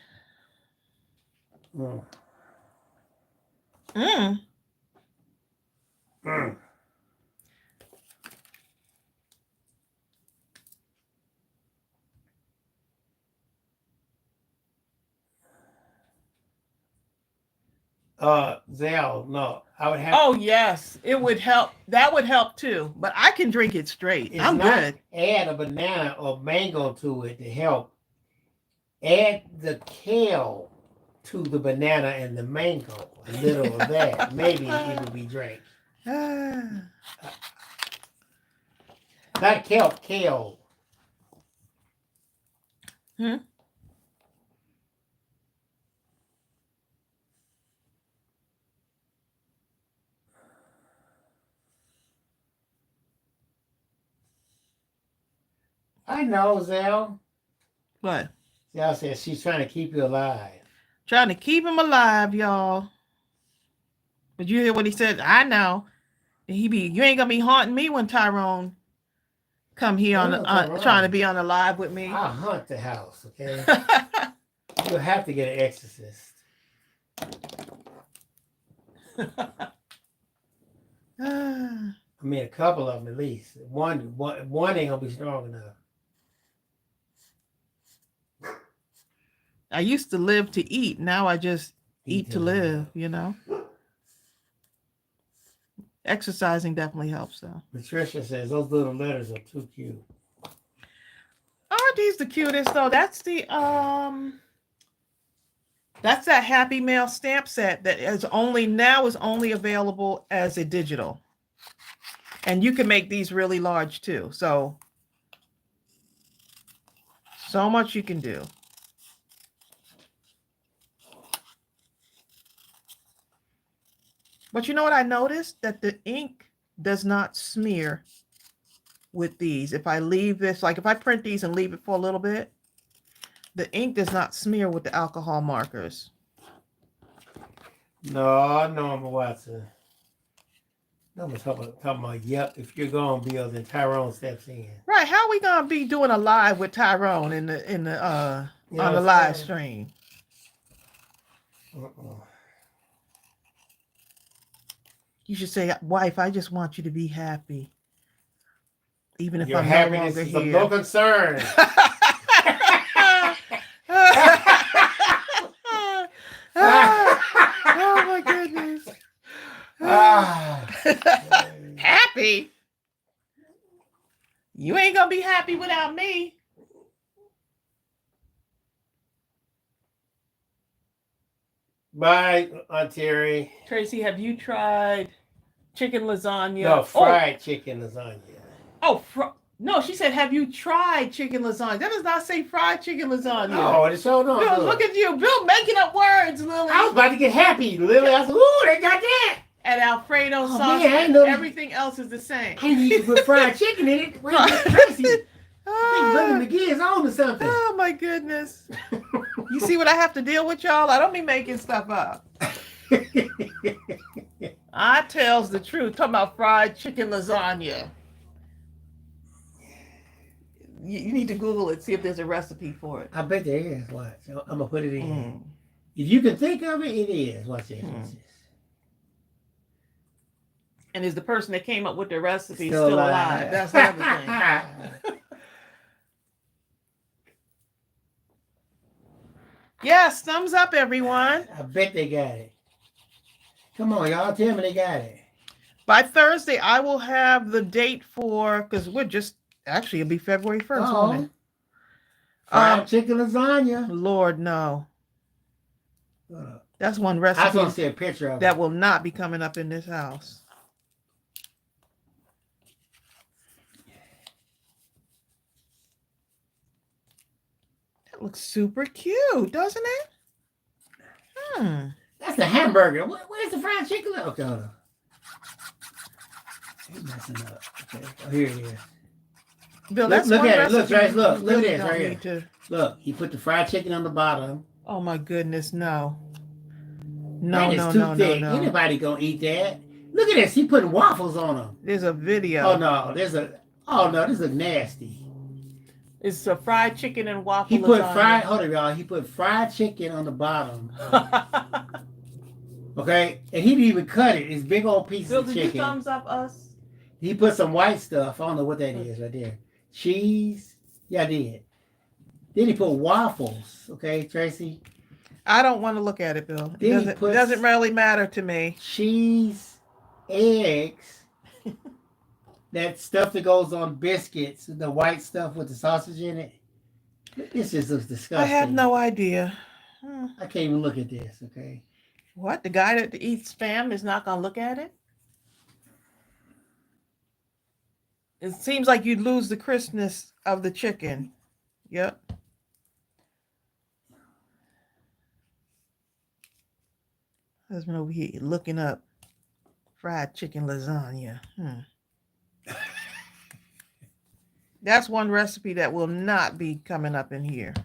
Zell, no. I would have. Oh, yes. It would help. That would help too. But I can drink it straight. I'm good. Add a banana or mango to it to help. Add the kale to the banana and the mango. A little of that. Maybe it would be drank. Not kelp, kale. Hmm? I know, Zell. What? Zell says she's trying to keep you alive. Trying to keep him alive, y'all. But you hear what he said? I know. You ain't gonna be haunting me when Tyrone come here trying to be on the live with me. I'll hunt the house, okay? You'll have to get an exorcist. I mean, a couple of them at least. One ain't gonna be strong enough. I used to live to eat. Now I just eat to live, you know? Exercising definitely helps, though. Patricia says those little letters are too cute. Aren't these the cutest, though? That's the, that's that Happy Mail stamp set that is only available as a digital. And you can make these really large, too. So much you can do. But you know what I noticed? That the ink does not smear with these. If I leave this, like if I print these and leave it for a little bit, the ink does not smear with the alcohol markers. No, Norma Watson. I'm talking about, yep, if you're going to build, then Tyrone steps in. Right. How are we going to be doing a live with Tyrone on the live stream? You should say, wife, I just want you to be happy. Even if I'm no longer here. No concern. Oh my goodness. Happy? You ain't gonna be happy without me. Bye, Aunt Terry. Tracy, have you tried chicken lasagna? No, fried chicken lasagna. Oh, no, she said, have you tried chicken lasagna? That does not say fried chicken lasagna. Oh, it's so no. Bill, look at you. Bill making up words, Lily. I was about to get happy, Lily. I said, ooh, they got that. And Alfredo sauce. Man, everything else is the same. I need to put fried chicken in it. Wait, Tracy. I think Billy McGee is on to something. Oh, my goodness. You see what I have to deal with, y'all? I don't be making stuff up. I tells the truth. Talking about fried chicken lasagna. You need to Google it, see if there's a recipe for it. I bet there is. Watch. I'm going to put it in. If you can think of it, it is. Watch this. And is the person that came up with the recipe still alive? That's the other thing. Yes, thumbs up, everyone. I bet they got it. Come on, y'all. Tell me they got it. By Thursday, I will have the date for, because we're just, actually, it'll be February 1st, won't it? Fried chicken lasagna. Lord, no. That's one recipe I was going to see a picture of that will not be coming up in this house. That looks super cute, doesn't it? That's the hamburger. Where's the fried chicken? Okay, hold on. You're messing up. Okay. Oh, here it is. Bill, that's look at it. recipe. Look, Trace, look at Really this right here. Look, he put the fried chicken on the bottom. Oh my goodness, no. No. Anybody gonna eat that? Look at this. He putting waffles on them. There's a video. This is nasty. It's a fried chicken and waffle. He put hold on, y'all. He put fried chicken on the bottom. Okay, and he didn't even cut it. It's big old pieces of chicken. Did you thumbs up us? He put some white stuff. I don't know what that is right there. Cheese. Yeah, I did. Then he put waffles. Okay, Tracy. I don't want to look at it, Bill. It doesn't really matter to me. Cheese, eggs, that stuff that goes on biscuits, the white stuff with the sausage in it. This just looks disgusting. I have no idea. I can't even look at this, okay? What? The guy that eats spam is not gonna look at it? It seems like you'd lose the crispness of the chicken. Yep. Husband over here looking up fried chicken lasagna. That's one recipe that will not be coming up in here.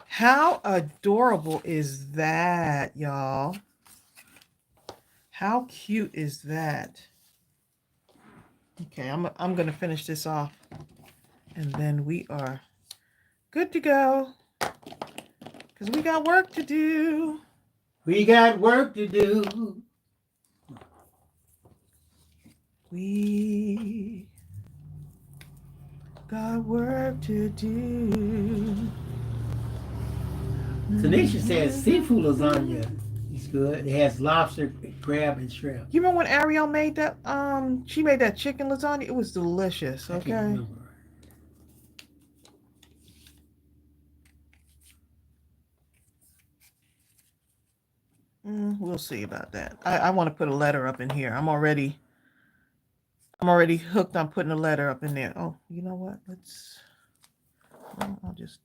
How adorable is that, y'all? How cute is that? Okay, I'm gonna finish this off, and then we are good to go, because we got work to do. We got work to do. We got work to do. Tanisha says seafood lasagna is good. It has lobster, crab, and shrimp. You remember when Ariel made that? She made that chicken lasagna. It was delicious. I can't Okay. remember. We'll see about that. I want to put a letter up in here. I'm already hooked on putting a letter up in there. Oh, you know what? I'll just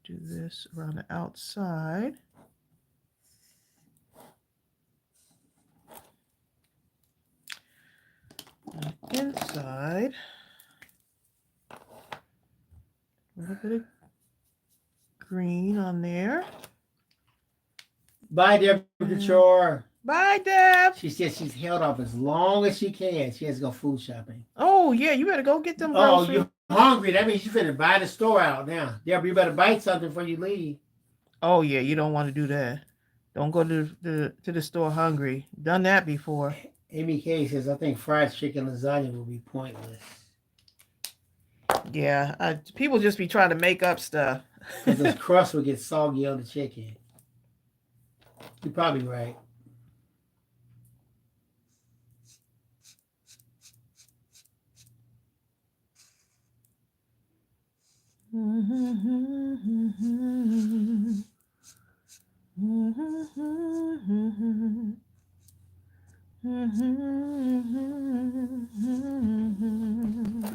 do this around the outside. And inside. A little bit of green on there. Bye, Deborah Couture. Bye, Deb. She says she's held off as long as she can. She has to go food shopping. Oh, yeah, you better go get them Oh, groceries. you're hungry. That means you're finna buy the store out now. Deborah, you better bite something before you leave. Oh, yeah, you don't want to do that. Don't go to the store hungry. Done that before. Amy K says, I think fried chicken lasagna will be pointless. Yeah, people just be trying to make up stuff. Because the crust will get soggy on the chicken. You're probably right. I'm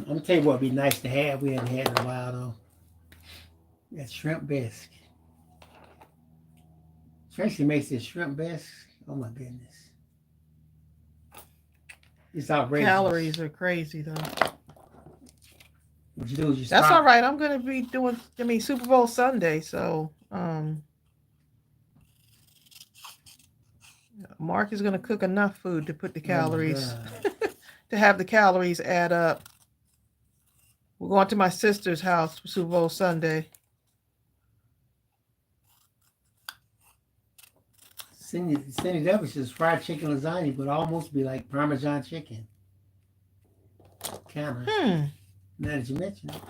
gonna tell you what would be nice to have. We haven't had in a while though. That shrimp bisque. Tracey makes this shrimp bisque. Oh my goodness. It's outrageous. Calories are crazy though. What you do is you That's stop. all right. I'm gonna be doing. Super Bowl Sunday, so Mark is gonna cook enough food to put the calories to have the calories add up. We're going to my sister's house for Super Bowl Sunday. Cindy W says fried chicken lasagna would almost be like Parmesan chicken. Kind of. Now that you mention it.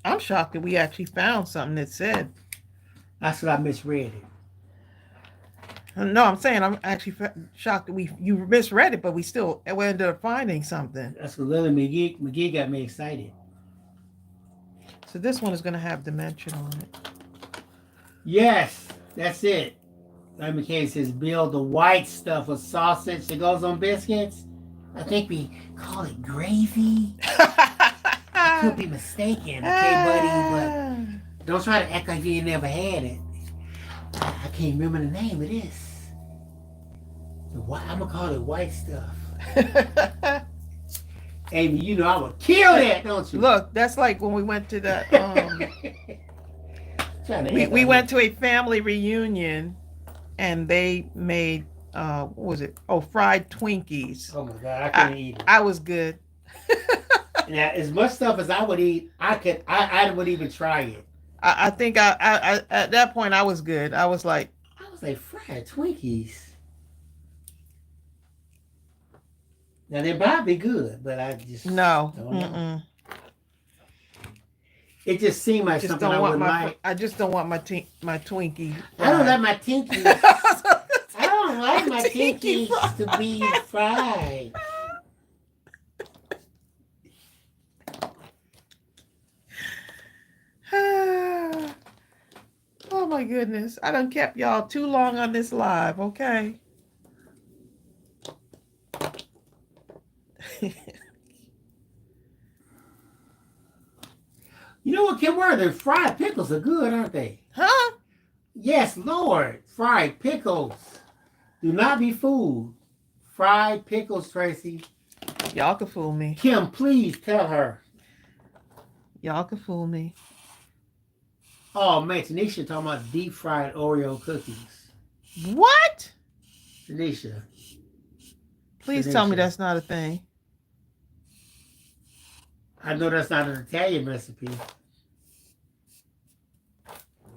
I'm shocked that we actually found something that said. That's what I misread it. No, I'm saying I'm actually shocked that you misread it, but we ended up finding something. That's what Lily McGee got me excited. So this one is going to have dimension on it. Yes, that's it. Lily McKay says, build the white stuff with sausage that goes on biscuits. I think we call it gravy. I could be mistaken, okay, buddy, but don't try to act like you never had it. I can't remember the name of this. I'm gonna call it white stuff. Amy, you know I would kill that, don't you? Look, that's like when we went to that. we went to a family reunion, and they made what was it? Oh, fried Twinkies. Oh my God, I couldn't eat it. I was good. Now, as much stuff as I would eat, I would even try it. I think I at that point I was good. I was like fried Twinkies. Now they might be good, but I just no. don't know. It just seemed like Just something don't I want wouldn't my. like. I just don't want my my Twinkie. I don't like fried. my Tinkies. I don't like my Tinkie Tinkies to be fried. Oh my goodness. I done kept y'all too long on this live, okay? You know what, Kim? Where the fried pickles are good, aren't they? Huh? Yes, Lord. Fried pickles. Do not be fooled. Fried pickles, Tracy. Y'all can fool me. Kim, please tell her. Y'all can fool me. Oh, man, Tanisha talking about deep fried Oreo cookies. What? Tanisha. Please tell me that's not a thing. I know that's not an Italian recipe.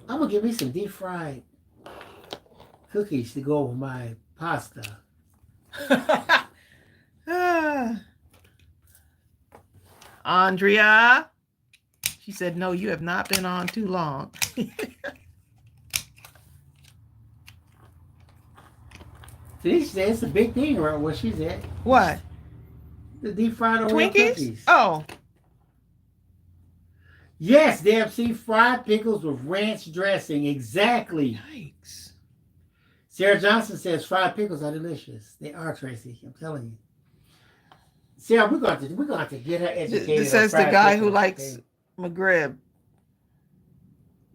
I'm going to give me some deep fried cookies to go with my pasta. Andrea. She said, no, you have not been on too long. Tanisha said it's a big thing around where she's at. What? The deep fried Oreo Twinkies? cookies. Oh. Yes, DFC fried pickles with ranch dressing. Exactly. Yikes. Sarah Johnson says fried pickles are delicious. They are, Tracy. I'm telling you. Sarah, we're going to have to get her educated. This says the fried guy pickles, who likes okay? McGrib.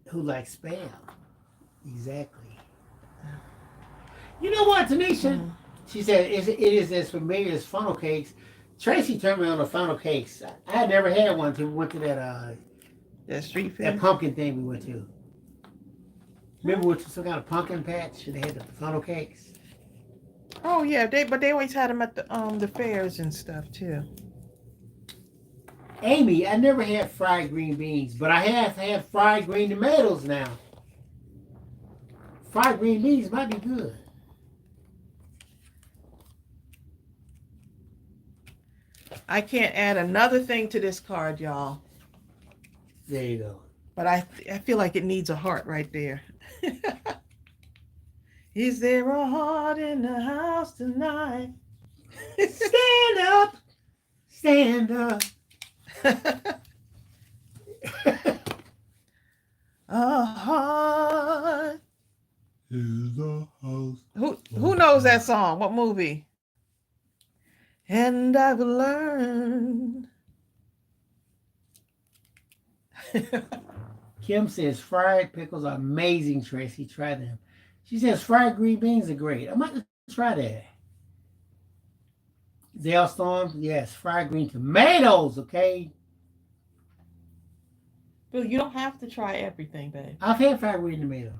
Who likes spam. Exactly. You know what, Tanisha? Mm. She said it is as familiar as funnel cakes. Tracy turned me on to funnel cakes. I had never had one until we went to That street food? that pumpkin thing we went to. Remember we went to some kind of pumpkin patch and they had the funnel cakes? Oh yeah, but they always had them at the fairs and stuff too. Amy, I never had fried green beans, but I have had fried green tomatoes now. Fried green beans might be good. I can't add another thing to this card, y'all. There you go. But I feel like it needs a heart right there. Is there a heart in the house tonight? Stand up. Stand up. A heart. Is a house. Who knows that song? What movie? And I've learned. Kim says fried pickles are amazing, Tracy. Try them. She says fried green beans are great. I might try that. Dale Storm, yes, fried green tomatoes, okay? Bill, you don't have to try everything, babe. I've had fried green tomatoes.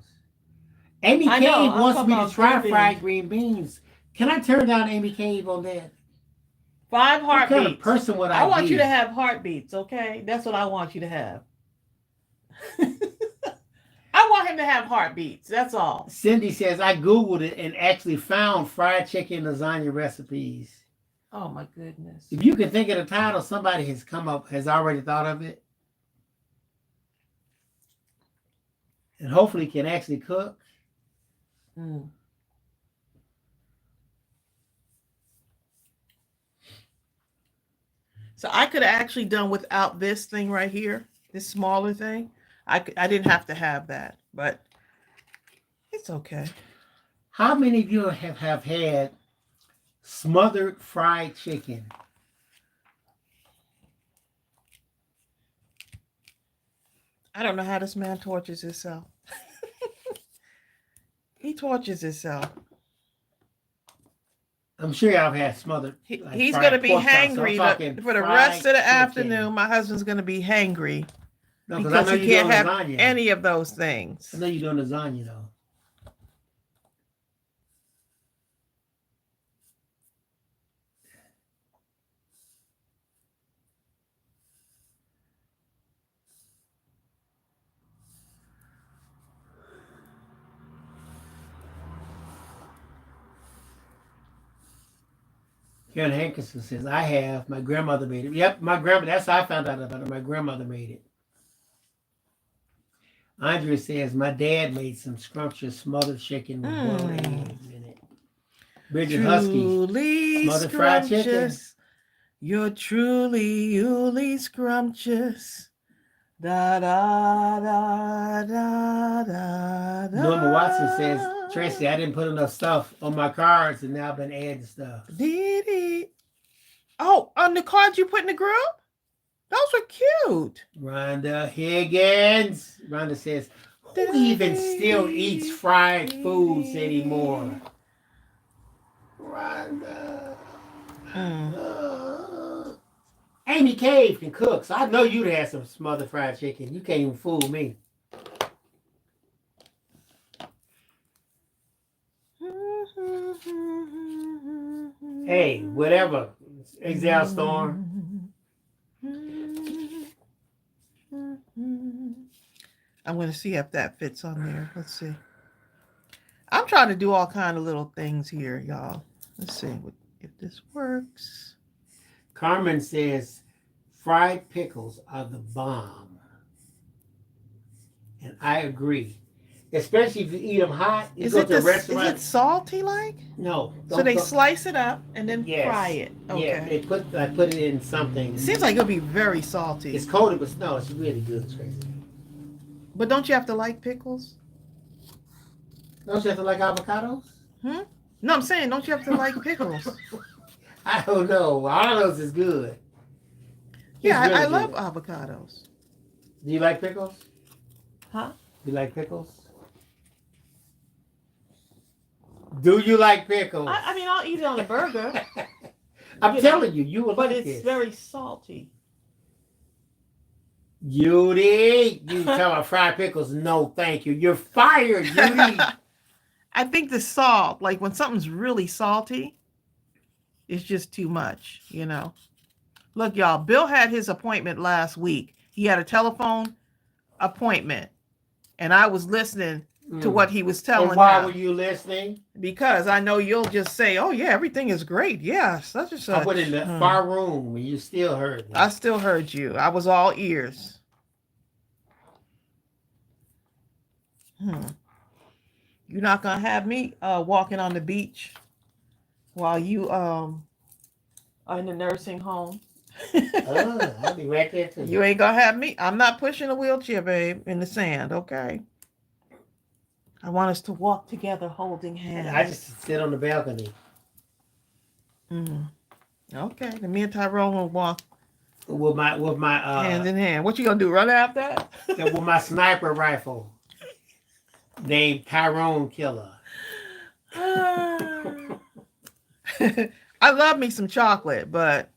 Amy I Cave know, I'm wants talking me to about try green fried beans. green beans. Can I turn down Amy Cave on that? 5 What heartbeats. kind of person would I I want be? you to have heartbeats, okay? That's what I want you to have. I want him to have heartbeats. That's all. Cindy says, I Googled it and actually found fried chicken lasagna recipes. Oh my goodness. If you can think of the title, somebody has already thought of it. And hopefully can actually cook. Mm. So I could have actually done without this thing right here, this smaller thing. I didn't have to have that, but it's okay. How many of you have had smothered fried chicken? I don't know how this man tortures himself. He tortures himself. I'm sure y'all have had smothered. He's going to be hangry for the rest of the afternoon. My husband's going to be hangry because he can't have any of those things. I know you're doing lasagna, though. Karen Hankinson says, I have. My grandmother made it. Yep, my grandma. That's how I found out about it. My grandmother made it. Andrea says, my dad made some scrumptious smothered chicken with boiled eggs in it. Bridget Husky, Truly smothered fried chicken. scrumptious. You're truly scrumptious. Da da da da da da. Norma Watson says, Tracy, I didn't put enough stuff on my cards and now I've been adding stuff. Dee. Oh, on the cards you put in the group? Those were cute. Rhonda Higgins. Rhonda says, who even still eats fried foods anymore? Rhonda. Amy Cave can cook, so I know you'd have some smothered fried chicken. You can't even fool me. Hey, whatever. Exile Storm. I'm going to see if that fits on there. Let's see. I'm trying to do all kind of little things here, y'all. Let's see if this works. Carmen says, fried pickles are the bomb. And I agree. Especially if you eat them hot. You go to a restaurant. Is it salty like? No. So they slice it up and then fry it. Okay. Yeah, I put it in something. It seems like it'll be very salty. It's coated, but no, it's really good. It's crazy. But don't you have to like pickles? Don't you have to like avocados? No, I'm saying, don't you have to like pickles? I don't know. All of those is good. Yeah, really I love avocados. Do you like pickles? Huh? You like pickles? Do you like pickles? I mean, I'll eat it on a burger. I'm telling you, you will like it. But it's very salty. Judy, you tell about fried pickles. No, thank you. You're fired, Judy. I think the salt, like when something's really salty, it's just too much, you know. Look, y'all, Bill had his appointment last week. He had a telephone appointment, and I was listening to what he was telling and why him. Were you listening? Because I know you'll just say, oh, yeah, everything is great. Yeah, such and such. I went in the far room and you still heard me. I still heard you. I was all ears. You're not going to have me walking on the beach while you are in the nursing home. I'll be right there too. You ain't going to have me. I'm not pushing a wheelchair, babe, in the sand, okay? I want us to walk together holding hands. I just sit on the balcony. Okay, then me and Tyrone will walk with my hand in hand. What you gonna do? Run after that? With my sniper rifle, named Tyrone Killer. I love me some chocolate, but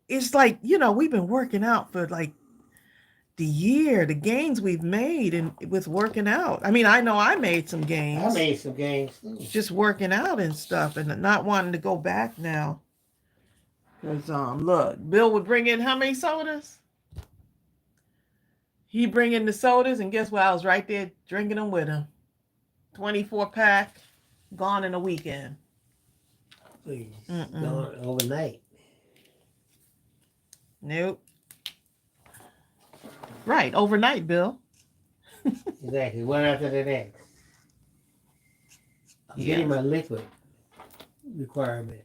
it's like, you know, we've been working out for like the gains we've made and with working out. I mean, I know I made some gains. I made some gains too. Just working out and stuff and not wanting to go back now. Because look, Bill would bring in how many sodas? He'd bring in the sodas, and guess what? I was right there drinking them with him. 24-pack, gone in a weekend. Please, gone overnight. Nope. Right, overnight, Bill. Exactly. One after the next. I'm getting my liquid requirement.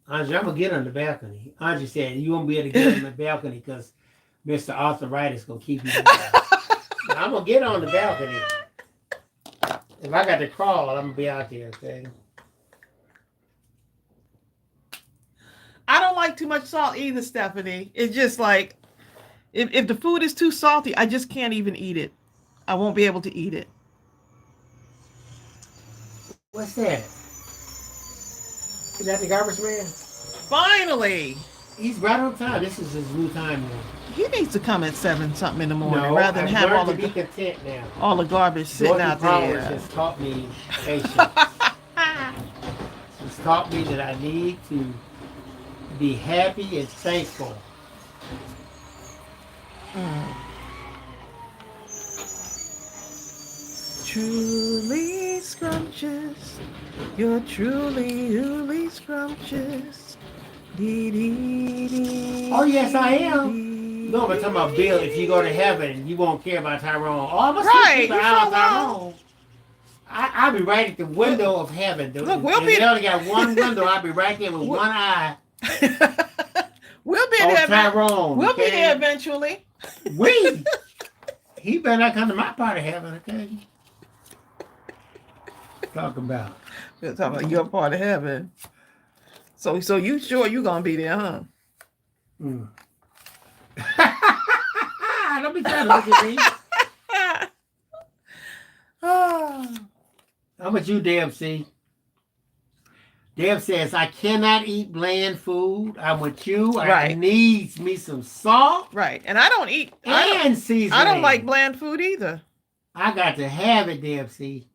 Andre, I'm gonna get on the balcony. Andre said you won't be able to get on the balcony because Mr. Arthritis gonna keep you down. I'm gonna get on the balcony. If I got to crawl, I'm gonna be out there, okay? I don't like too much salt either, Stephanie. It's just like, if the food is too salty, I just can't even eat it. I won't be able to eat it. What's that? Is that the garbage man? Finally! He's right on time. This is his new time now. He needs to come at 7 something in the morning rather than have all be content now. All the garbage sitting out there. Has taught me patience. He's taught me that I need to be happy and thankful. Truly scrumptious, you're truly scrumptious. Oh, yes, I am. No, we're talking about Bill. If you go to heaven, you won't care about Tyrone. Oh, I'm Right, about you sure Tyrone. I'll be right at the window of heaven. Look, we'll if be. they only got one window, I'll be right there with one eye. We'll be on there. Tyrone. We'll Okay? be there eventually. He better not come to my part of heaven, okay? Talking about. We're talking about your part of heaven. So you sure you gonna be there, huh? Mm. Don't be trying to look at me. How about you, DMC? Deb says, I cannot eat bland food. I'm with you. I needs me some salt. Right. And I don't eat seasoning. I don't like bland food either. I got to have it, DMC.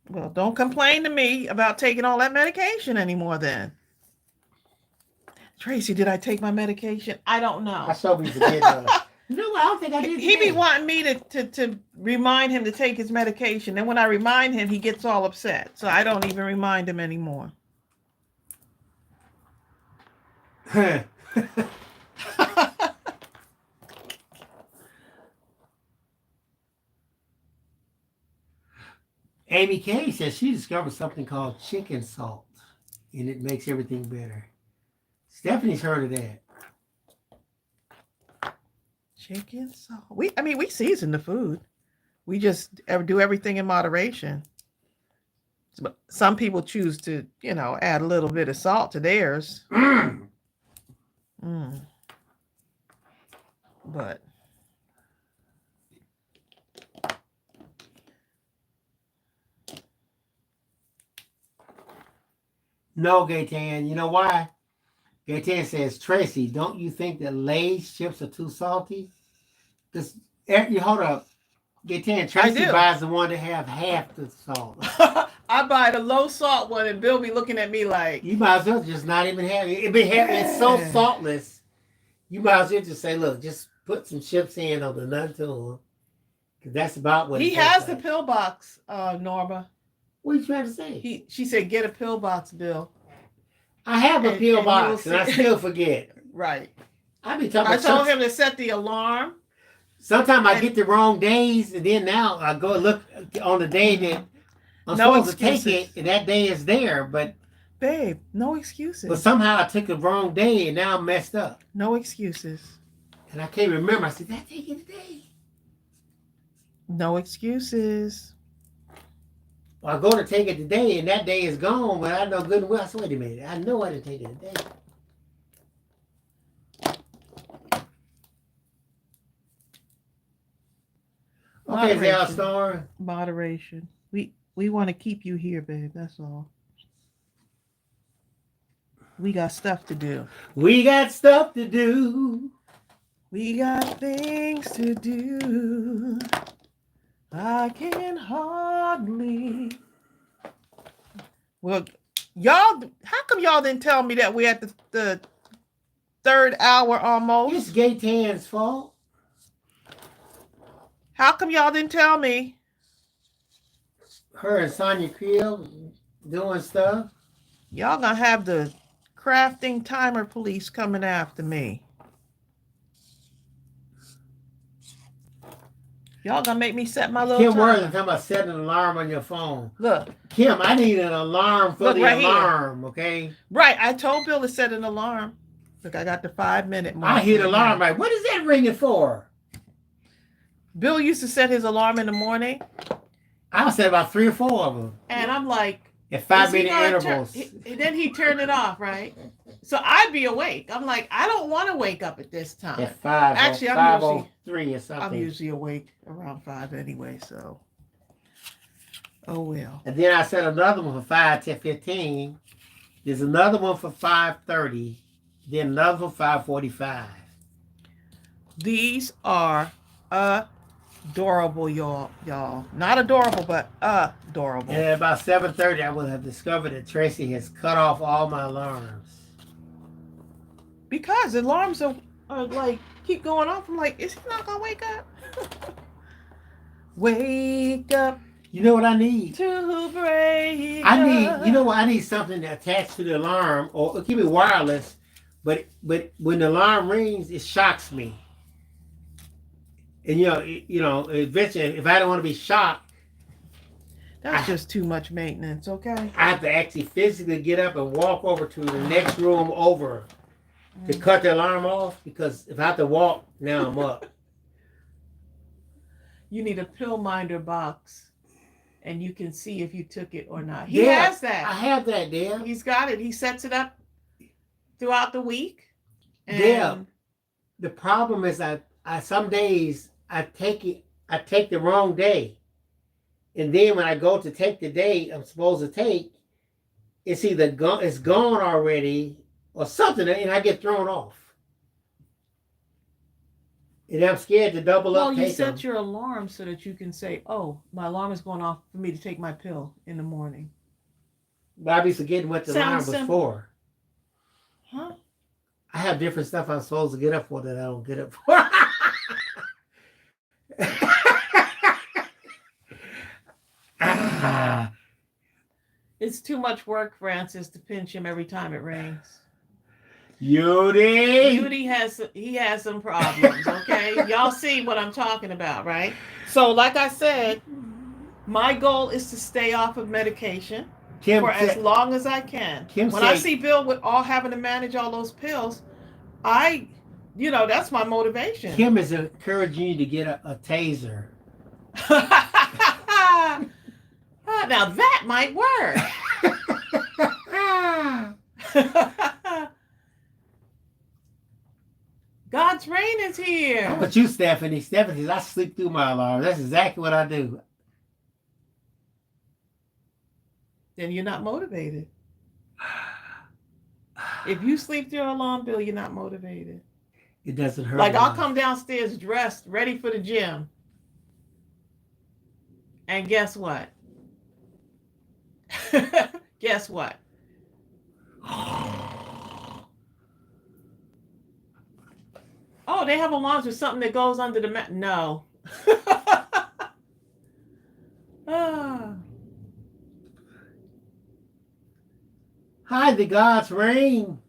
Well, don't complain to me about taking all that medication anymore then. Tracy, did I take my medication? I don't know. I sure be forgetting. No, I don't think I did. He be wanting me to remind him to take his medication. And when I remind him, he gets all upset. So I don't even remind him anymore. Amy Kay says she discovered something called chicken salt, and it makes everything better. Stephanie's heard of that. Chicken salt. We season the food. We just do everything in moderation. But some people choose to, add a little bit of salt to theirs. But no, Gaetan. You know why? Gaetan says, Tracy, don't you think that Lay's chips are too salty? You hold up. Gaetan, Tracy buys the one that have half the salt. I buy the low salt one, and Bill be looking at me like, you might as well just not even have it. It's so saltless. You might as well just say, look, just put some chips in on the none to them. Because that's about what he has the pill box, Norma. What are you trying to say? She said, get a pill box, Bill. I have a pill box, and I still forget. Right. I told him to set the alarm. Sometimes I get the wrong days, and then now I go look on the day that I'm supposed to take it, and that day is there. But babe, no excuses. But somehow I took the wrong day, and now I'm messed up. No excuses. And I can't remember. I said, did I take it today? No excuses. Well, I go to take it today, and that day is gone, but I know good and well. I said, wait a minute. I know I didn't take it today. Okay, Zell Storm. Moderation. We want to keep you here, babe. That's all. We got stuff to do. We got stuff to do. We got things to do. I can hardly. Well, y'all, how come y'all didn't tell me that we're at the third hour almost? It's Gaetan's fault. How come y'all didn't tell me? Her and Sonia Creel doing stuff. Y'all gonna have the crafting timer police coming after me. Y'all gonna make me set my little Kim Worthing talking about setting an alarm on your phone. Look. Kim, I need an alarm for the alarm, okay? Right, I told Bill to set an alarm. Look, I got the 5-minute mark. I hear the alarm right. What is that ringing for? Bill used to set his alarm in the morning. I set about 3 or 4 of them. And I'm like, at 5-minute intervals. Then he turned it off, right? So I'd be awake. I'm like, I don't want to wake up at this time. At 5. Actually, I'm 5:03 or something. I'm usually awake around 5 anyway, so. Oh well. And then I set another one for 5 to 15. There's another one for 5:30. Then another for 5:45. These are adorable, y'all. Not adorable, but adorable. And at about 7:30, I will have discovered that Tracy has cut off all my alarms. Because the alarms are like keep going off. I'm like, is he not gonna wake up? Wake up. You know what I need? To break. I need, you know what? I need something to attach to the alarm, or it can be wireless. But when the alarm rings, it shocks me. And eventually, if I don't want to be shocked, That's just too much maintenance, okay? I have to actually physically get up and walk over to the next room over to cut the alarm off, because if I have to walk, now I'm up. You need a pill minder box, and you can see if you took it or not. He Yeah, has that. I have that, Dale. He's got it. He sets it up throughout the week. And Yeah. The problem is I some days I take the wrong day. And then when I go to take the day I'm supposed to take, it's either it's gone already or something, and I get thrown off. And I'm scared to double up. Well, you set your alarm so that you can say, "Oh, my alarm is going off for me to take my pill in the morning." But I'll be forgetting what the alarm was for. Huh? I have different stuff I'm supposed to get up for that I don't get up for. It's too much work, Francis, to pinch him every time it rings. Beauty has some problems, okay? Y'all see what I'm talking about, right? So, like I said, my goal is to stay off of medication for as long as I can. When I see Bill with having to manage all those pills, that's my motivation. Kim is encouraging you to get a taser. Now that might work. God's rain is here. How about you, Stephanie? Stephanie says, I sleep through my alarm. That's exactly what I do. Then you're not motivated. If you sleep through your alarm, Bill, you're not motivated. It doesn't hurt. Like, I'll come downstairs dressed, ready for the gym. And guess what? Guess what? Oh, they have alarms with something that goes under the mat. No. Hi, the God's rain.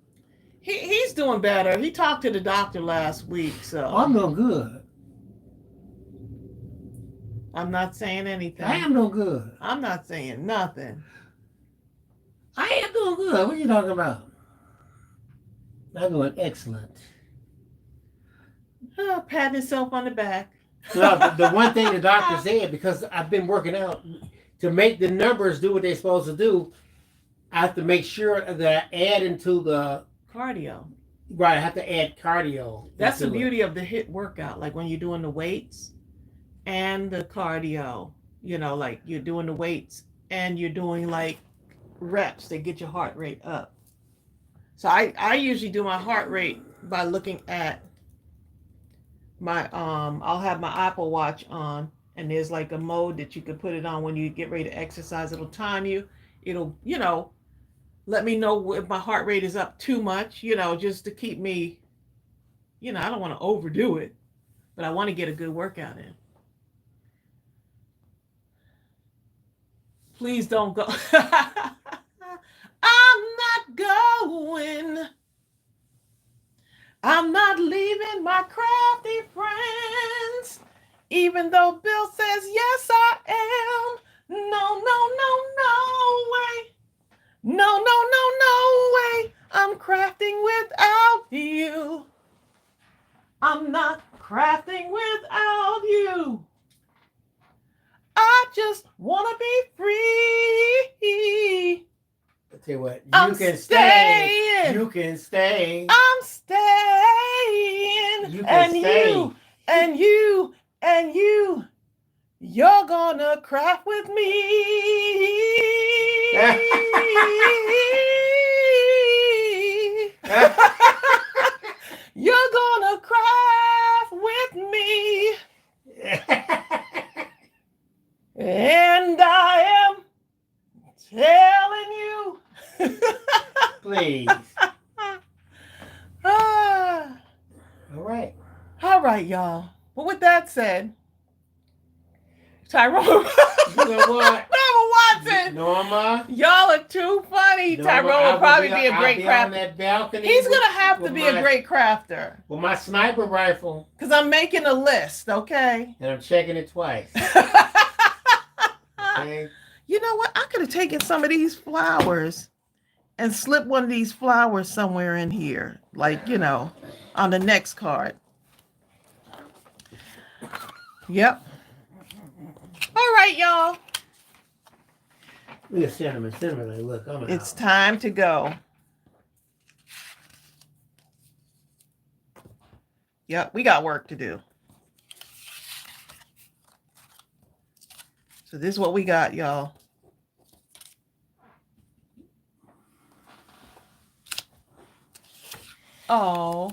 He's doing better. He talked to the doctor last week, so. I'm doing good. I'm not saying anything. I am doing good. I'm not saying nothing. I am doing good. What are you talking about? I'm doing excellent. Patting himself on the back. No, the one thing the doctor said, because I've been working out, to make the numbers do what they're supposed to do, I have to make sure that I add into the cardio. Right, I have to add cardio. That's the beauty of the HIIT workout. Like when you're doing the weights and the cardio, like you're doing the weights and you're doing like reps that get your heart rate up. So I usually do my heart rate by looking at my I'll have my Apple Watch on, and there's like a mode that you can put it on when you get ready to exercise. It'll time you. It'll let me know if my heart rate is up too much, just to keep me, I don't want to overdo it, but I want to get a good workout in. Please don't go. I'm not going. I'm not leaving my crafty friends, even though Bill says yes I am. No way. No way. I'm crafting without you. I'm not crafting without you. I just want to be free. I'll tell you what, I'm you can staying. stay. You can stay. I'm staying. You can stay. And you, you're gonna craft with me. You're gonna craft with me. And I am telling you. Please. All right, y'all. Well, with that said, Tyrone. You know what? Norma Watson. Norma. Y'all are too funny. Norma, Tyrone will probably be a great I'll be on crafter. that balcony. He's going to have to be a great crafter. With my sniper rifle. Because I'm making a list, okay? And I'm checking it twice. Okay. You know what? I could have taken some of these flowers and slipped one of these flowers somewhere in here. Like, you know, on the next card. Yep. All right, y'all. Look at Cinnamon. Cinnamon, like, look, I'm It's out. time to go. Yep, we got work to do. So this is what we got, y'all. Oh,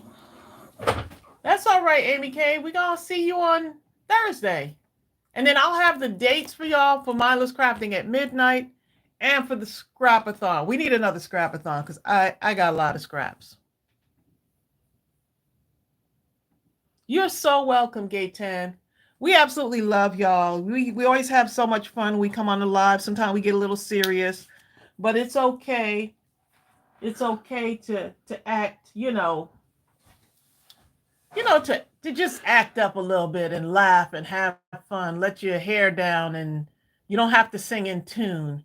that's all right, Amy K. We're going to see you on Thursday. And then I'll have the dates for y'all for Mindless Crafting at midnight and for the scrapathon. We need another scrapathon because I got a lot of scraps. You're so welcome, Gate 10. We absolutely love y'all. We always have so much fun. We come on the live. Sometimes we get a little serious, but it's okay. It's okay to act, to just act up a little bit and laugh and have fun. Let your hair down and you don't have to sing in tune,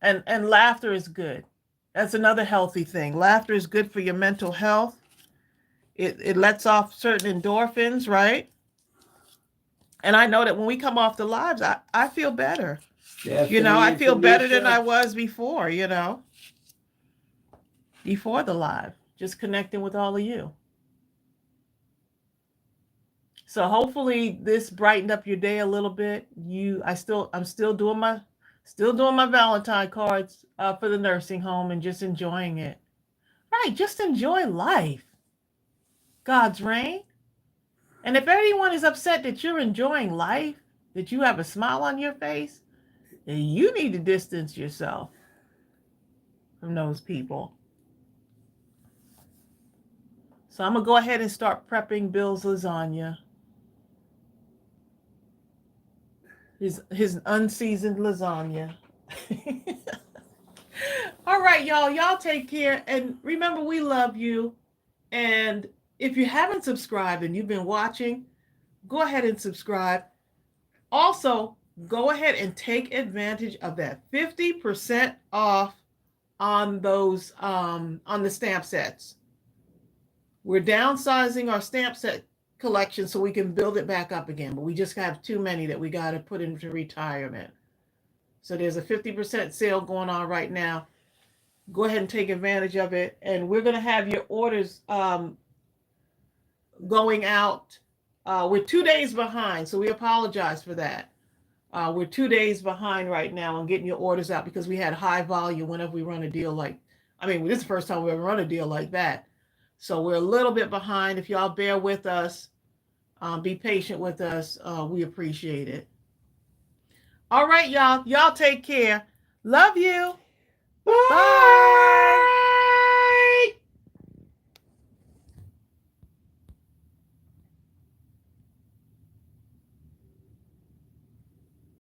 And laughter is good. That's another healthy thing. Laughter is good for your mental health. It lets off certain endorphins, right? And I know that when we come off the lives, I feel better. I feel better than I was before, before the live, just connecting with all of you. So hopefully this brightened up your day a little bit. I'm still doing my Valentine cards for the nursing home and just enjoying it. Right, just enjoy life. God's reign. And if anyone is upset that you're enjoying life, that you have a smile on your face, then you need to distance yourself from those people. So I'm going to go ahead and start prepping Bill's lasagna. His unseasoned lasagna. All right, y'all. Y'all take care. And remember, we love you. And if you haven't subscribed and you've been watching, go ahead and subscribe. Also, go ahead and take advantage of that 50% off on those on the stamp sets. We're downsizing our stamp set collection so we can build it back up again, but we just have too many that we got to put into retirement. So there's a 50% sale going on right now. Go ahead and take advantage of it. And we're going to have your orders going out. We're 2 days behind, so we apologize for that. We're 2 days behind right now on getting your orders out because we had high volume whenever we run a deal this is the first time we ever run a deal like that. So we're a little bit behind. If y'all bear with us, be patient with us. We appreciate it. All right, y'all. Y'all take care. Love you. Bye. Bye.